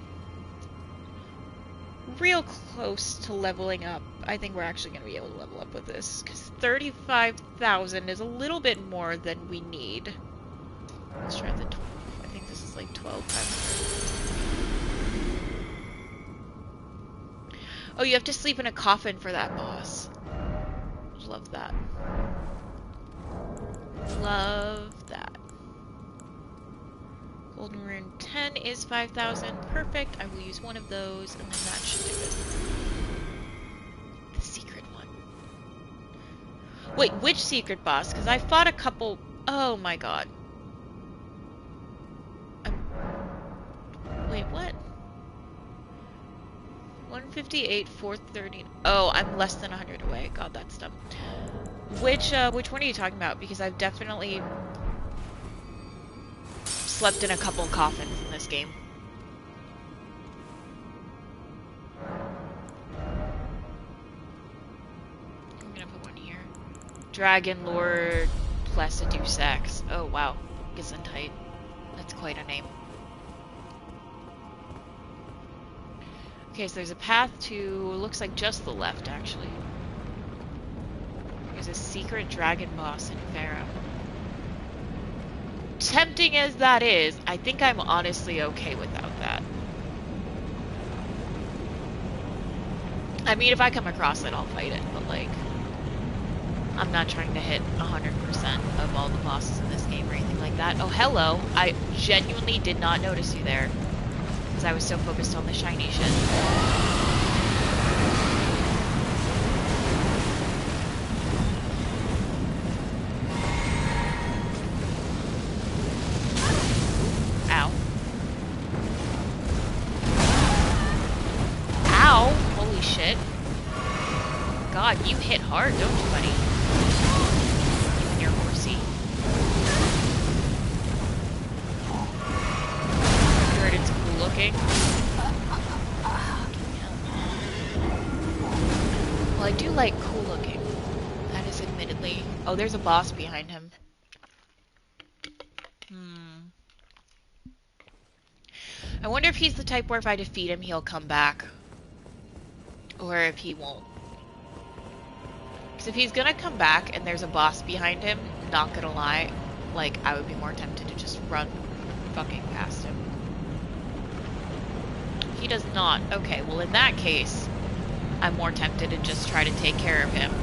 real close to leveling up. I think we're actually gonna be able to level up with this, because 35,000 is a little bit more than we need. Let's try the 12. I think this is like 12,500. Oh, you have to sleep in a coffin for that boss. Love that. Love that. Golden Rune 10 is 5,000. Perfect. I will use one of those, and then that should do it. The secret one. Wait, which secret boss? Because I fought a couple... Oh my god. Wait, what? 158, 430. Oh, I'm less than 100 away. God, that's dumb. Which one are you talking about? Because I've definitely slept in a couple coffins in this game. I'm gonna put one here. Dragon Lord plus a Deus Ex. Oh, wow. Gesundheit. That's quite a name. Okay, so there's a path to, looks like just the left, actually. There's a secret dragon boss in Farum. Tempting as that is, I think I'm honestly okay without that. I mean, if I come across it, I'll fight it, but like, I'm not trying to hit 100% of all the bosses in this game or anything like that. Oh, hello! I genuinely did not notice you there, because I was so focused on the shiny shit. Ow. Ow! Holy shit. God, you hit hard, don't you, buddy? You and your horsey. You heard it's cool looking? Well, I do like cool looking. That is admittedly... Oh, there's a boss behind him. I wonder if he's the type where if I defeat him, he'll come back. Or if he won't. Because if he's gonna come back and there's a boss behind him, not gonna lie, like, I would be more tempted to just run fucking past him. He does not. Okay, well in that case, I'm more tempted to just try to take care of him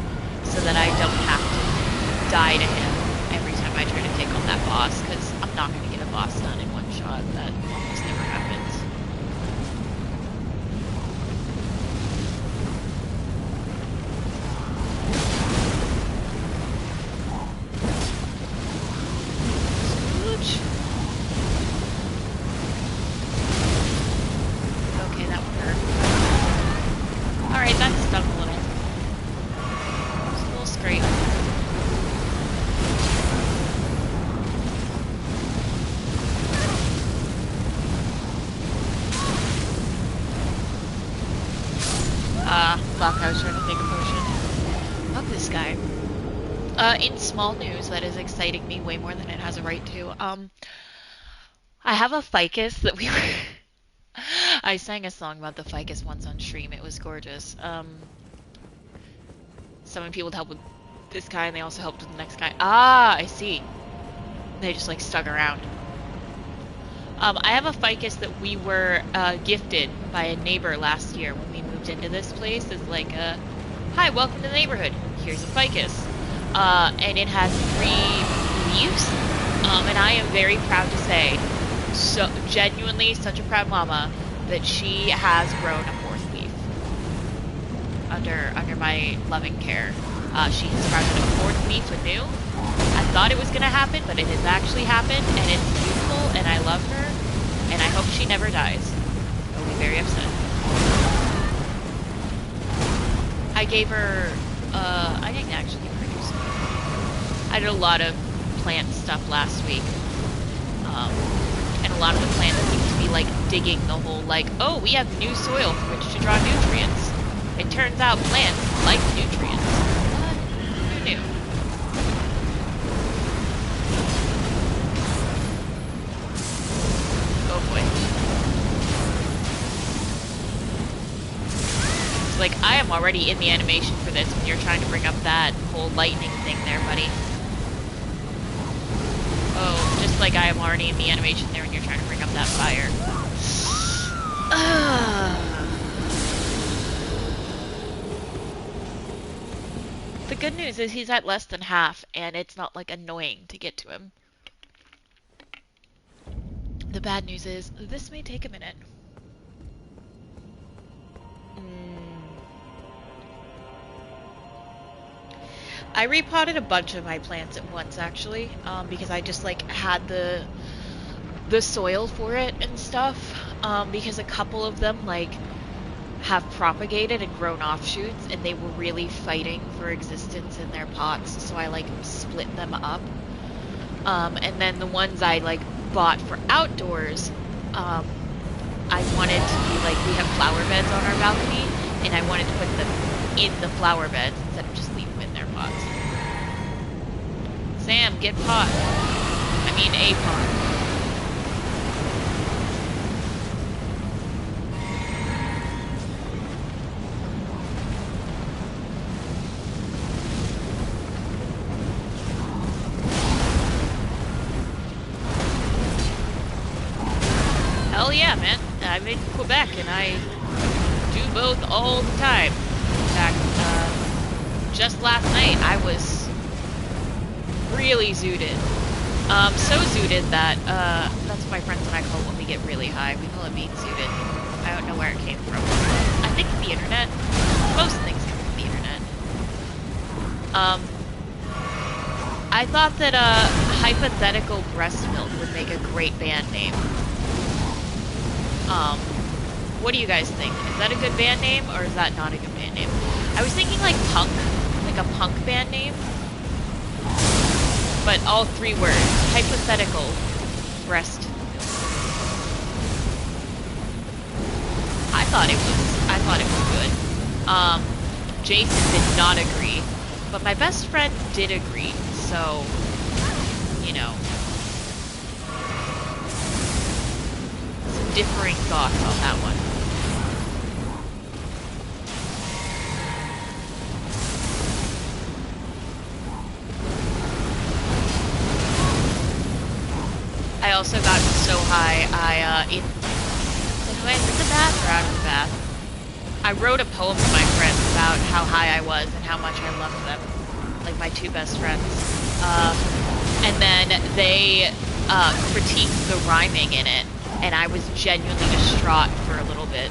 so that I don't have to die to him every time I try to take on that boss, because I'm not gonna get a boss done in one shot. That almost never happens. I was trying to make a potion. Fuck this guy. In small news that is exciting me way more than it has a right to, I have a ficus that we were... I sang a song about the ficus once on stream. It was gorgeous. Some people helped with this guy, and they also helped with the next guy. Ah, I see. They just, like, stuck around. I have a ficus that we were gifted by a neighbor last year when we moved into this place. It's like, hi, welcome to the neighborhood. Here's a ficus. And it has 3 leaves. And I am very proud to say, so genuinely such a proud mama, that she has grown a 4th leaf under my loving care. She has sprouted a 4th leaf anew. I thought it was going to happen, but it has actually happened, and it's beautiful, and I love her, and I hope she never dies. I'll be very upset. I gave her, I didn't actually produce it. I did a lot of plant stuff last week, and a lot of the plants seem to be, like, digging the whole, like, oh, we have new soil from which to draw nutrients. It turns out plants like nutrients. Who knew? Oh boy. It's like, I am already in the animation for this when you're trying to bring up that whole lightning thing there, buddy. Oh, just like I am already in the animation there when you're trying to bring up that fire. The good news is he's at less than half, and it's not, like, annoying to get to him. The bad news is, this may take a minute. I repotted a bunch of my plants at once, actually, because I just, like, had the soil for it and stuff, because a couple of them, like, have propagated and grown offshoots, and they were really fighting for existence in their pots, so I, like, split them up. And then the ones I, like, bought for outdoors, I wanted to be, like, we have flower beds on our balcony, and I wanted to put them in the flower beds instead of just leave them in their pots. Sam, get pot. I mean, a pot. Hell yeah, man. I'm in Quebec, and I do both all the time. fact, just last night I was really zooted. So zooted that, that's what my friends and I call it when we get really high. We call it being zooted. I don't know where it came from. I think the internet. Most things come from the internet. I thought that, hypothetical breast milk would make a great band name. What do you guys think? Is that a good band name, or is that not a good band name? I was thinking like punk, like a punk band name. But all 3 words. Hypothetical breast milk. I thought it was good. Jason did not agree, but my best friend did agree, so, you know. Some differing thoughts on that one. I also got so high, I in the bath or out of the bath, I wrote a poem to my friends about how high I was and how much I loved them, like my 2 best friends. And then they critiqued the rhyming in it, and I was genuinely distraught for a little bit.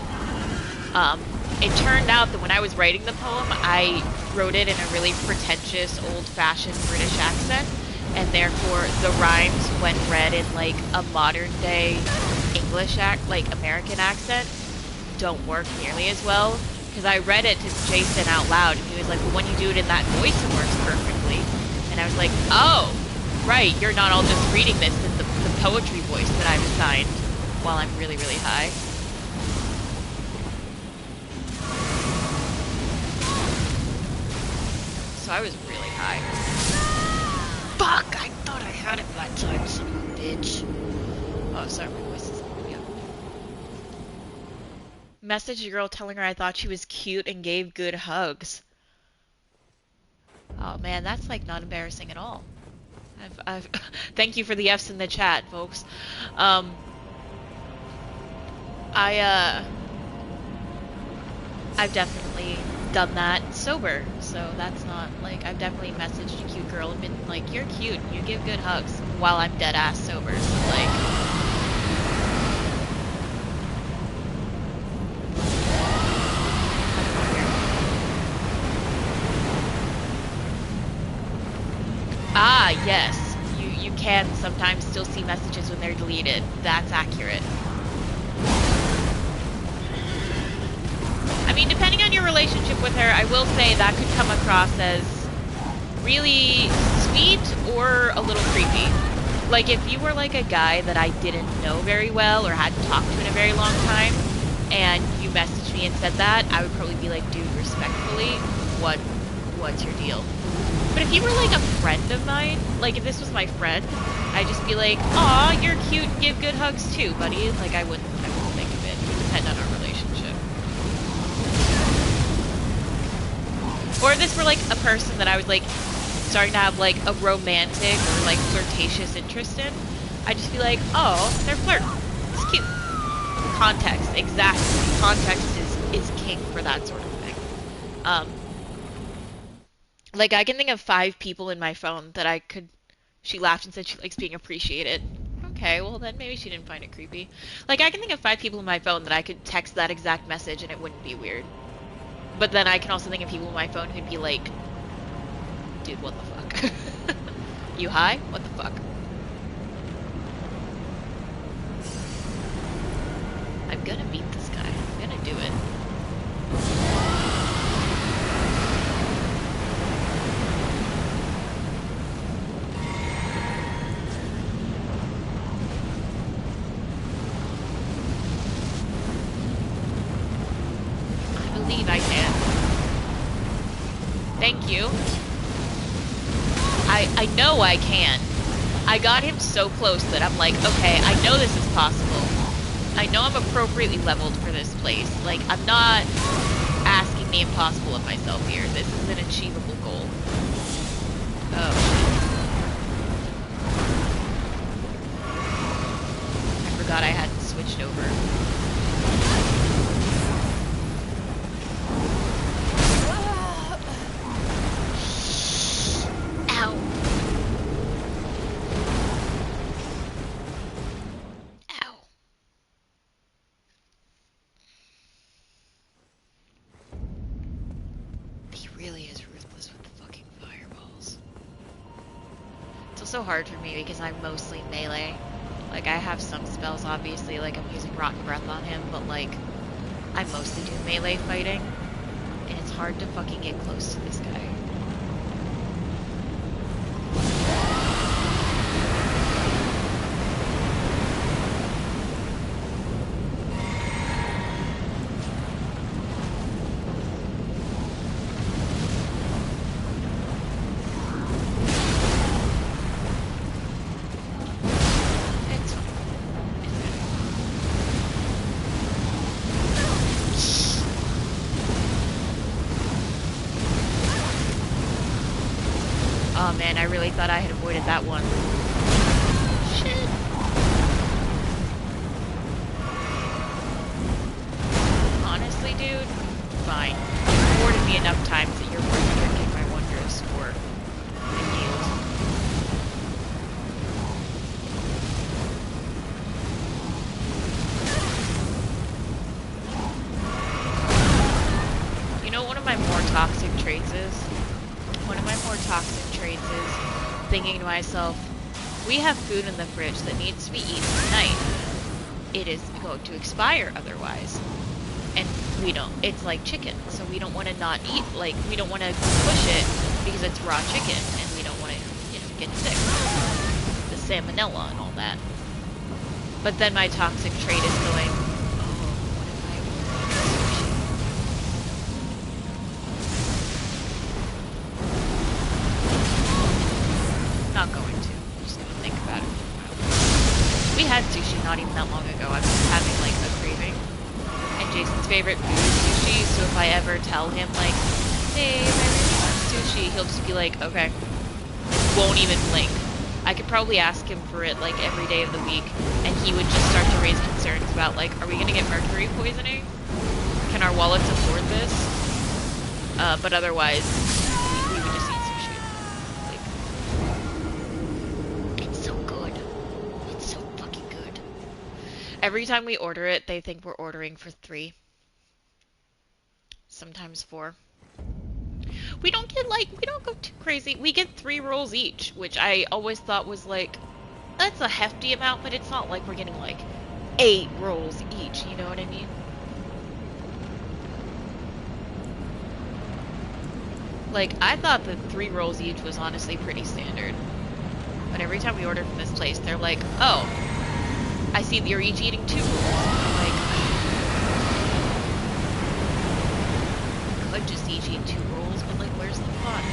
It turned out that when I was writing the poem, I wrote it in a really pretentious, old-fashioned British accent, and therefore the rhymes, when read in like a modern-day English American accent, don't work nearly as well. Because I read it to Jason out loud, and he was like, well, when you do it in that voice, it works perfectly. And I was like, oh, right, you're not all just reading this in the poetry voice that I've assigned while I'm really, really high. So I was really high. Fuck! I thought I had it that time, son of a bitch. Oh, sorry, my voice is coming up. Messaged a girl telling her I thought she was cute and gave good hugs. Oh man, that's like not embarrassing at all. I've thank you for the F's in the chat, folks. I've definitely done that sober, so that's not like, I've definitely messaged a cute girl and been like, you're cute, you give good hugs, while I'm dead ass sober. So like, ah, yes, you can sometimes still see messages when they're deleted. That's accurate. I mean, depending on your relationship with her, I will say that could come across as really sweet or a little creepy. Like, if you were like a guy that I didn't know very well or hadn't talked to in a very long time, and you messaged me and said that, I would probably be like, dude, respectfully, what's your deal? But if you were like a friend of mine, like if this was my friend, I'd just be like, aw, you're cute, give good hugs too, buddy. Like, I wouldn't think of it. It would depend on our relationship. Or if this were like a person that I was like starting to have like a romantic or like flirtatious interest in, I'd just be like, oh, they're flirting. It's cute. Context, exactly. Context is king for that sort of thing. Like, I can think of 5 people in my phone that I could... She laughed and said she likes being appreciated. Okay, well then maybe she didn't find it creepy. Like, I can think of 5 people in my phone that I could text that exact message and it wouldn't be weird. But then I can also think of people in my phone who'd be like, dude, what the fuck? You high? What the fuck? I'm gonna beat this guy. I'm gonna do it. I believe I can. Thank you. I know I can. I got him so close that I'm like, okay, I know this is possible. I know I'm appropriately leveled for this place. Like, I'm not asking the impossible of myself here. This is an achievable goal. Oh, shit. I forgot I hadn't switched over. also hard for me because I'm mostly melee. Like, I have some spells, obviously, like I'm using Rotten Breath on him, but like, I mostly do melee fighting, and it's hard to fucking get close to this guy. Oh man, I really thought I had avoided that one. Shit. Honestly, dude, fine. You've avoided me enough times that you're worth drinking my wondrous for and yield. You know what one of my more toxic traits is? One of my more toxic traits is thinking to myself, we have food in the fridge that needs to be eaten tonight. It is going to expire otherwise. And we don't, it's like chicken, so we don't want to not eat, like, we don't want to push it because it's raw chicken, and we don't want to, you know, get sick. The salmonella and all that. But then my toxic trait is going, oh, what if I order sushi? Not going to. I'm just gonna think about it. We had sushi not even that long ago. I'm just having like a craving. And Jason's favorite food is sushi, so if I ever tell him like, hey, I really want sushi, he'll just be like, okay. Won't even blink. I could probably ask him for it like every day of the week, and he would just start to raise concerns about like, are we gonna get mercury poisoning? Can our wallets afford this? But otherwise, we would just eat sushi. Like, it's so good. It's so fucking good. Every time we order it, they think we're ordering for 3. Sometimes 4. We don't get like, we don't go too crazy. We get 3 rolls each, which I always thought was like, that's a hefty amount, but it's not like we're getting like 8 rolls each, you know what I mean? Like, I thought that 3 rolls each was honestly pretty standard. But every time we order from this place, they're like, oh, I see that you're each eating 2 rolls. I'm like, I could just each eat 2 rolls, but like, where's the fun?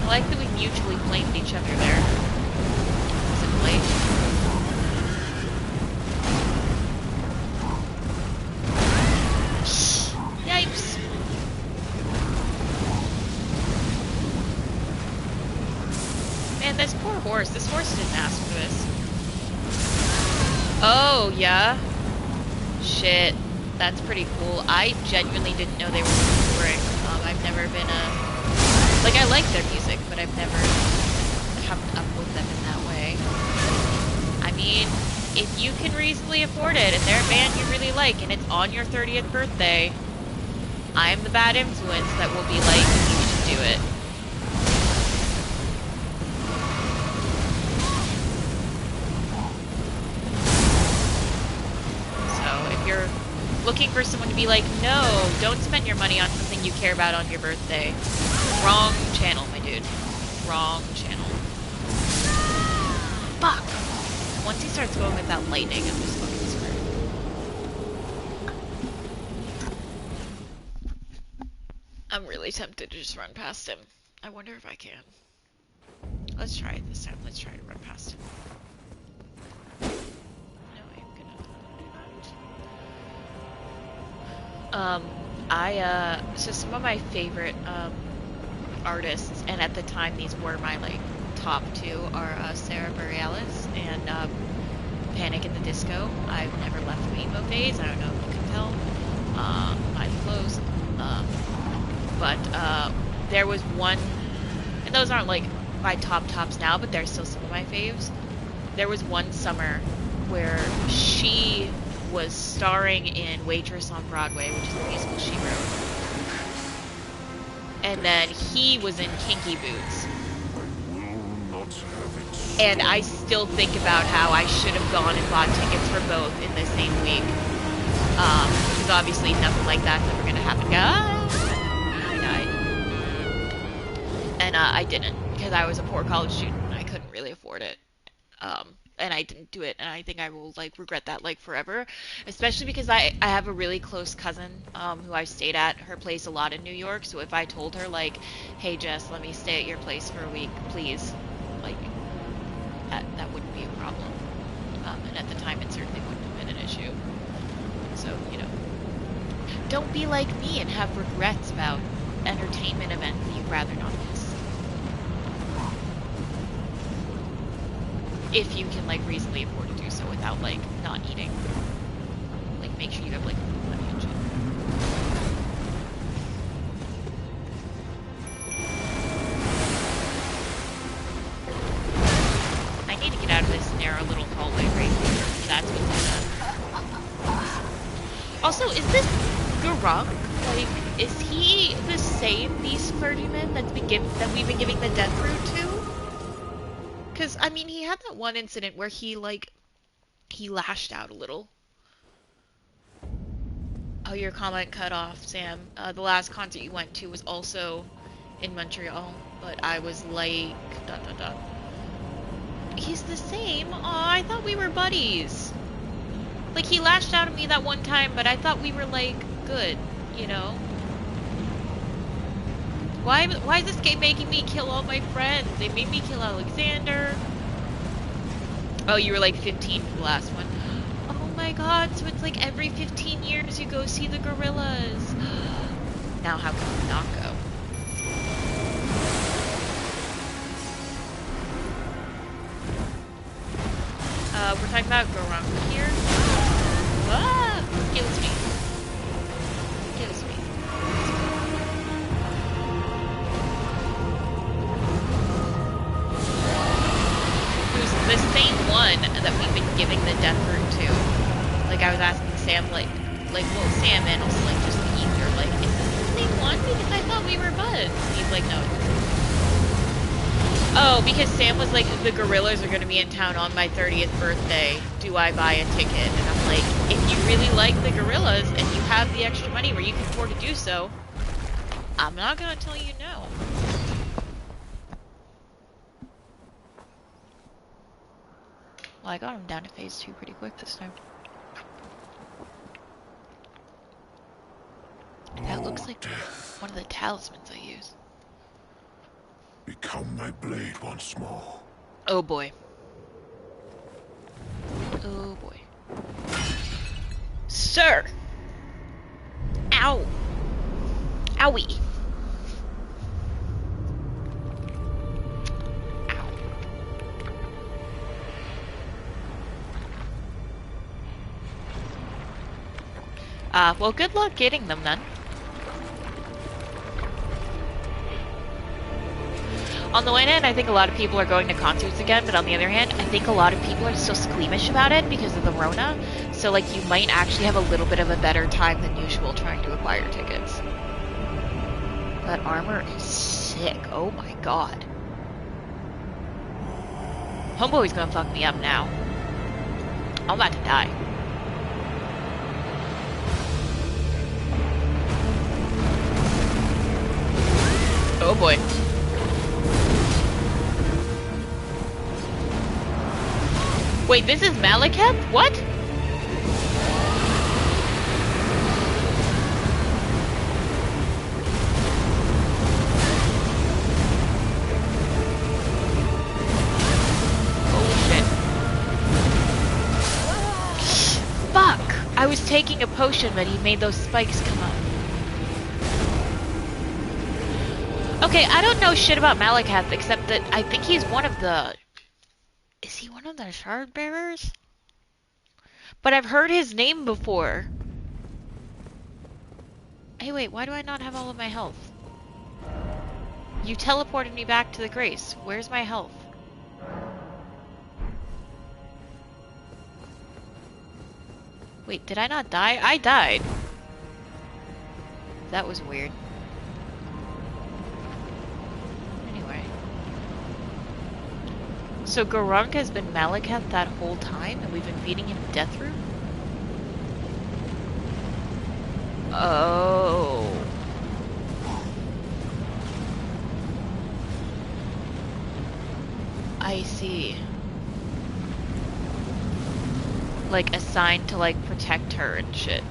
I like that we mutually flamed each other there. Simply. Yipes. Man, this poor horse. This horse didn't ask for this. Oh, yeah? Shit. That's pretty cool. I genuinely didn't know they were touring. I've never been a... Like, I like their music, but I've never come up with them in that way. I mean, if you can reasonably afford it, and they're a band you really like, and it's on your 30th birthday, I am the bad influence that will be like, you should do it. So, if you're looking for someone to be like, no, don't spend your money on something you care about on your birthday. Wrong channel, my dude. Wrong channel. Fuck! Once he starts going with that lightning, I'm just fucking screwed. I'm really tempted to just run past him. I wonder if I can. Let's try it this time. Let's try to run past him. No, I'm gonna... so some of my favorite, artists, and at the time these were my like top 2, are Sarah Bareilles and Panic at the Disco. I've never left the emo phase. I don't know if you can tell by the clothes. But there was one And those aren't like my tops now, but they're still some of my faves. There was one summer where she was starring in Waitress on Broadway, which is the musical she wrote. And then he was in Kinky Boots. And I still think about how I should have gone and bought tickets for both in the same week. Because obviously nothing like that's ever going to happen. I died. And I didn't, because I was a poor college student and I couldn't really afford it. And I didn't do it, and I think I will, like, regret that, like, forever. Especially because I have a really close cousin, who I've stayed at her place a lot in New York, so if I told her, like, hey, Jess, let me stay at your place for a week, please, like, that wouldn't be a problem. And at the time, it certainly wouldn't have been an issue. So, you know, don't be like me and have regrets about entertainment events that you'd rather not miss. If you can, like, reasonably afford to do so without, like, not eating. Like, make sure you have, like, money and shit. I need to get out of this narrow little hallway right here. That's what's on. Also, is this Garunk? Like, is he the same beast clergyman that we've been giving the death route to? Because, I mean, he had that one incident where he lashed out a little. Oh, your comment cut off, Sam. The last concert you went to was also in Montreal, but I was like, ... He's the same? Aw, I thought we were buddies. Like, he lashed out at me that one time, but I thought we were, like, good, you know? Why is this game making me kill all my friends? They made me kill Alexander. Oh, you were like 15 for the last one. Oh my god, so it's like every 15 years you go see the gorillas. Now how can we not go? We're talking about Garunk here. Ah! Kills me. Kills me. The same one that we've been giving the death route to. Like, I was asking Sam, like, well, Sam and also, like, just Ether, like, is this the same one? Because I thought we were buds. And he's like, no. Oh, because Sam was like, the gorillas are going to be in town on my 30th birthday. Do I buy a ticket? And I'm like, if you really like the gorillas and you have the extra money where you can afford to do so, I'm not going to tell you no. Well, I got him down to phase 2 pretty quick this time. That looks like one of the talismans I use. Become my blade once more. Oh boy. Oh boy. Sir! Ow! Owie! Well, good luck getting them then. On the one hand, I think a lot of people are going to concerts again, but on the other hand, I think a lot of people are still squeamish about it because of the Rona. So, like, you might actually have a little bit of a better time than usual trying to acquire tickets. That armor is sick. Oh my god. Homeboy's gonna fuck me up now. I'm about to die. Oh boy. Wait, this is Malekith? What? Oh shit. Fuck! I was taking a potion, but he made those spikes come up. Okay, I don't know shit about Malekith, except that I think he's one of the... Is he one of the shard bearers? But I've heard his name before. Hey, wait, why do I not have all of my health? You teleported me back to the Grace. Where's my health? Wait, did I not die? I died. That was weird. Anyway. So Garunk has been Malekith that whole time, and we've been feeding him Deathroot? Oh. I see. Like, assigned to, like, protect her and shit.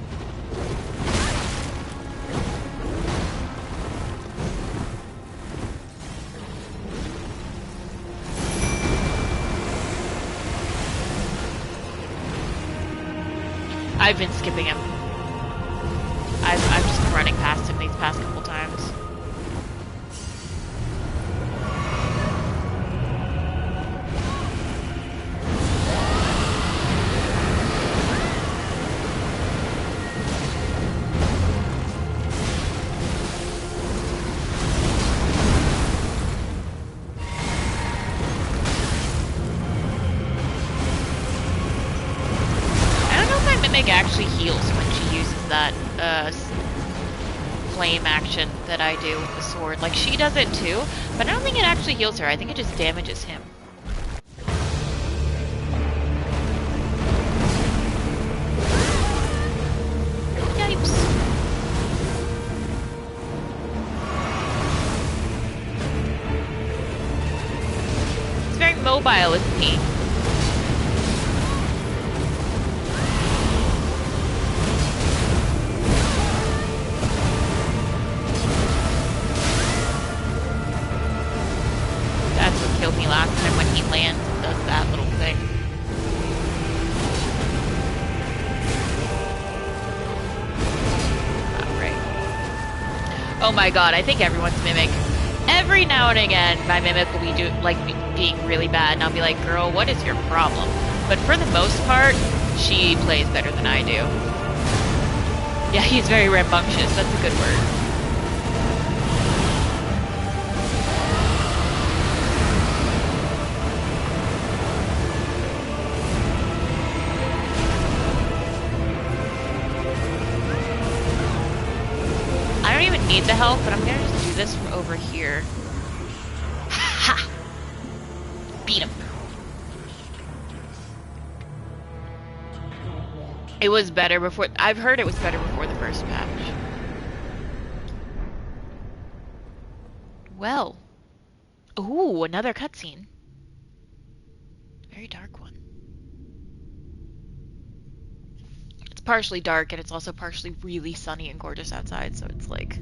I've been skipping him. I've just been running past him these past couple times. Actually heals when she uses that flame action that I do with the sword. Like, she does it too, but I don't think it actually heals her. I think it just damages him. Yipes. It's very mobile, isn't he? Killed me last time when he lands and does that little thing. Alright. Oh my god, I think everyone's Mimic. Every now and again, my Mimic will be being really bad, and I'll be like, girl, what is your problem? But for the most part, she plays better than I do. Yeah, he's very rambunctious, that's a good word. Need the help, but I'm gonna just do this from over here. Ha! Beat him. It was better before. I've heard it was better before the first patch. Well. Ooh, another cutscene. Very dark one. It's partially dark and it's also partially really sunny and gorgeous outside, so it's like.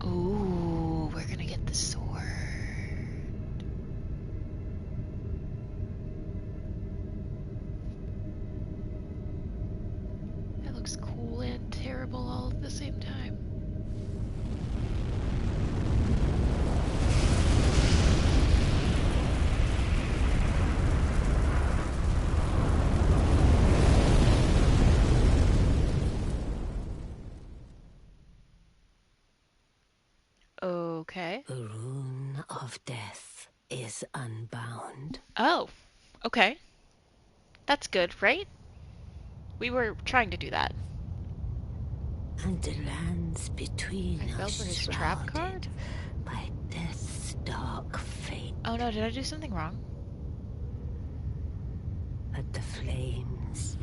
Ooh, we're gonna get the sword. That looks cool and terrible all at the same time. Okay. The rune of death is unbound. Oh, okay. That's good, right? We were trying to do that. And the lands between I fell us for his trap card? by death's dark fate. Oh no, did I do something wrong? But the flames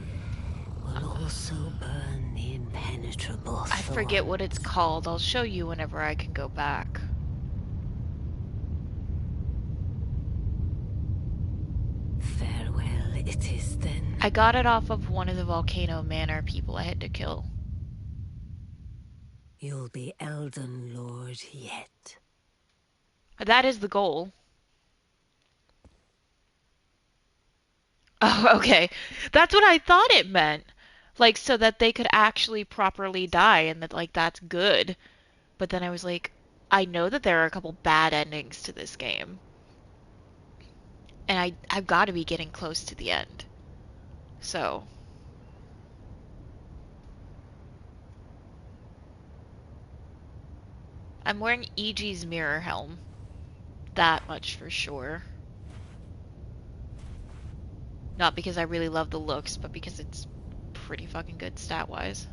will also burn the impenetrable I forget what it's called. I'll show you whenever I can go back. Farewell it is then. I got it off of one of the Volcano Manor people I had to kill. You'll be Elden Lord yet. That is the goal. Oh, okay. That's what I thought it meant. Like, so that they could actually properly die and that, like, that's good. But then I was like, I know that there are a couple bad endings to this game. And I've got to be getting close to the end. So. I'm wearing EG's mirror helm. That much for sure. Not because I really love the looks, but because it's pretty fucking good stat-wise.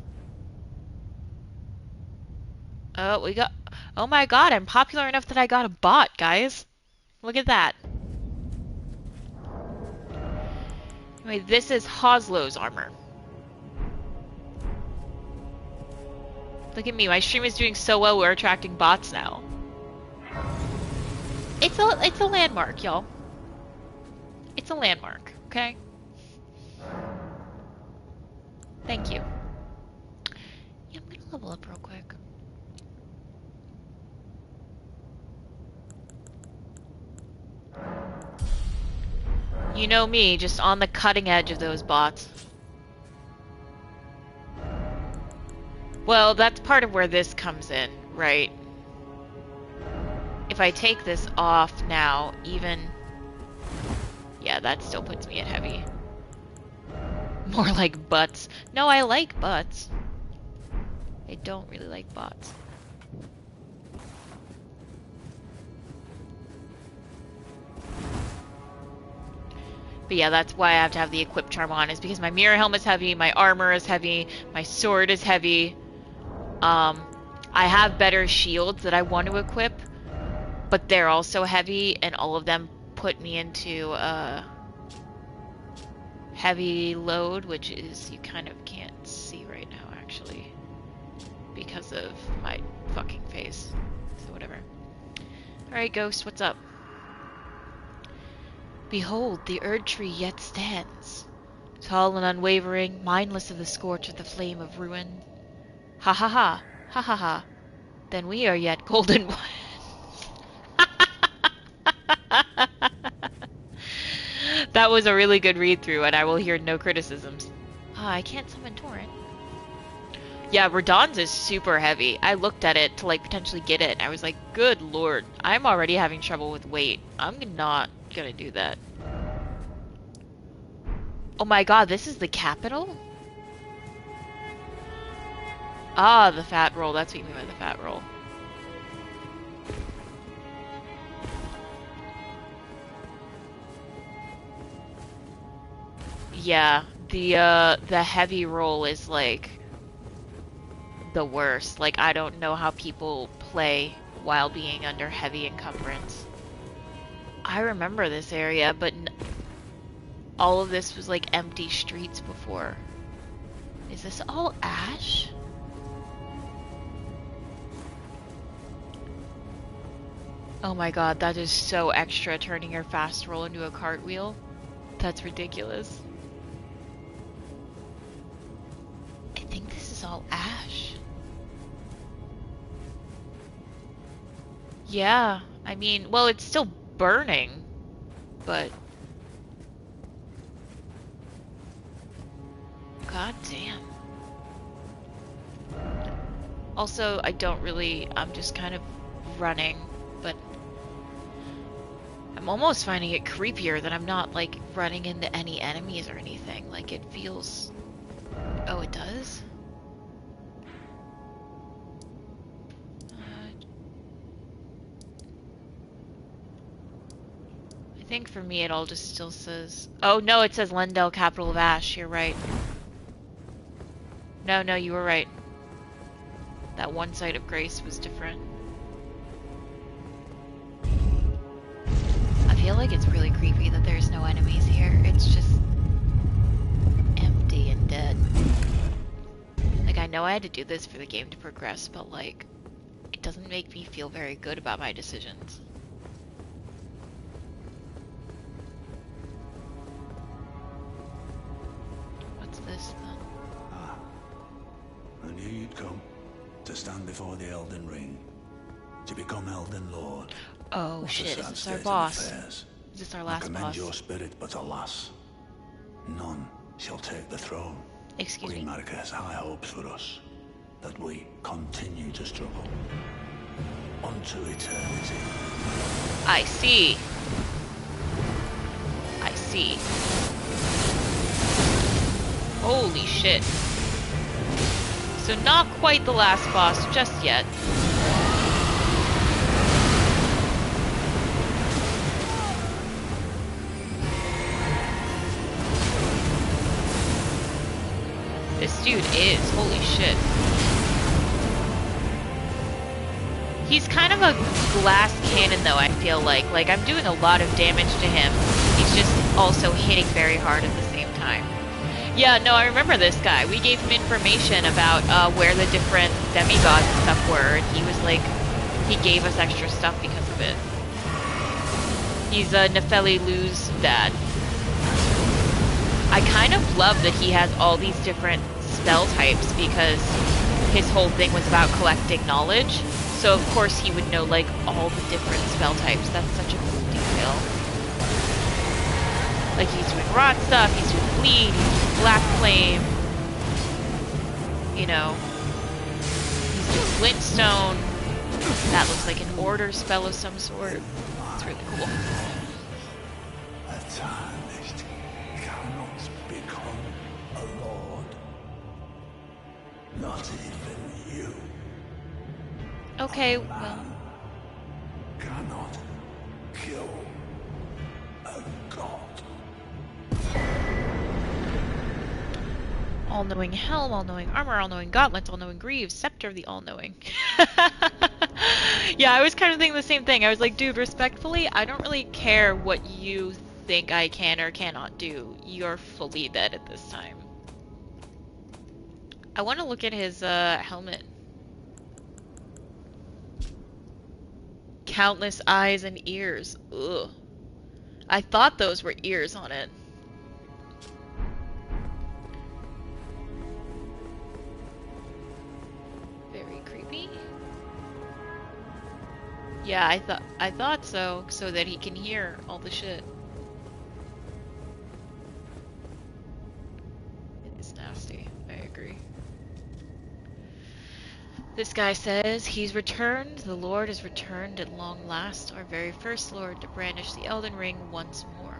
Oh, we got... Oh my god, I'm popular enough that I got a bot, guys. Look at that. Anyway, this is Hoslow's armor. Look at me, my stream is doing so well, we're attracting bots now. It's a landmark, y'all. It's a landmark, okay? Thank you. Yeah, I'm gonna level up real quick. You know me, just on the cutting edge of those bots. Well, that's part of where this comes in, right? If I take this off now, even... Yeah, that still puts me at heavy. More like butts. No, I like butts. I don't really like bots. But yeah, that's why I have to have the equip charm on, is because my mirror helm is heavy, my armor is heavy, my sword is heavy. I have better shields that I want to equip, but they're also heavy, and all of them put me into heavy load, which is, you kind of can't see right now, actually, because of my fucking face. So whatever. Alright, Ghost, what's up? Behold, the Urgery yet stands, tall and unwavering, mindless of the scorch of the flame of ruin. Ha ha ha, ha ha ha. Then we are yet golden ones. That was a really good read-through, and I will hear no criticisms. Ah, I can't summon Torrent. Yeah, Radahn's is super heavy. I looked at it to, like, potentially get it, and I was like, good lord, I'm already having trouble with weight. I'm not gonna do that. Oh my god, this is the capital? Ah, the fat roll. That's what you mean by the fat roll. Yeah, the heavy roll is like the worst. Like, I don't know how people play while being under heavy encumbrance. I remember this area, but all of this was like empty streets before. Is this all ash? Oh my god, that is so extra, turning your fast roll into a cartwheel. That's ridiculous. I think this is all ash. Yeah, I mean, well, it's still burning, but... God damn. Also, I don't really, I'm just kind of running, but I'm almost finding it creepier that I'm not, like, running into any enemies or anything. Like, it feels... Oh, it does? I think for me it all just still says... Oh, no, it says Lendel, capital of Ash. You're right. No, no, you were right. That one site of grace was different. I feel like it's really creepy that there's no enemies here. It's just empty and dead. Like, I know I had to do this for the game to progress, but, like, it doesn't make me feel very good about my decisions. What's this, then? Ah. I knew you'd come to stand before the Elden Ring, to become Elden Lord. Oh What shit, a is sad this our state of boss? affairs. Is this our I last commend boss? your spirit, but alas, none shall take the throne. Excuse Queen me. Marika has high hopes for us, that we continue to struggle unto eternity. I see. I see. Holy shit. So not quite the last boss just yet. dude is. Holy shit. He's kind of a glass cannon, though, I feel like. Like, I'm doing a lot of damage to him. He's just also hitting very hard at the same time. Yeah, no, I remember this guy. We gave him information about where the different demigods and stuff were, and he was like, he gave us extra stuff because of it. He's Nefeli Lu's dad. I kind of love that he has all these different spell types because his whole thing was about collecting knowledge. So of course he would know like all the different spell types. That's such a cool detail. Like he's doing rot stuff, he's doing bleed, he's doing black flame. You know. He's doing glintstone. That looks like an order spell of some sort. It's really cool. A tarnished cannot become a lord. Not even you. Okay, well. Cannot kill a god. All-knowing helm, all-knowing armor, all-knowing gauntlets, all-knowing greaves, scepter of the all-knowing. Yeah, I was kind of thinking the same thing. I was like, dude, respectfully, I don't really care what you think I can or cannot do. You're fully dead at this time. I want to look at his helmet. Countless eyes and ears. Ugh. I thought those were ears on it. Very creepy. Yeah, I thought so that he can hear all the shit. It is nasty. I agree. This guy says, he's returned, the Lord is returned at long last, our very first Lord, to brandish the Elden Ring once more.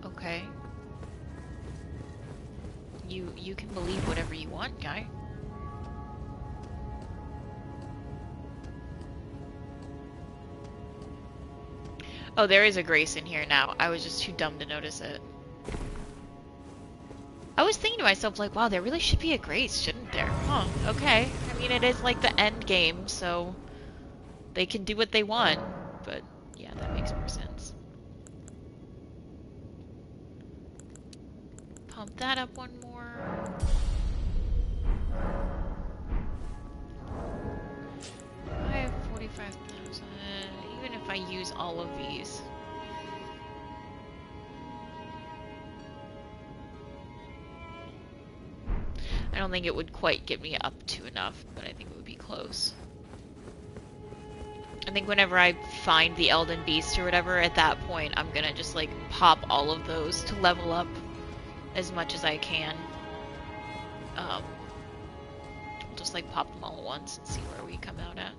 Okay. You can believe whatever you want, guy. Oh, there is a grace in here now. I was just too dumb to notice it. I was thinking to myself, like, wow, there really should be a grace, shouldn't there? Huh, okay. I mean, it is like the end game, so they can do what they want. But, yeah, that makes more sense. Pump that up one more. I have 45,000. Even if I use all of these. I don't think it would quite get me up to enough, but I think it would be close. I think whenever I find the Elden Beast or whatever, at that point, I'm gonna just like pop all of those to level up as much as I can. I'll just like pop them all at once and see where we come out at.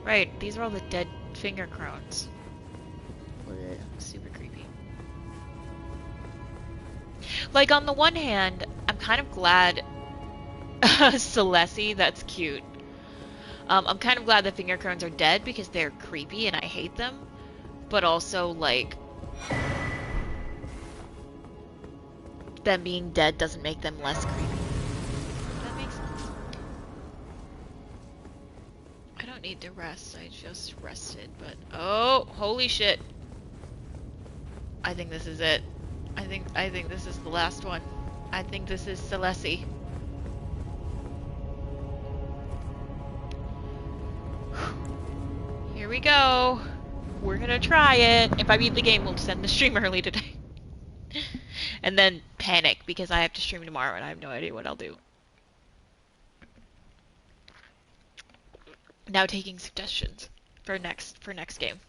Right, these are all the dead finger crones. Blech, super creepy. Like, on the one hand, I'm kind of glad Celessi, that's cute. I'm kind of glad the finger crones are dead because they're creepy and I hate them. But also, like, them being dead doesn't make them less creepy. That makes sense. I don't need to rest, I just rested, but... Oh, holy shit. I think this is it. I think this is the last one. I think this is Celessi. Here we go. We're gonna try it. If I beat the game, we'll send the stream early today. And then panic because I have to stream tomorrow and I have no idea what I'll do. Now taking suggestions for next game.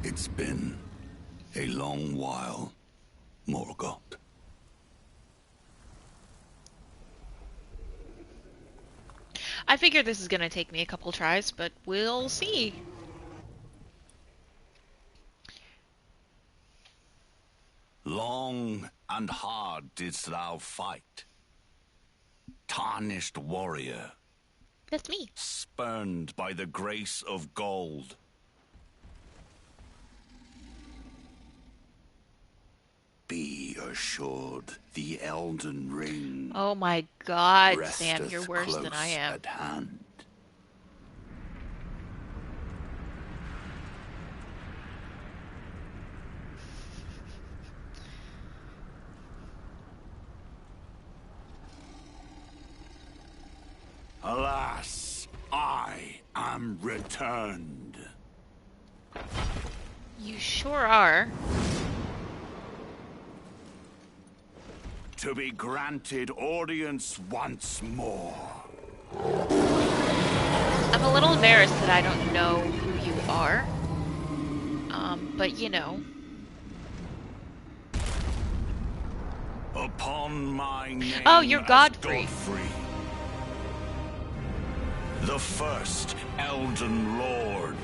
It's been a long while, Morgoth. I figure this is gonna take me a couple tries, but we'll see. and hard didst thou fight. Tarnished warrior, That's me. spurned by the grace of gold. Be assured, the Elden Ring Oh my god, resteth Sam, you're worse than I close am. at hand. Alas, I am returned. You sure are. To be granted audience once more. I'm a little embarrassed that I don't know who you are. But you know. Upon my name Oh, you're as Godfrey. Godfrey, the first Elden Lord.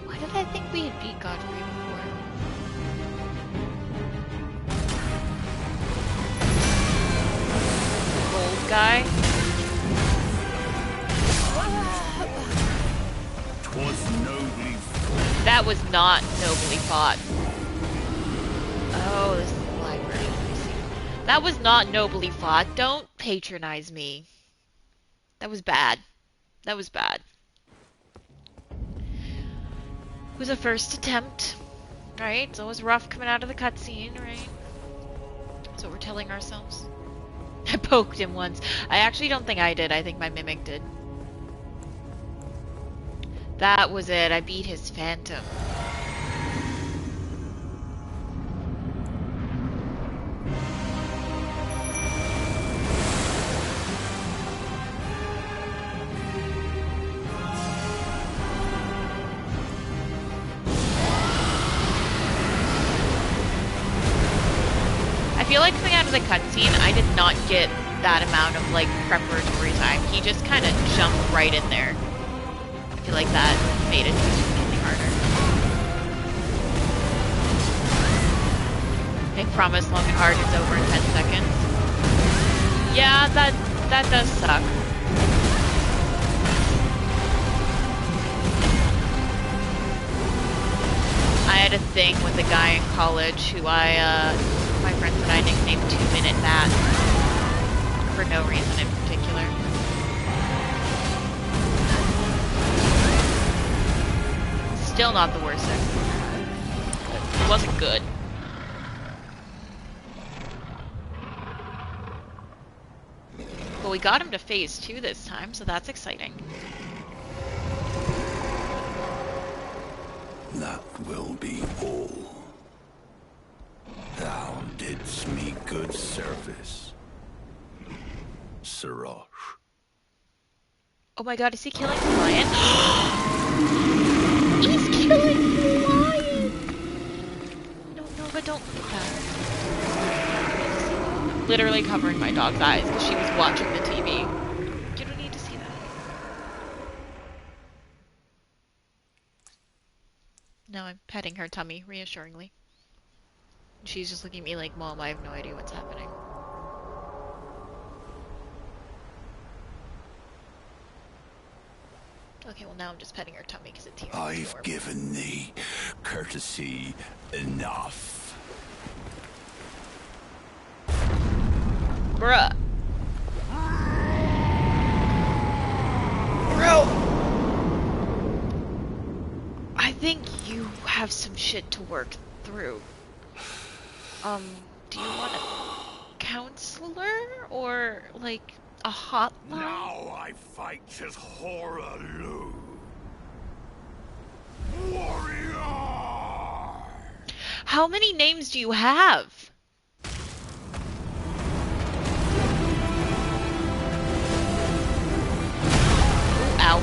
Why did I think we had beat Godfrey before? Gold guy? 'Twas nobly That was not nobly fought. Oh, this is the library. That was not nobly fought. Don't patronize me. That was bad. That was bad. It was a first attempt, right? It's always rough coming out of the cutscene, right? That's what we're telling ourselves. I poked him once. I actually don't think I did. I think my mimic did. That was it. I beat his phantom. I feel like coming out of the cutscene, I did not get that amount of like preparatory time. He just kind of jumped right in there. I feel like that made it significantly harder. I promise long and hard is over in 10 seconds. Yeah, that does suck. I had a thing with a guy in college who my friends and I nicknamed 2-Minute Matt. For no reason in particular. Still not the worst sex I've ever had. It wasn't good. But we got him to phase 2 this time, so that's exciting. That will be all. Thou didst me good service, Sirosh. Oh my god, is he killing the lion? He's killing the lion! No, but don't look at that. I'm literally covering my dog's eyes because she was watching the TV. You don't need to see that. No, I'm petting her tummy reassuringly. She's just looking at me like, Mom, I have no idea what's happening. Okay, well now I'm just petting her tummy because it's here. I've given thee courtesy enough. Bruh. Bro! I think you have some shit to work through. Do you want a counselor? Or, like, a hotline? Now I fight as Horalu. Warrior! How many names do you have? Ow.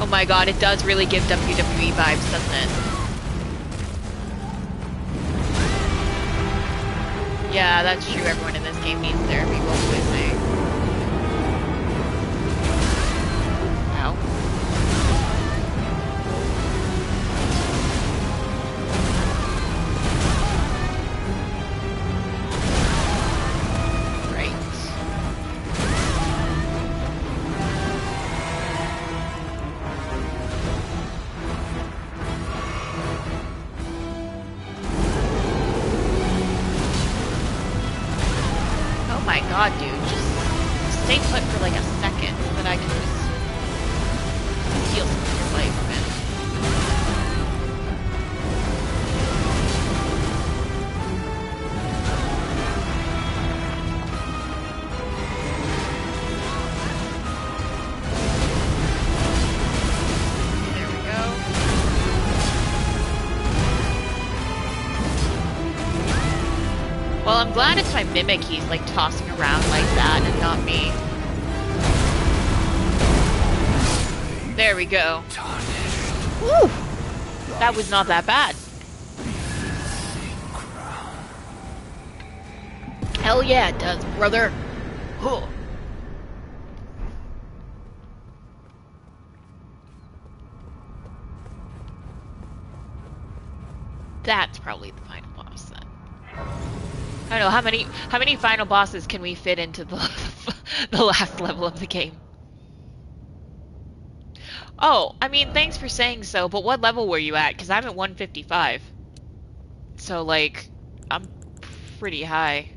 Oh my god, it does really give WWE vibes, doesn't it? Yeah, that's true. Everyone in this game needs therapy, what was I saying? Ow. my god, dude, just stay put for like a second so that I can just heal some of your life, man. Well, I'm glad it's my Mimic he's like tossing around like that and not me. There we go. Woo! That was not that bad. Hell yeah, it does, brother. Huh. That's probably the final boss then. I don't know, how many final bosses can we fit into the the last level of the game? Oh, I mean, thanks for saying so, but what level were you at? Because I'm at 155. So, like, I'm pretty high.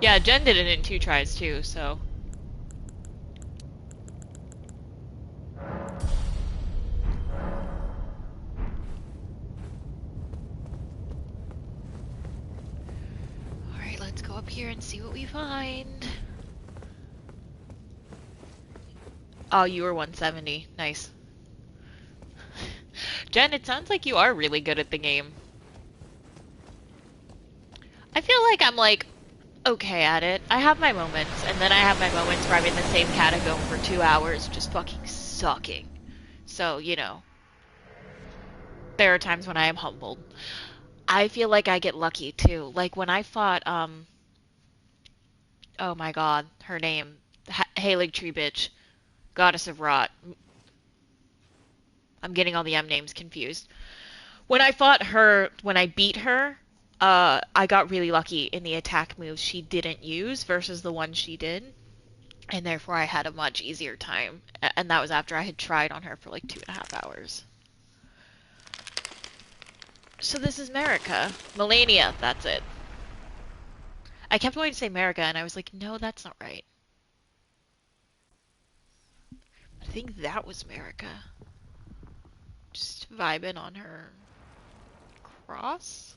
Yeah, Jen did it in 2 tries too, so... Alright, let's go up here and see what we find. Oh, you were 170. Nice. Jen, it sounds like you are really good at the game. I feel like I'm like okay at it. I have my moments, and then I have my moments where I'm in the same catacomb for 2 hours just fucking sucking. So, you know. There are times when I am humbled. I feel like I get lucky too. Like when I fought oh my god, her name, Halig Tree Bitch, Goddess of Rot. I'm getting all the M names confused. When I fought her, when I beat her, I got really lucky in the attack moves she didn't use versus the one she did. And therefore I had a much easier time. And that was after I had tried on her for like 2.5 hours. So this is Marika. Melania, that's it. I kept wanting to say Marika and I was like, no, that's not right. I think that was Marika. Just vibing on her cross.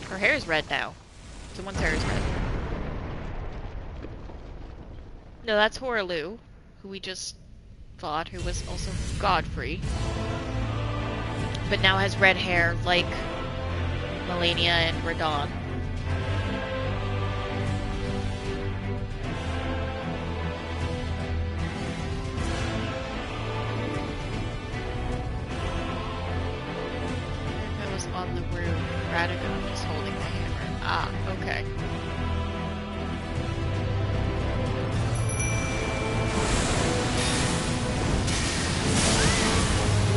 Her hair is red now. Someone's hair is red. No, that's Horalu, who we just fought, who was also Godfrey. But now has red hair like Melania and Radon. That was on the roof. Radagon was holding the hammer. Ah, okay.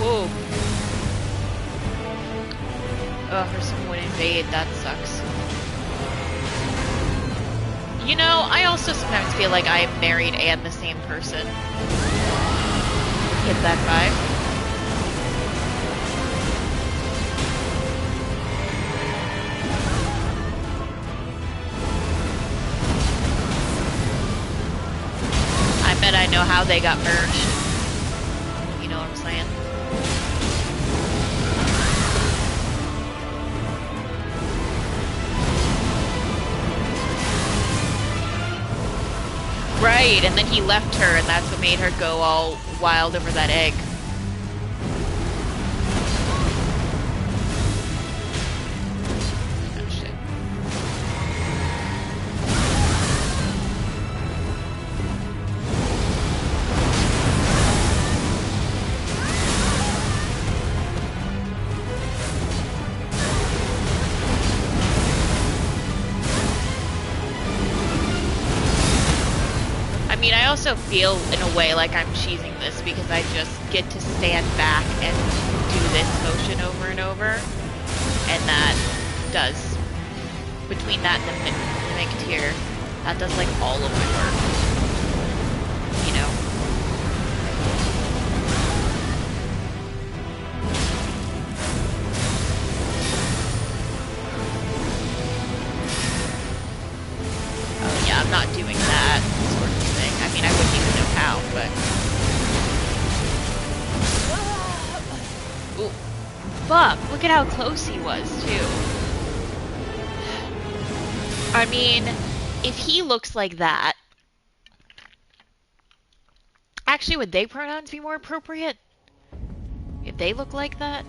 Whoa. Ugh, or someone would invade, that sucks. You know, I also sometimes feel like I am married and the same person. Get that vibe? I bet I know how they got merged. You know what I'm saying? Right, and then he left her, and that's what made her go all wild over that egg. Oh, shit. I mean, I also feel, in a way, like I'm cheesing this because I just get to stand back and do this motion over and over. And that does, between that and the Mimic tier, that does, like, all of my work. You know? not doing that sort of thing. I mean, I wouldn't even know how, but... Ooh. Fuck, look at how close he was, too. I mean, if he looks like that... Actually, would they pronouns be more appropriate? If they look like that?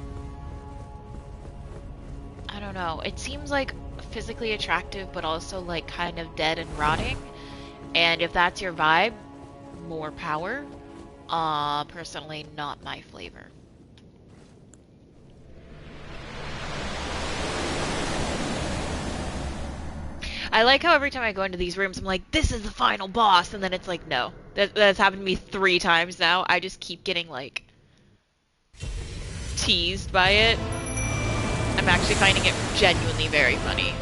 I don't know. It seems like physically attractive, but also like kind of dead and rotting. And if that's your vibe, more power. Personally, not my flavor. I like how every time I go into these rooms, I'm like, this is the final boss, and then it's like, no. That's happened to me 3 times now. I just keep getting, like, teased by it. I'm actually finding it genuinely very funny.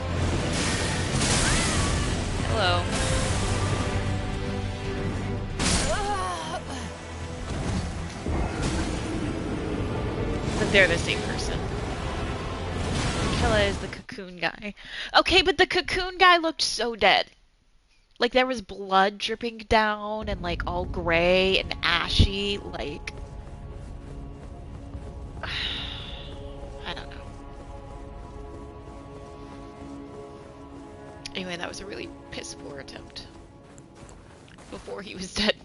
Hello. But they're the same person. Killa is the cocoon guy. Okay, but the cocoon guy looked so dead. Like, there was blood dripping down and, like, all gray and ashy, like... I don't know. Anyway, that was a really piss-poor attempt. Before he was dead.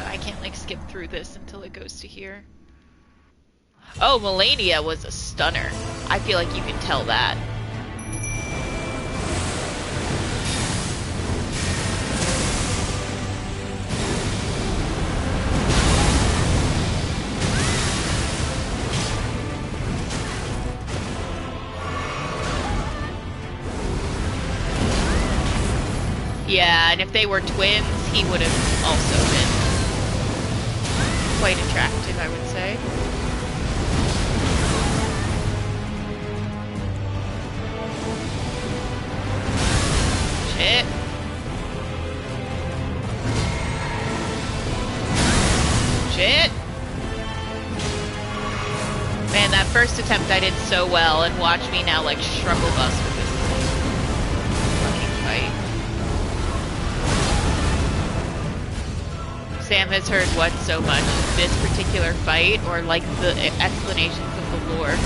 I can't, like, skip through this until it goes to here. Oh, Melania was a stunner. I feel like you can tell that. Yeah, and if they were twins, he would have also been quite attractive, I would say. Shit. Shit. Man, that first attempt I did so well, and watch me now, like, struggle bus with this fucking fight. Sam has heard what so much? This particular fight, or like the explanations of the lore?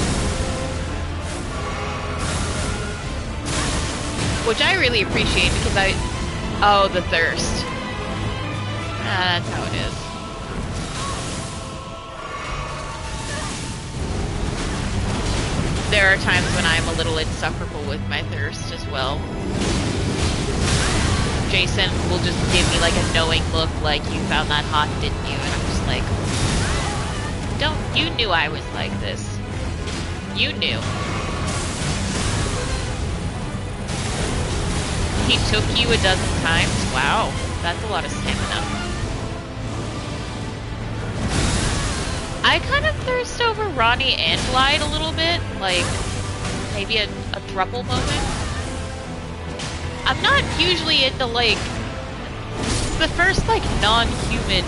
Which I really appreciate because oh, the thirst. Ah, that's how it is. There are times when I'm a little insufferable with my thirst as well. Jason will just give me like a knowing look like, you found that hot, didn't you? And I'm just like, you knew I was like this. You knew. He took you a dozen times? Wow, that's a lot of stamina. I kind of thirst over Ronnie and Glide a little bit, like maybe a throuple moment. I'm not usually into, like, the first, like, non-human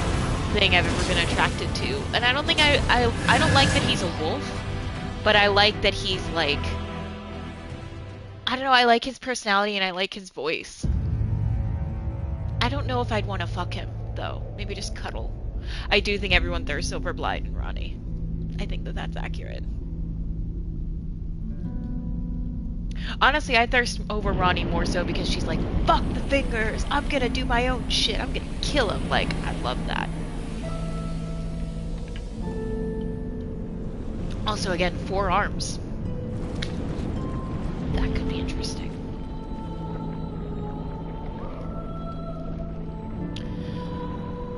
thing I've ever been attracted to. And I don't think I don't like that he's a wolf, but I like that he's, like, I don't know, I like his personality and I like his voice. I don't know if I'd want to fuck him, though. Maybe just cuddle. I do think everyone thirsts over Blythe and Ronnie. I think that that's accurate. Honestly, I thirst over Ronnie more so because she's like, fuck the fingers, I'm gonna do my own shit, I'm gonna kill him. Like, I love that. Also, again, 4 arms. That could be interesting.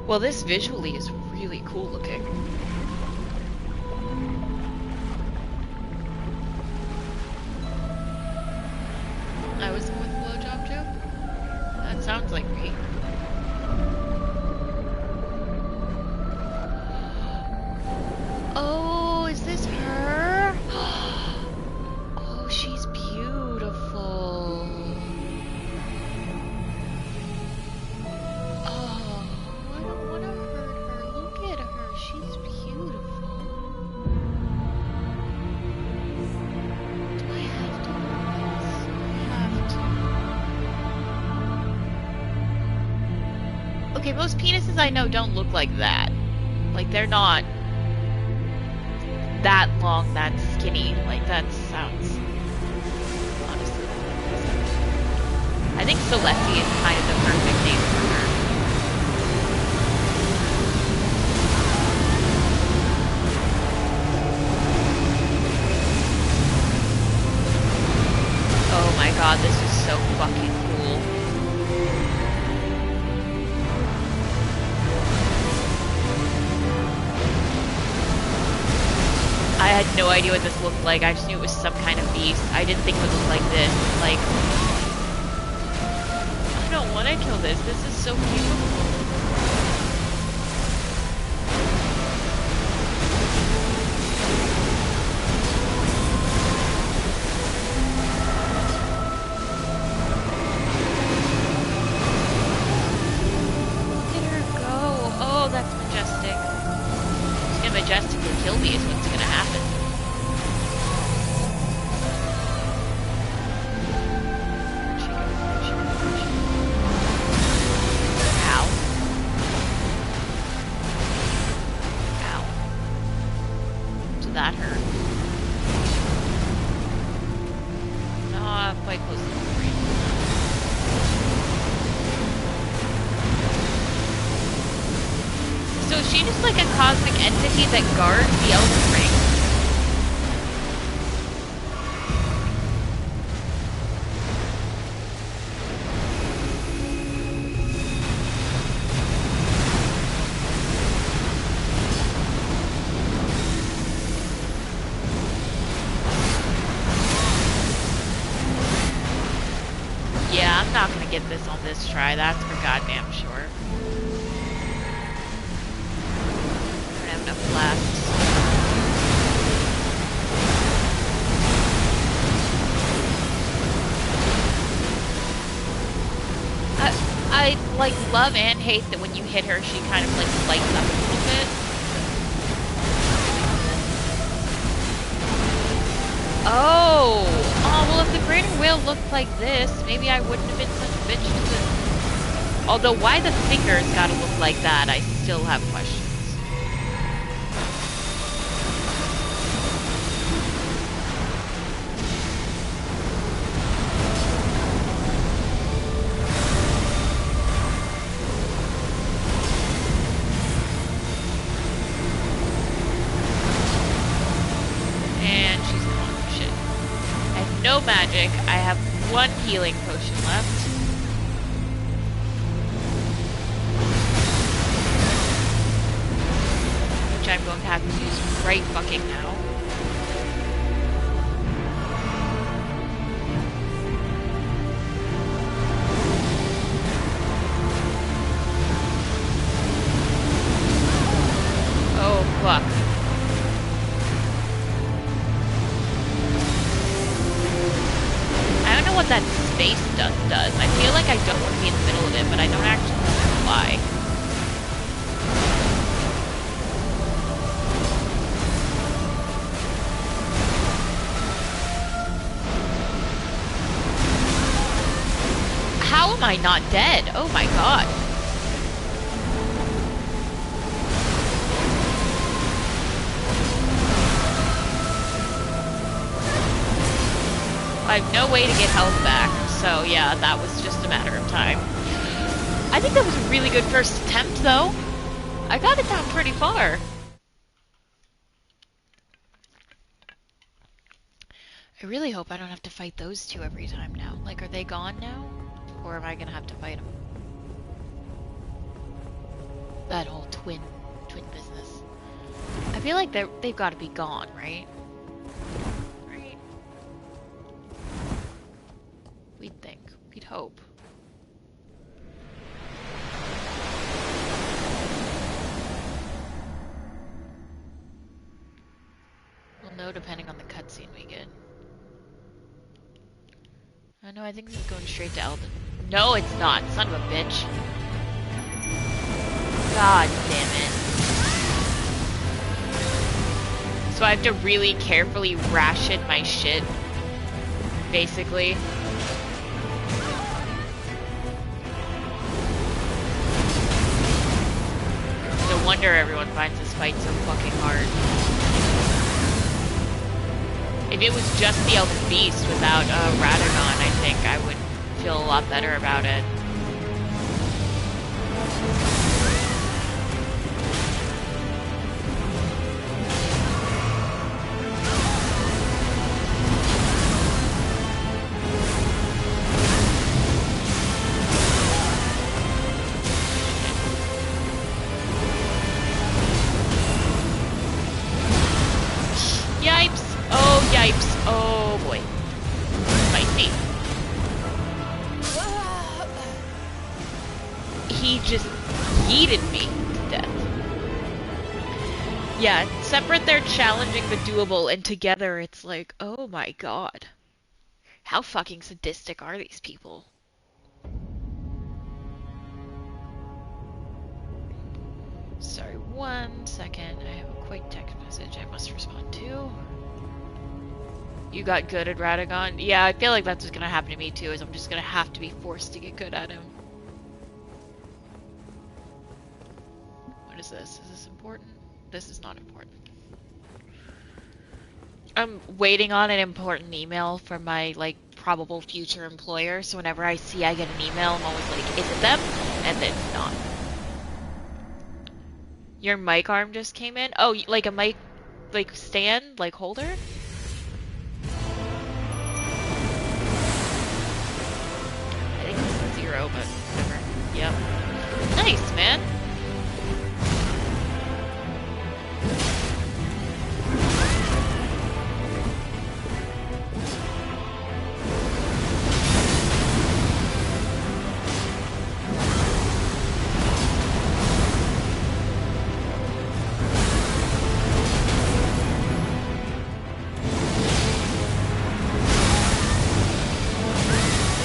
Well, this visually is really cool looking. I was the one with the blowjob joke? That sounds like me. Oh, is this her? Oh, she's beautiful. Oh, I don't want to hurt her. Look at her. She's beautiful. most penises I know don't look like that. Like, they're not that long, that skinny. Like, that sounds... Honestly. I think Celestia is kind of the perfect name for her. Oh my god, this is so fucking cool. I had no idea what this looked like. I just knew it was some kind of beast. I didn't think it would look like this. Like, I don't want to kill this. This is so beautiful. Look at her go. Oh, that's majestic. She's gonna majestically kill me is what's gonna happen. Ow. Ow. So that hurt. No, I'm quite close to the brain. So is she just like a cosmic entity that guards the Elden Ring? Yeah, I'm not gonna get this on this try, that's for goddamn sure. I don't have enough blasts. I like love and hate that when you hit her she kind of like lights up a little bit. Oh, well if the greater whale looked like this, maybe I wouldn't have been such a bitch to it. Although why the fingers gotta look like that, I still have questions. And she's gone. Shit. I have no magic. I have one healing potion left. Which I'm going to have to use right fucking now. Oh, fuck. I don't know what that space does. I feel like I don't want to be in the middle of it, but I don't actually know why. How am I not dead? Oh my god. I have no way to get health back, so yeah, that was just a matter of time. I think that was a really good first attempt, though. I got it down pretty far. I really hope I don't have to fight those two every time now. Like, are they gone now? Or am I gonna have to fight them? That whole twin business. I feel like they've got to be gone, right? We'd think. We'd hope. We'll know depending on the cutscene we get. Oh no, I think this is going straight to Elden. No, it's not. Son of a bitch. God damn it. So I have to really carefully ration my shit, basically. wonder everyone finds this fight so fucking hard. If it was just the Elden Beast without Radagon, I think I would feel a lot better about it. Oh boy. Spicy. He just yeeted me to death. Yeah, separate they're challenging the doable, and together it's like, oh my god. How fucking sadistic are these people? Sorry, 1 second. I have a quick text message I must respond to. You got good at Radagon? Yeah, I feel like that's what's gonna happen to me too, is I'm just gonna have to be forced to get good at him. What is this? Is this important? This is not important. I'm waiting on an important email from my, like, probable future employer, so whenever I see I get an email, I'm always like, is it them? And then it's not. Your mic arm just came in? Oh, like a mic, like, stand? Like, holder? But whatever. Yep. Nice, man.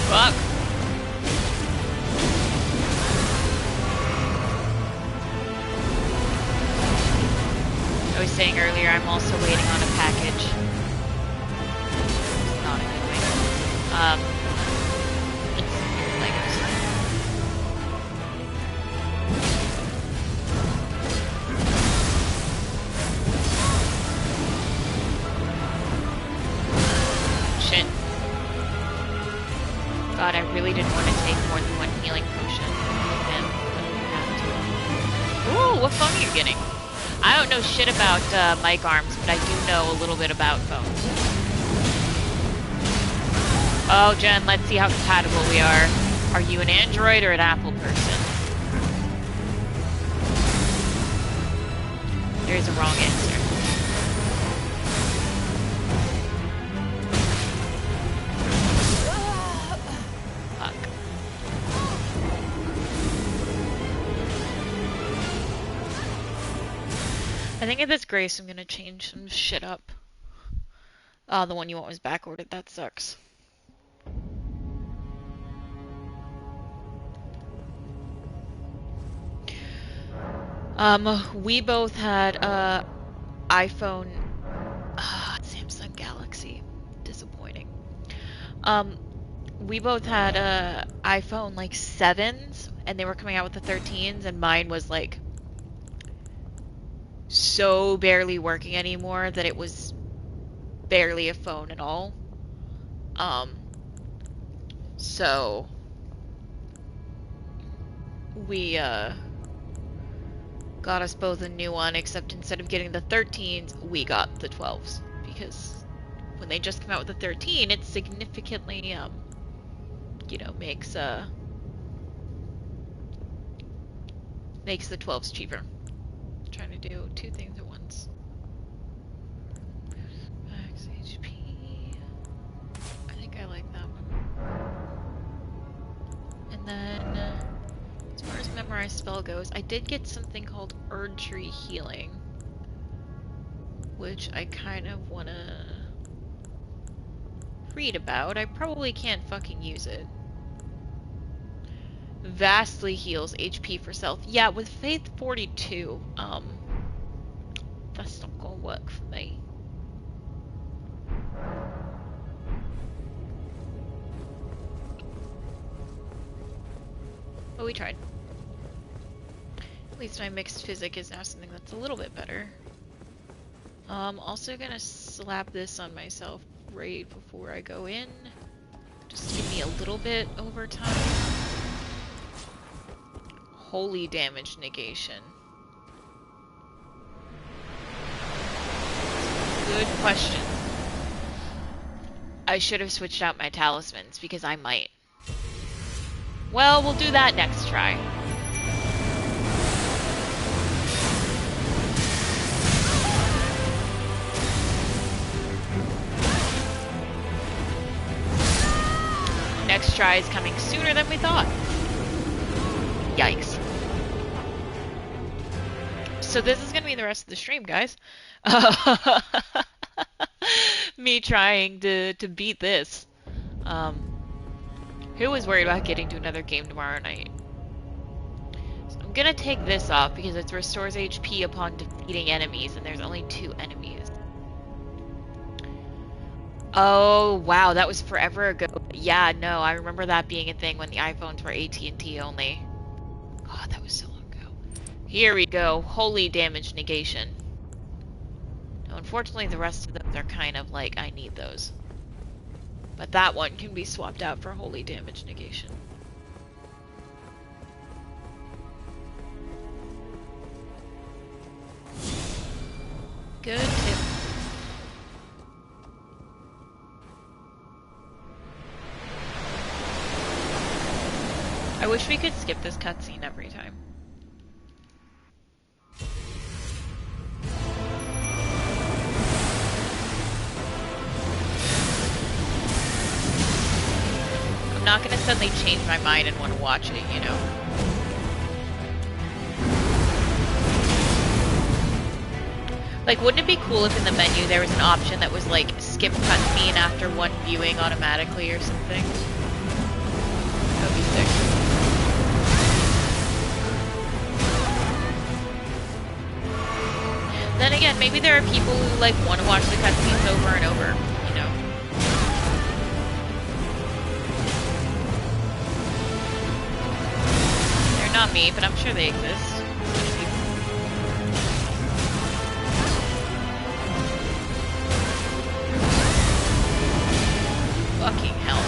Fuck. I was saying earlier, I'm also waiting on a package. It's not a good way. It's Legos. Shit. God, I really didn't want to take more than one healing potion. Man, I didn't have to. Ooh, what phone are you getting? I don't know shit about mic arms, but I do know a little bit about phones. Oh, Jen, let's see how compatible we are. Are you an Android or an Apple person? There's a wrong answer. Fuck. I think at this Grace, I'm gonna change some shit up. The one you want was backordered. That sucks. We both had, iPhone, Samsung Galaxy. Disappointing. We both had, iPhone, like, 7s, and they were coming out with the 13s, and mine was, like, so barely working anymore that it was barely a phone at all. So we got us both a new one, except instead of getting the 13s, we got the 12s, because when they just come out with the 13, it significantly you know, makes the 12s cheaper. Trying to do two things at once. Max HP. I think I like that one. And then, as far as memorized spell goes, I did get something called Urgery Healing, which I kind of want to read about. I probably can't fucking use it. Vastly heals HP for self. Yeah, with Faith 42, that's not gonna work for me. But we tried. least my mixed physic is now something that's a little bit better. Also gonna slap this on myself right before I go in. Just to give me a little bit over time. Holy damage negation. Good question. I should have switched out my talismans because I might. Well, we'll do that next try. Next try is coming sooner than we thought. Yikes. So this is going to be the rest of the stream, guys. Me trying to beat this. Who was worried about getting to another game tomorrow night? So I'm going to take this off because it restores HP upon defeating enemies, and there's only 2 enemies. Oh, wow, that was forever ago. Yeah, no, I remember that being a thing when the iPhones were AT&T only. God, that was so long ago. Here we go. Holy damage negation. Now, unfortunately, the rest of them are kind of like, I need those. But that one can be swapped out for holy damage negation. Good tip. I wish we could skip this cutscene every time. I'm not gonna suddenly change my mind and want to watch it, you know? Like, wouldn't it be cool if in the menu there was an option that was like, skip cutscene after one viewing automatically or something? That would be sick. Then again, maybe there are people who like want to watch the cutscenes over and over, you know? They're not me, but I'm sure they exist. Fucking hell.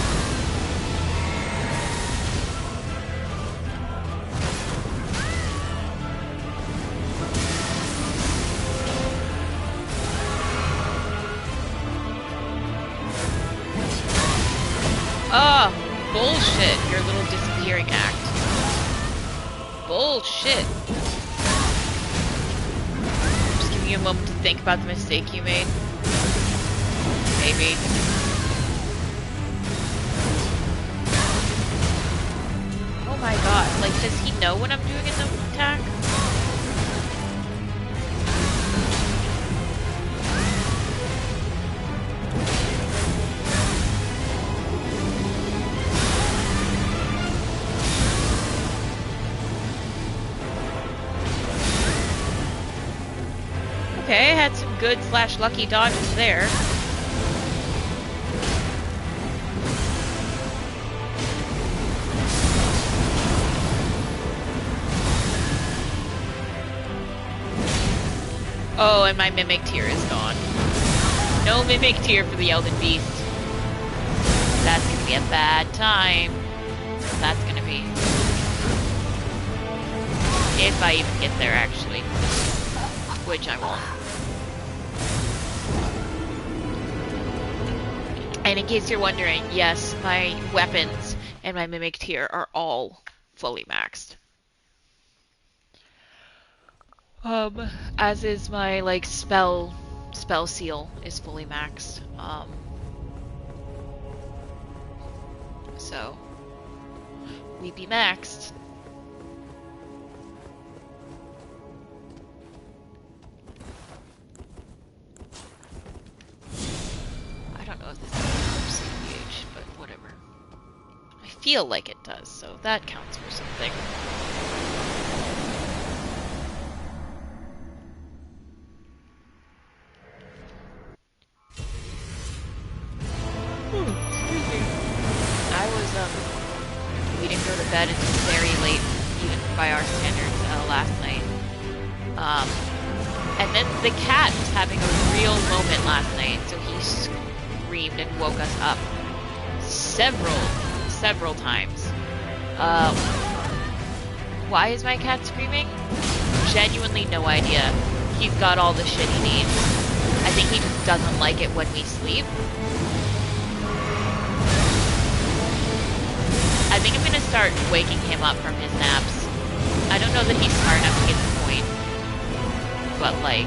Oh, bullshit, your little disappearing act. Bullshit. Just giving you a moment to think about the mistake you made. Maybe. Oh my god, like, does he know when I'm doing an attack? Okay, I had some good / lucky dodges there. Oh, and my Mimic Tear is gone. No Mimic Tear for the Elden Beast. That's gonna be a bad time. That's gonna be. If I even get there, actually. Which I won't. And in case you're wondering, yes, my weapons and my Mimic Tear are all fully maxed. As is my, like, spell seal is fully maxed. So, we be maxed. I don't know if this is CPH, but whatever. I feel like it does, so that counts for something. We didn't go to bed until very late, even by our standards. last night. And then the cat was having a real moment last night, so he screamed and woke us up several times. Why is my cat screaming? Genuinely no idea. He's got all the shit he needs. I think he just doesn't like it when we sleep. I think I'm gonna start waking him up from his naps. I don't know that he's smart enough to get the point, but like...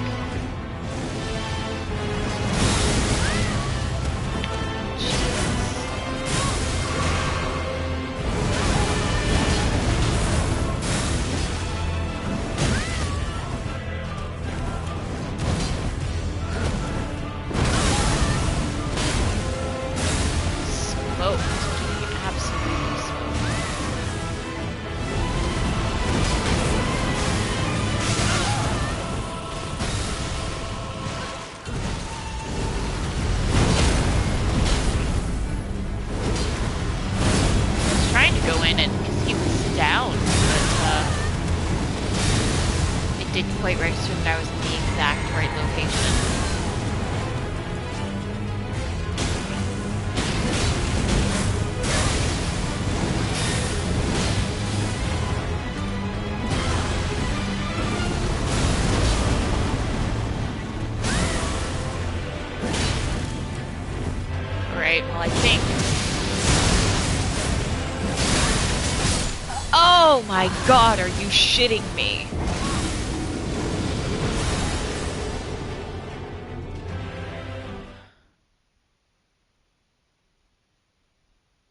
Oh my god, are you shitting me?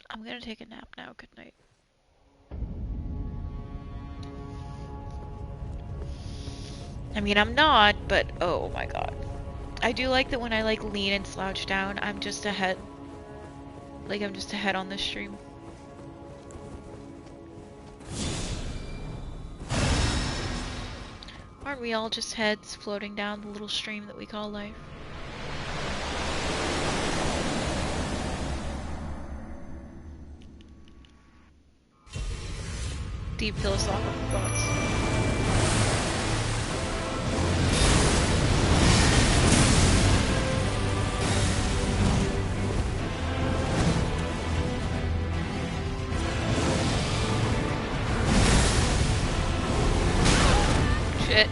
I'm gonna take a nap now. Good night. I mean, I'm not, but oh my god. I do like that when I like lean and slouch down, I'm just ahead. Like I'm just ahead on this stream. Aren't we all just heads floating down the little stream that we call life? Deep philosophical thoughts. Shit.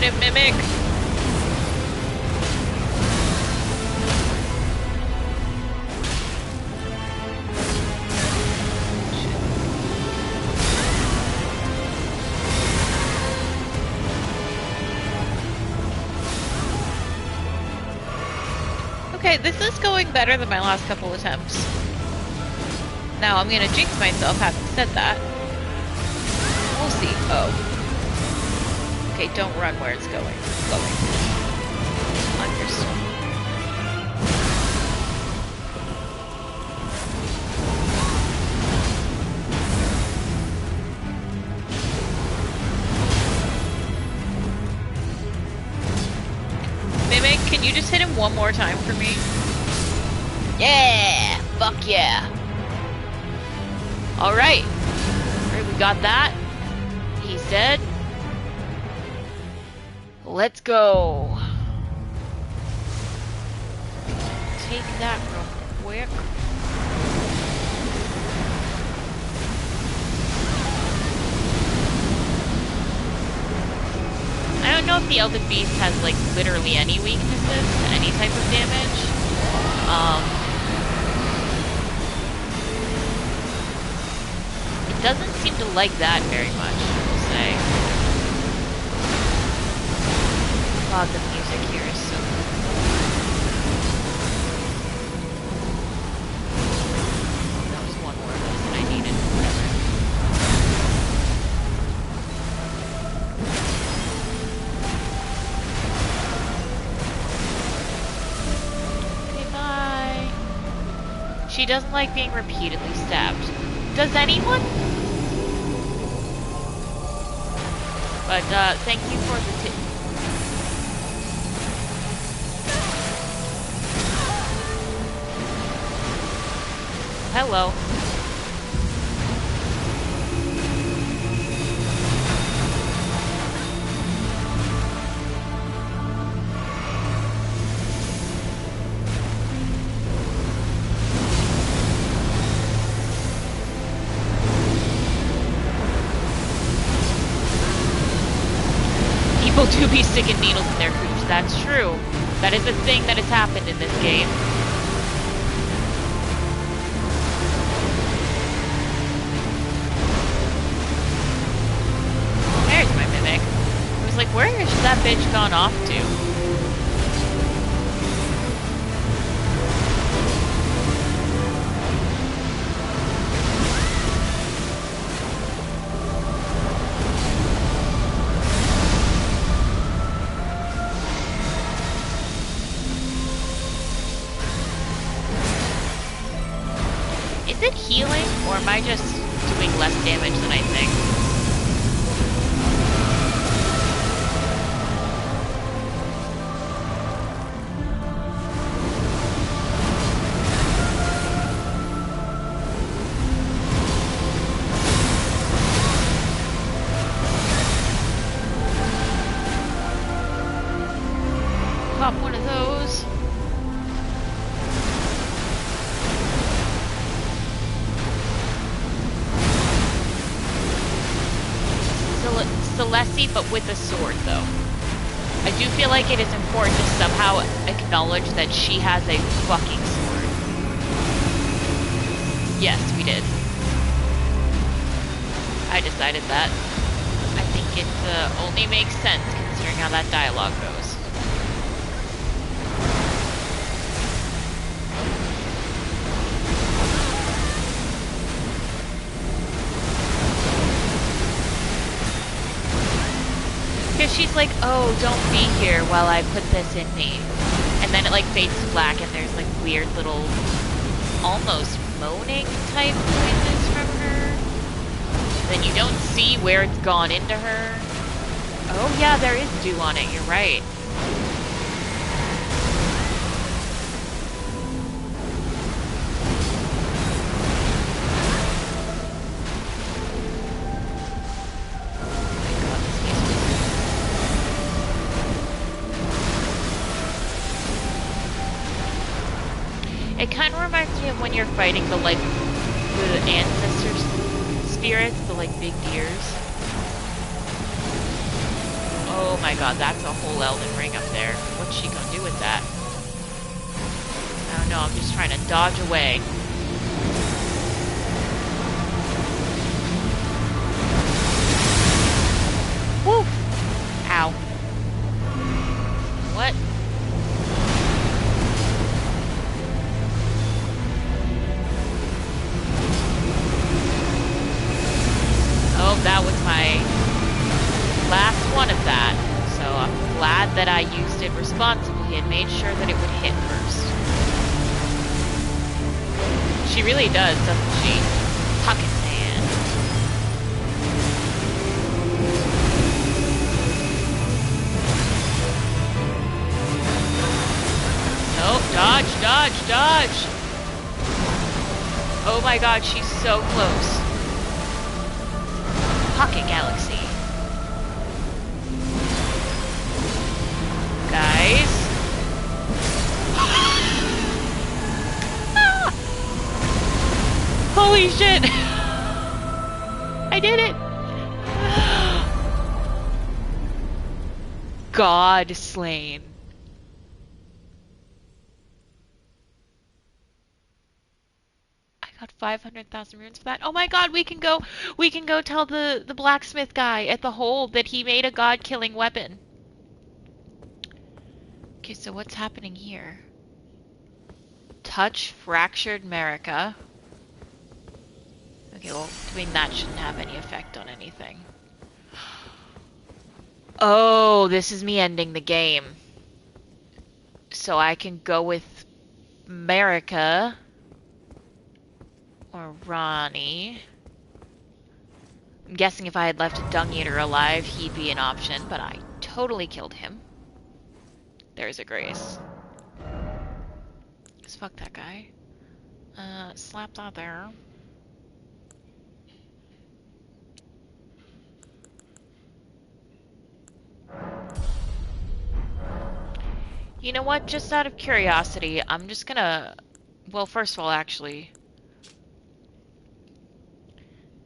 Get it, Mimic! Okay, this is going better than my last couple attempts. Now, I'm gonna jinx myself having said that. We'll see. Oh. Okay, don't run where it's going. It's going. Understood. Mimic, can you just hit him one more time for me? Yeah! Fuck yeah! Alright. Alright, we got that. He's dead. Let's go. Take that real quick. I don't know if the Elden Beast has like literally any weaknesses to any type of damage. It doesn't seem to like that very much, I will say. God, the music here is so good. That was one more of this that I needed. Whatever. Okay, bye. She doesn't like being repeatedly stabbed. Does anyone? But thank you for the tip. Hello. People do be sticking needles in their hooves. That's true. That is a thing that has happened in this game. There's my mimic. I was like, where has that bitch gone off to? Is it healing, or am I just doing less damage than I think? Pop one of those. Celessi, but with a sword, though. I do feel like it is important to somehow acknowledge that she has a fucking sword. Yes, we did. I decided that. I think it only makes sense considering how that dialogue goes. Because she's like, oh, don't be here while I put this in me. And then it like fades to black and there's like weird little, almost moaning type noises from her. Then you don't see where it's gone into her. Oh yeah, there is dew on it, you're right. It kind of reminds me of when you're fighting the, like, the ancestor spirits, the, like, big deers. Oh my god, that's a whole Elden Ring up there. What's she gonna do with that? I don't know, I'm just trying to dodge away. Woo! Ow. What? Oh, that was my last one of that. So I'm glad that I used it responsibly and made sure that it would hit first. She really does, doesn't she? Pocket sand. Oh, dodge, dodge, dodge! Oh my god, she's so close. Pocket Galaxy. Guys. Ah! Holy shit! I did it! God slain. Got 500,000 runes for that. Oh my god, we can go tell the blacksmith guy at the hold that he made a god-killing weapon. Okay, so what's happening here? Touch fractured America. Okay, well, doing that shouldn't have any effect on anything. Oh, this is me ending the game. So I can go with America. Or Ronnie. I'm guessing if I had left a Dung Eater alive, he'd be an option, but I totally killed him. There's a Grace. Just fuck that guy. Slap that there. You know what? Just out of curiosity, I'm just gonna... Well, first of all, actually...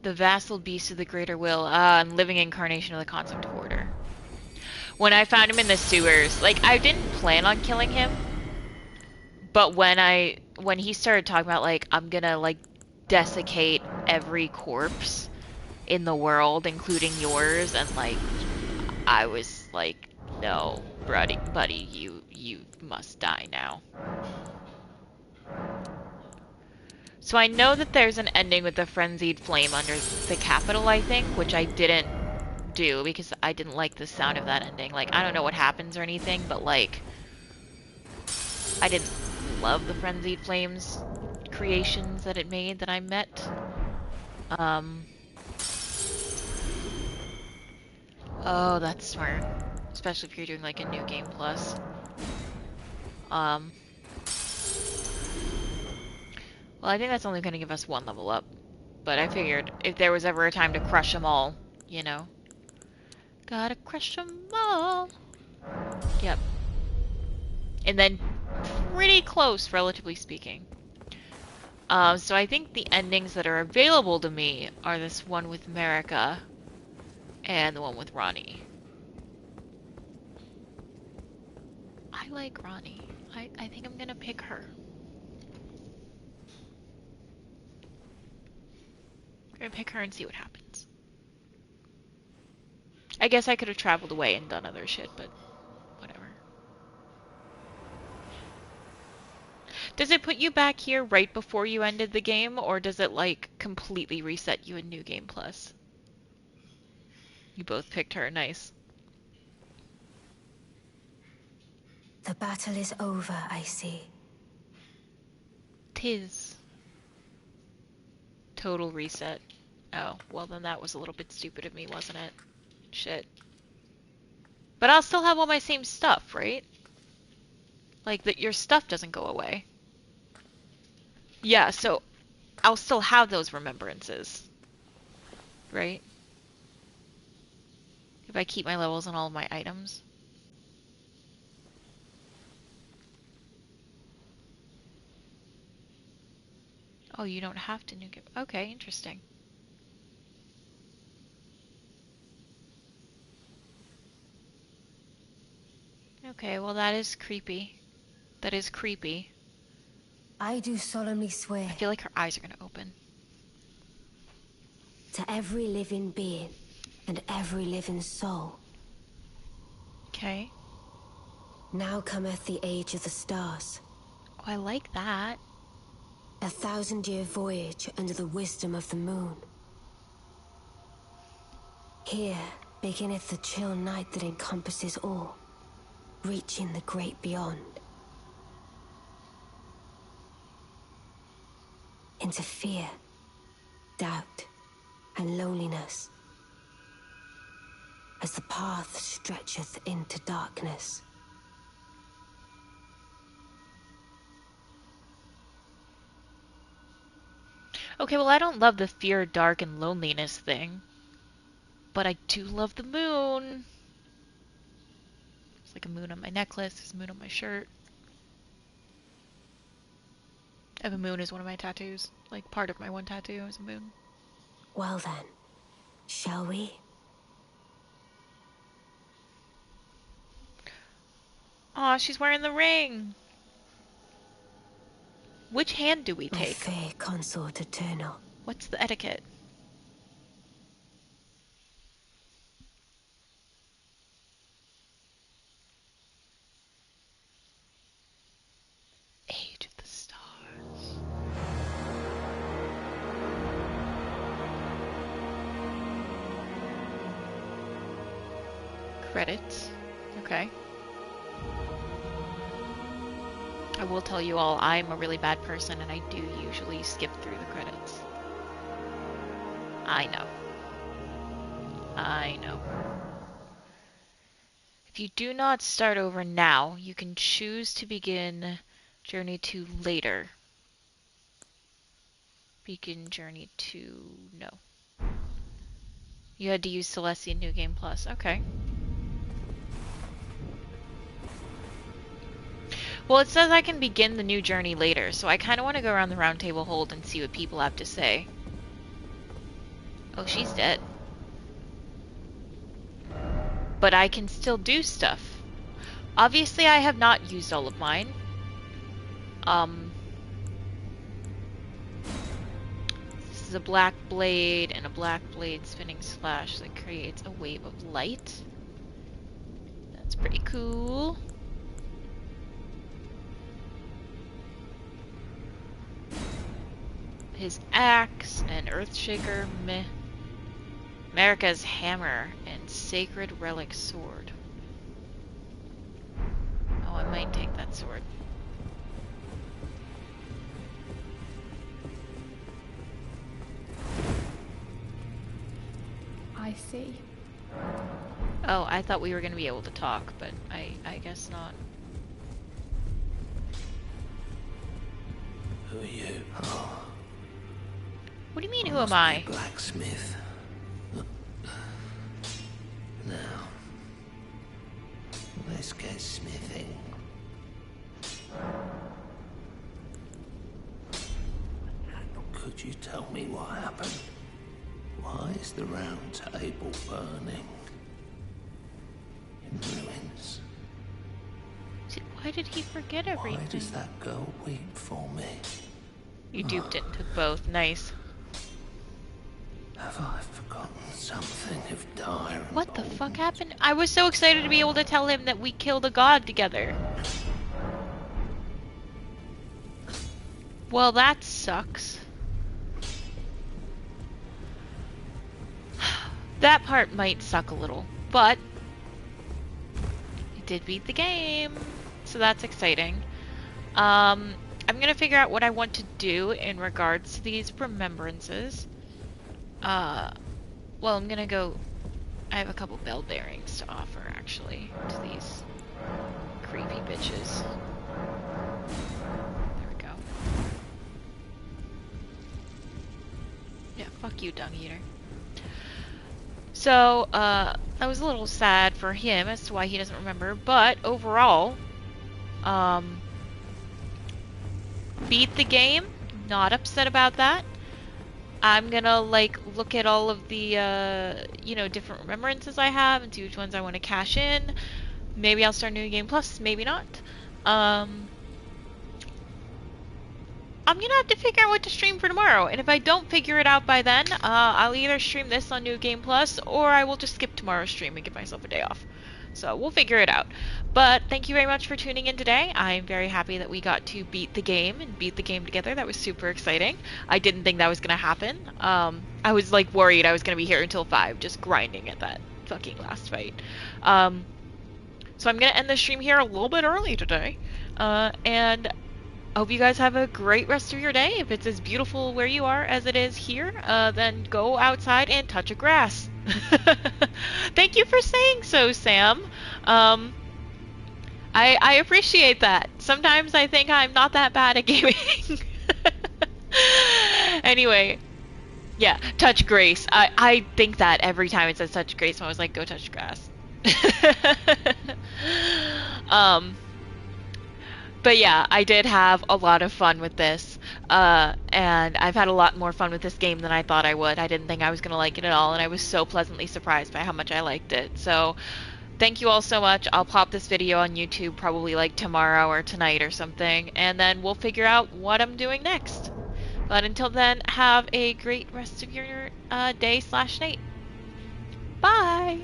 The vassal beast of the greater will, and living incarnation of the concept of order. When I found him in the sewers, like, I didn't plan on killing him, but when he started talking about, like, I'm gonna, like, desiccate every corpse in the world, including yours, and, like, I was like, no, buddy, you must die now. So I know that there's an ending with the frenzied flame under the capital, I think, which I didn't do because I didn't like the sound of that ending. Like, I don't know what happens or anything, but like, I didn't love the frenzied flames creations that it made that I met. Oh, that's smart. Especially if you're doing like a new game plus. Well, I think that's only going to give us one level up. But I figured if there was ever a time to crush them all, you know. Gotta crush them all. Yep. And then pretty close, relatively speaking. So I think the endings that are available to me are this one with Marika and the one with Ronnie. I like Ronnie. I think I'm gonna pick her. I'm gonna pick her and see what happens. I guess I could have traveled away and done other shit, but whatever. Does it put you back here right before you ended the game, or does it, like, completely reset you in New Game Plus? You both picked her. Nice. The battle is over, I see. 'Tis. Total reset. Oh, well then that was a little bit stupid of me, wasn't it? Shit. But I'll still have all my same stuff, right? Like, that your stuff doesn't go away. Yeah, so I'll still have those remembrances. Right? If I keep my levels on all of my items. Oh, you don't have to new game. Okay, interesting. Okay, well that is creepy. That is creepy. I do solemnly swear I feel like her eyes are gonna open. to every living being and every living soul. Okay. Now cometh the age of the stars. Oh, I like that. 1,000-year voyage under the wisdom of the moon. Here beginneth the chill night that encompasses all, reaching the great beyond. Into fear, doubt, and loneliness, as the path stretcheth into darkness. Okay, well I don't love the fear, dark, and loneliness thing. But I do love the moon. There's like a moon on my necklace, there's a moon on my shirt. I have a moon as one of my tattoos. Like, part of my one tattoo is a moon. Well then, shall we? Aw, she's wearing the ring! Which hand do we My take? fair consort eternal. What's the etiquette? Age of the Stars. Credits. Okay. I will tell you all, I'm a really bad person and I do usually skip through the credits. I know. I know. If you do not start over now, you can choose to begin Journey 2 later. Begin Journey 2... no. You had to use Celestia New Game Plus. Okay. Well, it says I can begin the new journey later, so I kind of want to go around the round table hold and see what people have to say. Oh, she's dead. But I can still do stuff. Obviously, I have not used all of mine. This is a black blade and a black blade spinning slash that creates a wave of light. That's pretty cool. His axe and Earthshaker, meh. America's hammer and sacred relic sword. Oh, I might take that sword. I see. Oh, I thought we were going to be able to talk, but I guess not. Who are you? Oh. What do you mean, who am I? Blacksmith. Now, let's get smithing. Could you tell me what happened? Why is the round table burning? In ruins. Why did he forget everything? Why does that girl weep for me? You duped it into both. Nice. Have I forgotten something of dire? What the fuck happened? I was so excited to be able to tell him that we killed a god together. Well, that sucks. That part might suck a little, but it did beat the game, so that's exciting. I'm gonna figure out what I want to do in regards to these remembrances. Well, I'm gonna go... I have a couple bell bearings to offer, actually, to these creepy bitches. There we go. Yeah, fuck you, dung eater. So, I was a little sad for him as to why he doesn't remember, but overall, beat the game, not upset about that. I'm gonna, like, look at all of the, you know, different remembrances I have and see which ones I want to cash in. Maybe I'll start New Game Plus, maybe not. I'm gonna have to figure out what to stream for tomorrow, and if I don't figure it out by then, I'll either stream this on New Game Plus, or I will just skip tomorrow's stream and give myself a day off. So we'll figure it out. But thank you very much for tuning in today. I'm very happy that we got to beat the game and beat the game together. That was super exciting. I didn't think that was gonna happen. I was like worried I was gonna be here until 5, just grinding at that fucking last fight. So I'm gonna end the stream here a little bit early today. And I hope you guys have a great rest of your day. If it's as beautiful where you are as it is here, then go outside and touch a grass. Thank you for saying so, Sam. I appreciate that. Sometimes I think I'm not that bad at gaming. Anyway, yeah, touch grace. I think that every time it says touch grace, I was like, go touch grass. But yeah, I did have a lot of fun with this, and I've had a lot more fun with this game than I thought I would. I didn't think I was going to like it at all, and I was so pleasantly surprised by how much I liked it. So, thank you all so much. I'll pop this video on YouTube probably like tomorrow or tonight or something, and then we'll figure out what I'm doing next. But until then, have a great rest of your day/night. Bye!